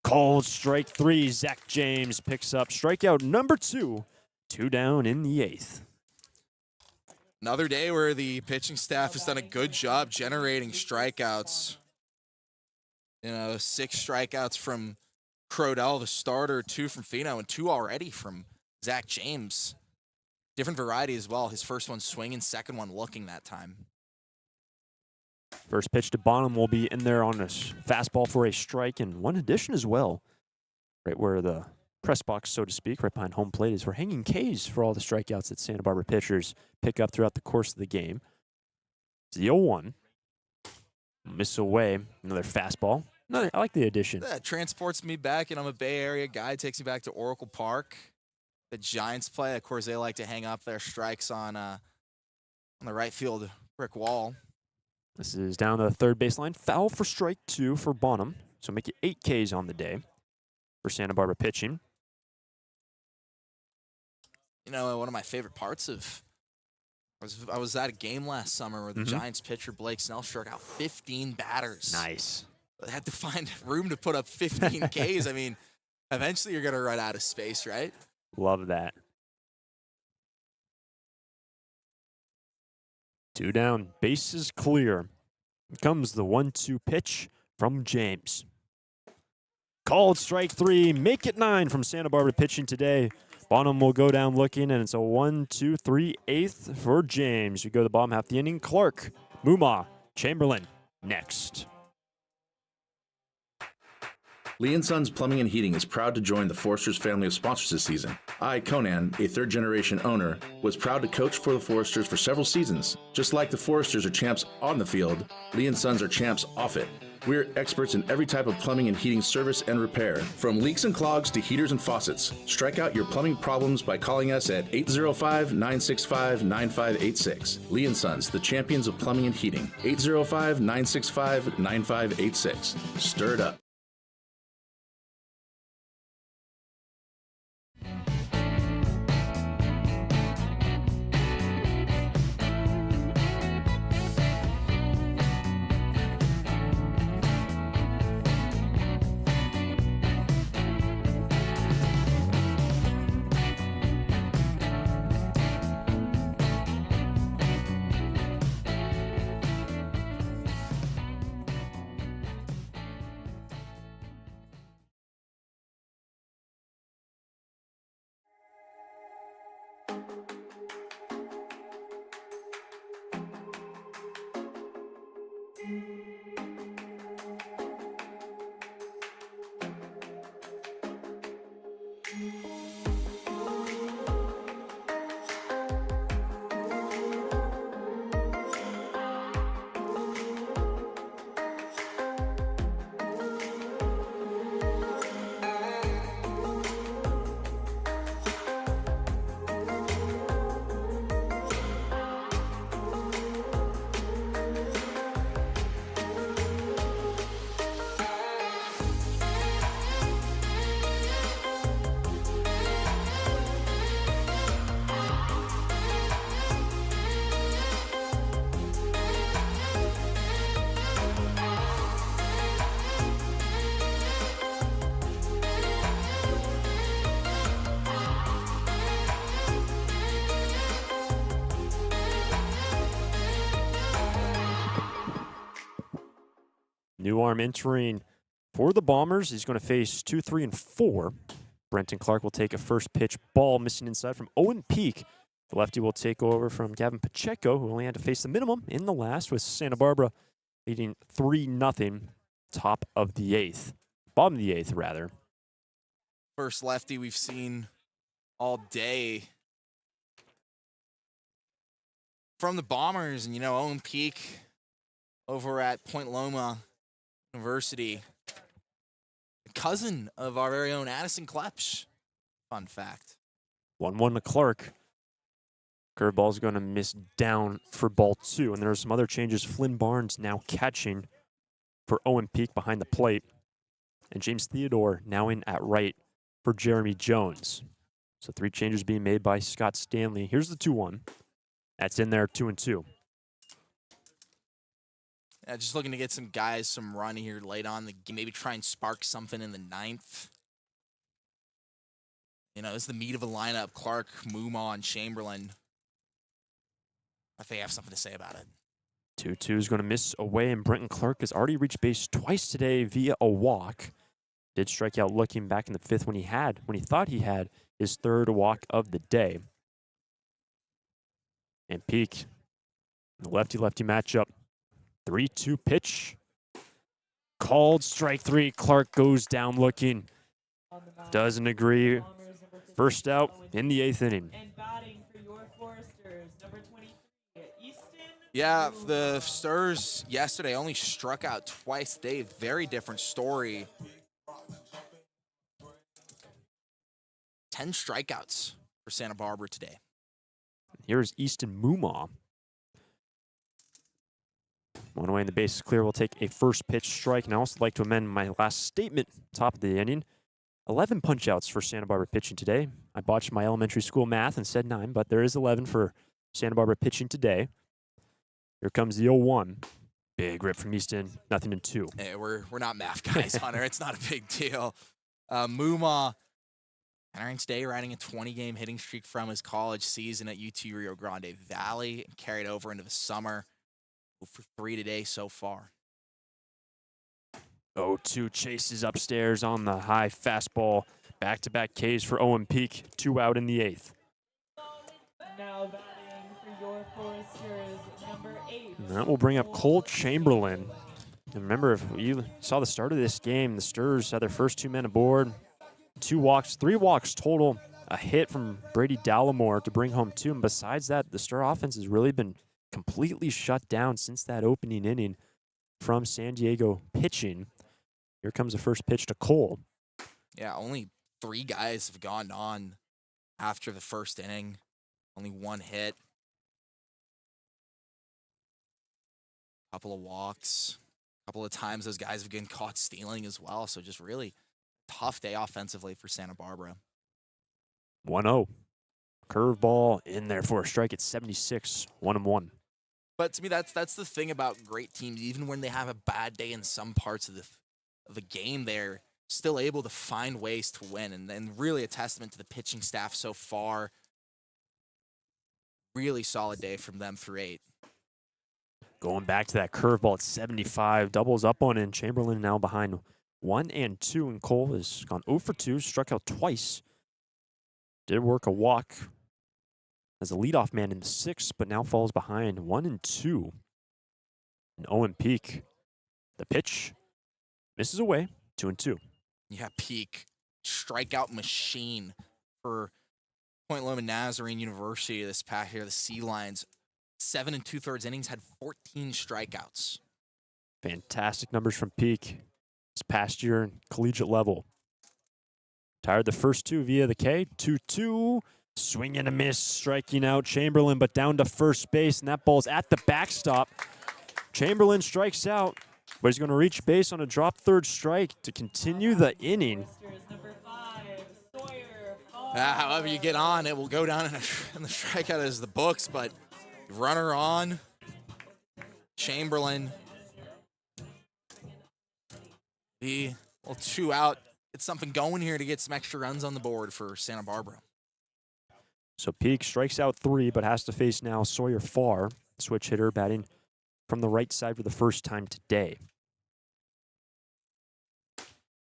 S1: Called strike 3. Zach James picks up strikeout number 2. 2 down in the 8th.
S3: Another day where the pitching staff has done a good job generating strikeouts. 6 strikeouts from Crodell, the starter, 2 from Fino, and 2 already from Zach James. Different variety as well. His first one swinging, second one looking that time.
S1: First pitch to Bonham will be in there on a fastball for a strike, and one addition as well. Right where the press box, so to speak, right behind home plate, is for hanging K's for all the strikeouts that Santa Barbara pitchers pick up throughout the course of the game. It's the 0-1. Miss away. Another fastball. I like the addition.
S3: That transports me back, and I'm a Bay Area guy. Takes me back to Oracle Park. The Giants play. Of course, they like to hang up their strikes on the right field brick wall.
S1: This is down the third baseline. Foul for strike 2 for Bonham. So make it 8 Ks on the day for Santa Barbara pitching.
S3: One of my favorite parts of I was at a game last summer where the Giants pitcher Blake Snell struck out 15 batters.
S1: Nice.
S3: They had to find room to put up 15 Ks. I mean, eventually you're going to run out of space, right?
S1: Love that. 2 down. Base is clear. Here comes the 1-2 pitch from James. Called strike 3. Make it 9 from Santa Barbara pitching today. Bonham will go down looking, and it's a 1-2-3 8th for James. We go to the bottom half of the inning. Clark, Muma, Chamberlain next.
S5: Lee & Sons Plumbing and Heating is proud to join the Foresters family of sponsors this season. I, Conan, a third-generation owner, was proud to coach for the Foresters for several seasons. Just like the Foresters are champs on the field, Lee & Sons are champs off it. We're experts in every type of plumbing and heating service and repair, from leaks and clogs to heaters and faucets. Strike out your plumbing problems by calling us at 805-965-9586. Lee & Sons, the champions of plumbing and heating. 805-965-9586. Stir it up.
S1: New arm entering for the Bombers. He's going to face 2, 3, and 4. Brenton Clark will take a first pitch ball missing inside from Owen Peak. The lefty will take over from Gavin Pacheco, who only had to face the minimum in the last, with Santa Barbara leading 3-0, top of the 8th. Bottom of the 8th, rather.
S3: First lefty we've seen all day from the Bombers. And, Owen Peak over at Point Loma University, the cousin of our very own Addison Klepsch. Fun fact.
S1: 1-1 to Clark. Curveball's going to miss down for ball 2. And there are some other changes. Flynn Barnes now catching for Owen Peak behind the plate. And James Theodore now in at right for Jeremy Jones. So 3 changes being made by Scott Stanley. Here's the 2-1. That's in there, 2-2.
S3: Yeah, just looking to get some guys some run here late on. Maybe try and spark something in the 9th. This is the meat of a lineup. Clark, Muma, and Chamberlain. I think I have something to say about it.
S1: 2-2 is going to miss away, and Brenton Clark has already reached base twice today via a walk. Did strike out looking back in the 5th when he thought he had his 3rd walk of the day. And Peak, the lefty-lefty matchup. 3-2 pitch. Called strike 3. Clark goes down looking. Doesn't agree. First out in the 8th inning.
S11: And batting for your Foresters, number 23, Easton.
S3: Yeah, the Stars yesterday only struck out twice. They very different story. 10 strikeouts for Santa Barbara today.
S1: Here's Easton Muma. One away and the base is clear. We'll take a first pitch strike. And I also like to amend my last statement, top of the inning. 11 punch-outs for Santa Barbara pitching today. I botched my elementary school math and said 9, but there is 11 for Santa Barbara pitching today. Here comes the 0-1. Big rip from Easton, 0-2.
S3: Hey, we're not math guys, Hunter. It's not a big deal. Muma entering today, riding a 20-game hitting streak from his college season at UT Rio Grande Valley and carried over into the summer. For 3 today so far.
S1: 0-2 chases upstairs on the high fastball. Back-to-back Ks for Owen Peak. 2 out in the 8th.
S11: Now batting for your Foresters, number 8.
S1: And that will bring up Cole Chamberlain. And remember, if you saw the start of this game, the Stars had their first 2 men aboard. 2 walks, 3 walks total. A hit from Brady Dallimore to bring home 2. And besides that, the Star offense has really been completely shut down since that opening inning from San Diego pitching. Here comes the first pitch to Cole.
S3: Yeah, only 3 guys have gone on after the first inning. Only 1 hit. Couple of walks. Couple of times those guys have been caught stealing as well. So just really tough day offensively for Santa Barbara.
S1: 1-0. Curveball in there for a strike at 76. 1-1.
S3: But to me, that's the thing about great teams. Even when they have a bad day in some parts of the game, they're still able to find ways to win. And really a testament to the pitching staff so far. Really solid day from them through 8.
S1: Going back to that curveball at 75. Doubles up on it. And Chamberlain now behind 1-2. And Cole has gone 0 for 2. Struck out twice. Did work a walk as a leadoff man in the 6th, but now falls behind 1-2. And Owen Peak, the pitch, misses away, 2-2.
S3: Yeah, Peak, strikeout machine for Point Loma Nazarene University this past year. The Sea Lions, 7 2/3 innings, had 14 strikeouts.
S1: Fantastic numbers from Peak this past year in collegiate level. Tired the first 2 via the K, 2-2. Swing and a miss, striking out Chamberlain, but down to first base, and that ball's at the backstop. Chamberlain strikes out, but he's going to reach base on a drop 3rd strike to continue the inning.
S3: However you get on, it will go down in the strikeout as the books, but runner on. Chamberlain. The 2 out. It's something going here to get some extra runs on the board for Santa Barbara.
S1: So Peak strikes out 3, but has to face now Sawyer Farr, switch hitter, batting from the right side for the first time today.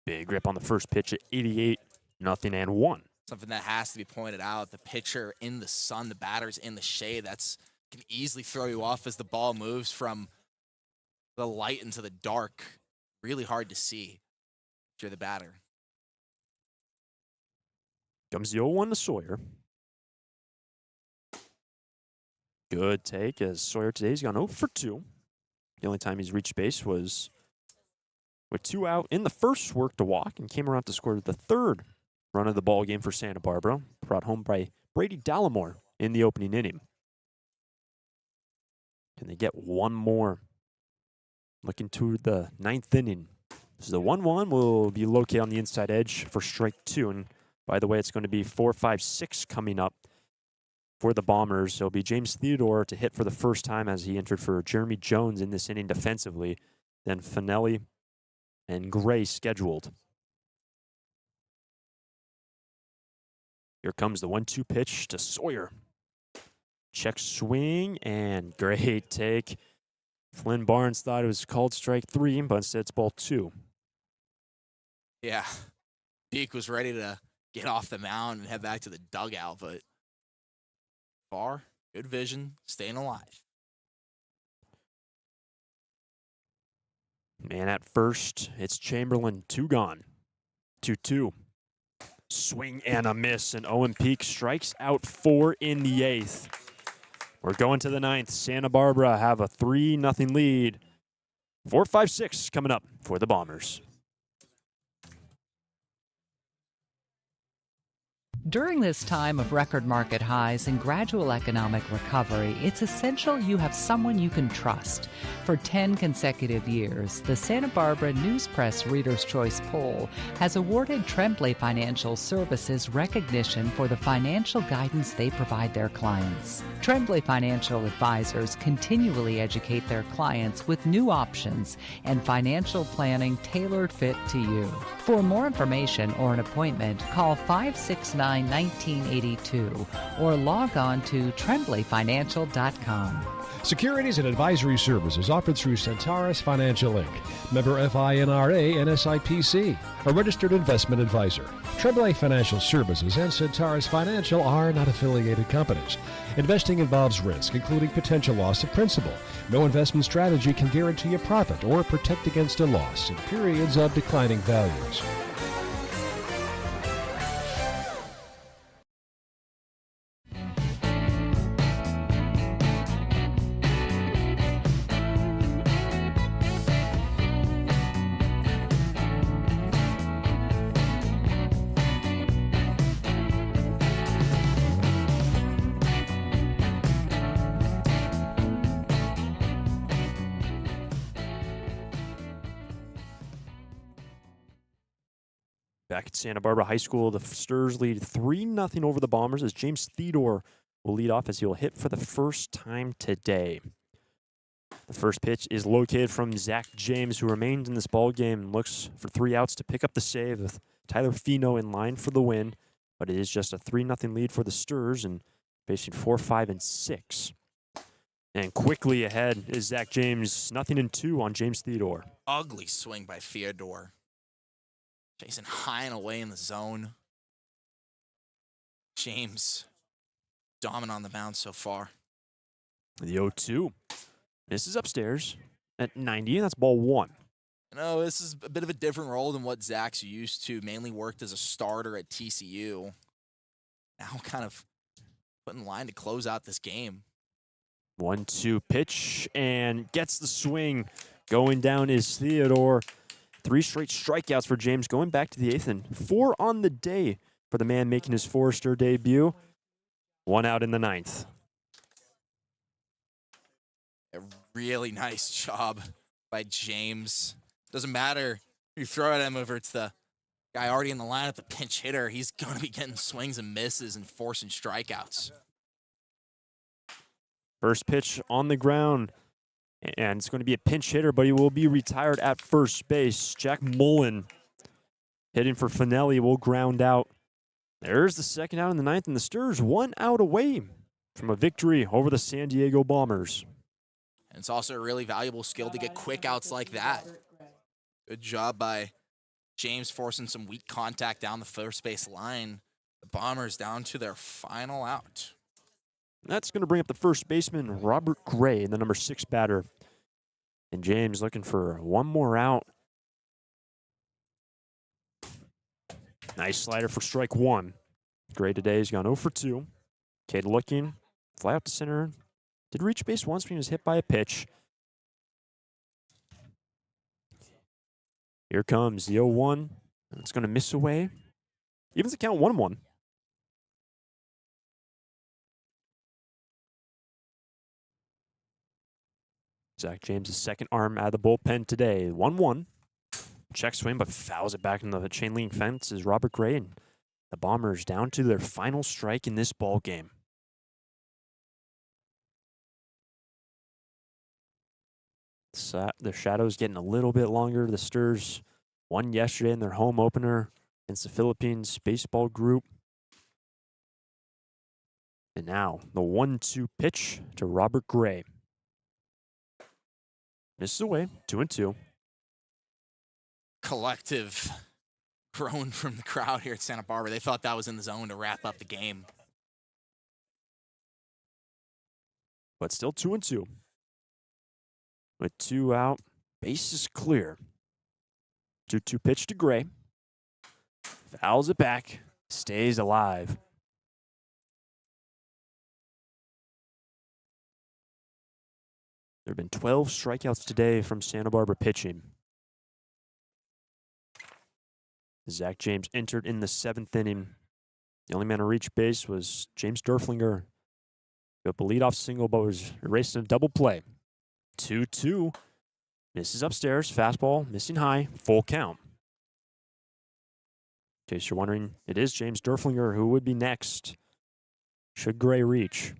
S1: Big rip on the first pitch at 88-0-1.
S3: Something that has to be pointed out, the pitcher in the sun, the batter's in the shade. That's can easily throw you off as the ball moves from the light into the dark. Really hard to see if you're the batter.
S1: Comes the 0-1 to Sawyer. Good take as Sawyer today's gone 0 for 2. The only time he's reached base was with 2 out in the first, worked a walk and came around to score the third run of the ball game for Santa Barbara, brought home by Brady Dallimore in the opening inning. Can they get one more? Looking to the 9th inning. So the 1-1 will be located on the inside edge for strike 2. And by the way, it's going to be 4, 5, 6 coming up for the Bombers. It'll be James Theodore to hit for the first time as he entered for Jeremy Jones in this inning defensively. Then Finelli and Gray scheduled. Here comes the 1-2 pitch to Sawyer. Check swing and great take. Flynn Barnes thought it was called strike 3, but instead it's ball 2.
S3: Yeah, Beek was ready to get off the mound and head back to the dugout, but far, good vision, staying alive.
S1: Man at first, it's Chamberlain, 2 gone. 2-2. Swing and a miss, and Owen Peak strikes out 4 in the 8th. We're going to the 9th. Santa Barbara have a 3-0 lead. 4, 5, 6 coming up for the Bombers.
S8: During this time of record market highs and gradual economic recovery, it's essential you have someone you can trust. For 10 consecutive years, the Santa Barbara News Press Reader's Choice Poll has awarded Tremblay Financial Services recognition for the financial guidance they provide their clients. Tremblay Financial Advisors continually educate their clients with new options and financial planning tailored fit to you. For more information or an appointment, call 569-1982 or log on to tremblayfinancial.com.
S9: Securities and advisory services offered through Centaurus Financial Inc., member FINRA and SIPC, a registered investment advisor. Tremblay Financial Services and Centaurus Financial are not affiliated companies. Investing involves risk, including potential loss of principal. No investment strategy can guarantee a profit or protect against a loss in periods of declining values.
S1: Back at Santa Barbara High School, the Sturs lead 3-0 over the Bombers as James Theodore will lead off as he will hit for the first time today. The first pitch is located from Zach James, who remains in this ball game and looks for 3 outs to pick up the save with Tyler Fino in line for the win. But it is just a 3-0 lead for the Sturs and facing 4, 5, and 6. And quickly ahead is Zach James, 0-2 on James Theodore.
S3: Ugly swing by Theodore. Jason high and away in the zone. James dominant on the mound so far.
S1: The 0-2. This is upstairs at 90, and that's ball 1.
S3: No, this is a bit of a different role than what Zach's used to. Mainly worked as a starter at TCU. Now kind of put in line to close out this game.
S1: 1-2 pitch and gets the swing. Going down is Theodore. 3 straight strikeouts for James going back to the 8th and 4 on the day for the man making his Forester debut. 1 out in the 9th.
S3: A really nice job by James. Doesn't matter if you throw at him, if it's the guy already in the lineup, the pinch hitter, he's going to be getting swings and misses and forcing strikeouts.
S1: First pitch on the ground. And it's going to be a pinch hitter, but he will be retired at first base. Jack Mullen hitting for Finelli will ground out. There's the second out in the 9th, and the Sturs 1 out away from a victory over the San Diego Bombers.
S3: And it's also a really valuable skill to get quick outs like that. Good job by James forcing some weak contact down the first base line. The Bombers down to their final out.
S1: That's going to bring up the first baseman, Robert Gray, the number 6 batter. And James looking for one more out. Nice slider for strike 1. Gray today has gone 0 for 2. Cade looking, fly out to center. Did reach base once when he was hit by a pitch. Here comes the 0-1. It's going to miss away. Evens the count 1-1. Zach James' second arm out of the bullpen today. 1-1. Check swing, but fouls it back in the chain link fence is Robert Gray, and the Bombers down to their final strike in this ball game. The shadow's getting a little bit longer. The Stars won yesterday in their home opener against the Philippines baseball group. And now the 1-2 pitch to Robert Gray. Misses away, 2-2.
S3: Collective groan from the crowd here at Santa Barbara. They thought that was in the zone to wrap up the game.
S1: But still 2-2. With 2 out, base is clear. 2-2 pitch to Gray. Fouls it back, stays alive. There have been 12 strikeouts today from Santa Barbara pitching. Zach James entered in the 7th inning. The only man to reach base was James Derflinger. Got the leadoff single, but was erased in a double play. 2-2. Misses upstairs. Fastball missing high. Full count. In case you're wondering, it is James Derflinger who would be next. Should Gray reach.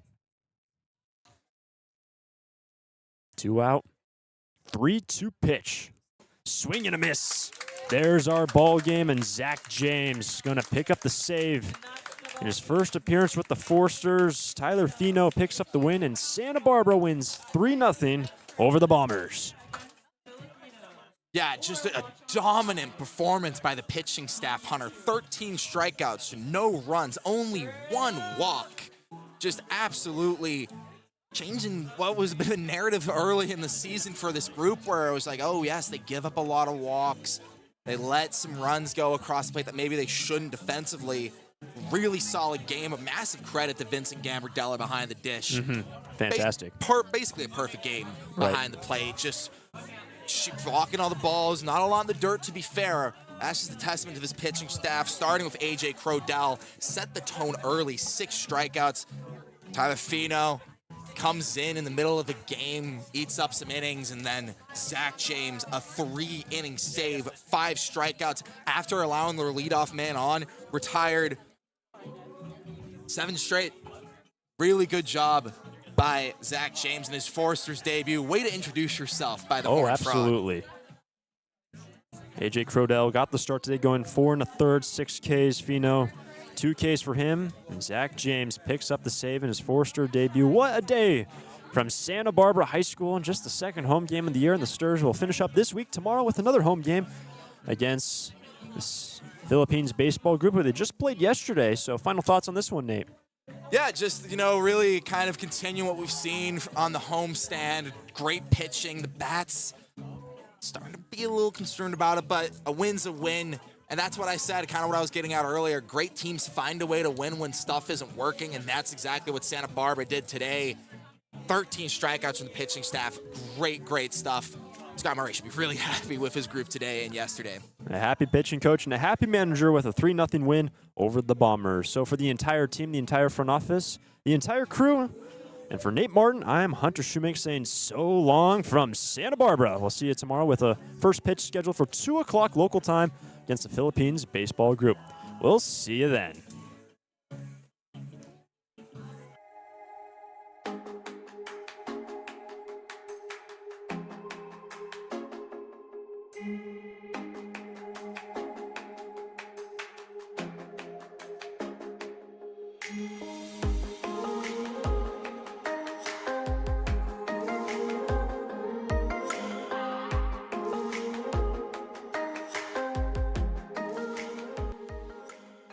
S1: 2 out. 3-2 pitch. Swing and a miss. There's our ball game, and Zach James going to pick up the save. In his first appearance with the Forsters, Tyler Fino picks up the win, and Santa Barbara wins 3-0 over the Bombers.
S3: Yeah, just a dominant performance by the pitching staff, Hunter. 13 strikeouts, no runs, only 1 walk. Just absolutely changing what was a bit of a narrative early in the season for this group, where it was like, oh yes, they give up a lot of walks. They let some runs go across the plate that maybe they shouldn't defensively. Really solid game. A massive credit to Vincent Gambardella behind the dish.
S1: Fantastic.
S3: Basically a perfect game behind the plate. Just blocking all the balls. Not a lot in the dirt, to be fair. That's just a testament to this pitching staff, starting with A.J. Crodell. Set the tone early. 6 strikeouts. Tyler Fino comes in the middle of the game, eats up some innings, and then Zach James, a 3-inning save, 5 strikeouts after allowing their leadoff man on, retired 7 straight. Really good job by Zach James in his Foresters debut. Way to introduce yourself by the Horned Frog.
S1: Absolutely. A.J. Crodell got the start today, going 4 1/3, 6 Ks. Fino, 2 Ks for him. And Zach James picks up the save in his Forester debut. What a day from Santa Barbara High School, and just the second home game of the year. And the Stars will finish up this week tomorrow with another home game against this Philippines baseball group who they just played yesterday. So final thoughts on this one, Nate?
S3: Yeah, just, really kind of continue what we've seen on the homestand. Great pitching. The bats starting to be a little concerned about it, but a win's a win. And that's what I said, kind of what I was getting at earlier. Great teams find a way to win when stuff isn't working, and that's exactly what Santa Barbara did today. 13 strikeouts from the pitching staff. Great stuff. Scott Murray should be really happy with his group today and yesterday.
S1: A happy pitching coach and a happy manager with a 3-0 win over the Bombers. So for the entire team, the entire front office, the entire crew, and for Nate Martin, I'm Hunter Shoemake saying so long from Santa Barbara. We'll see you tomorrow with a first pitch scheduled for 2 o'clock local time against the Philippines baseball group. We'll see you then.
S7: Thank you.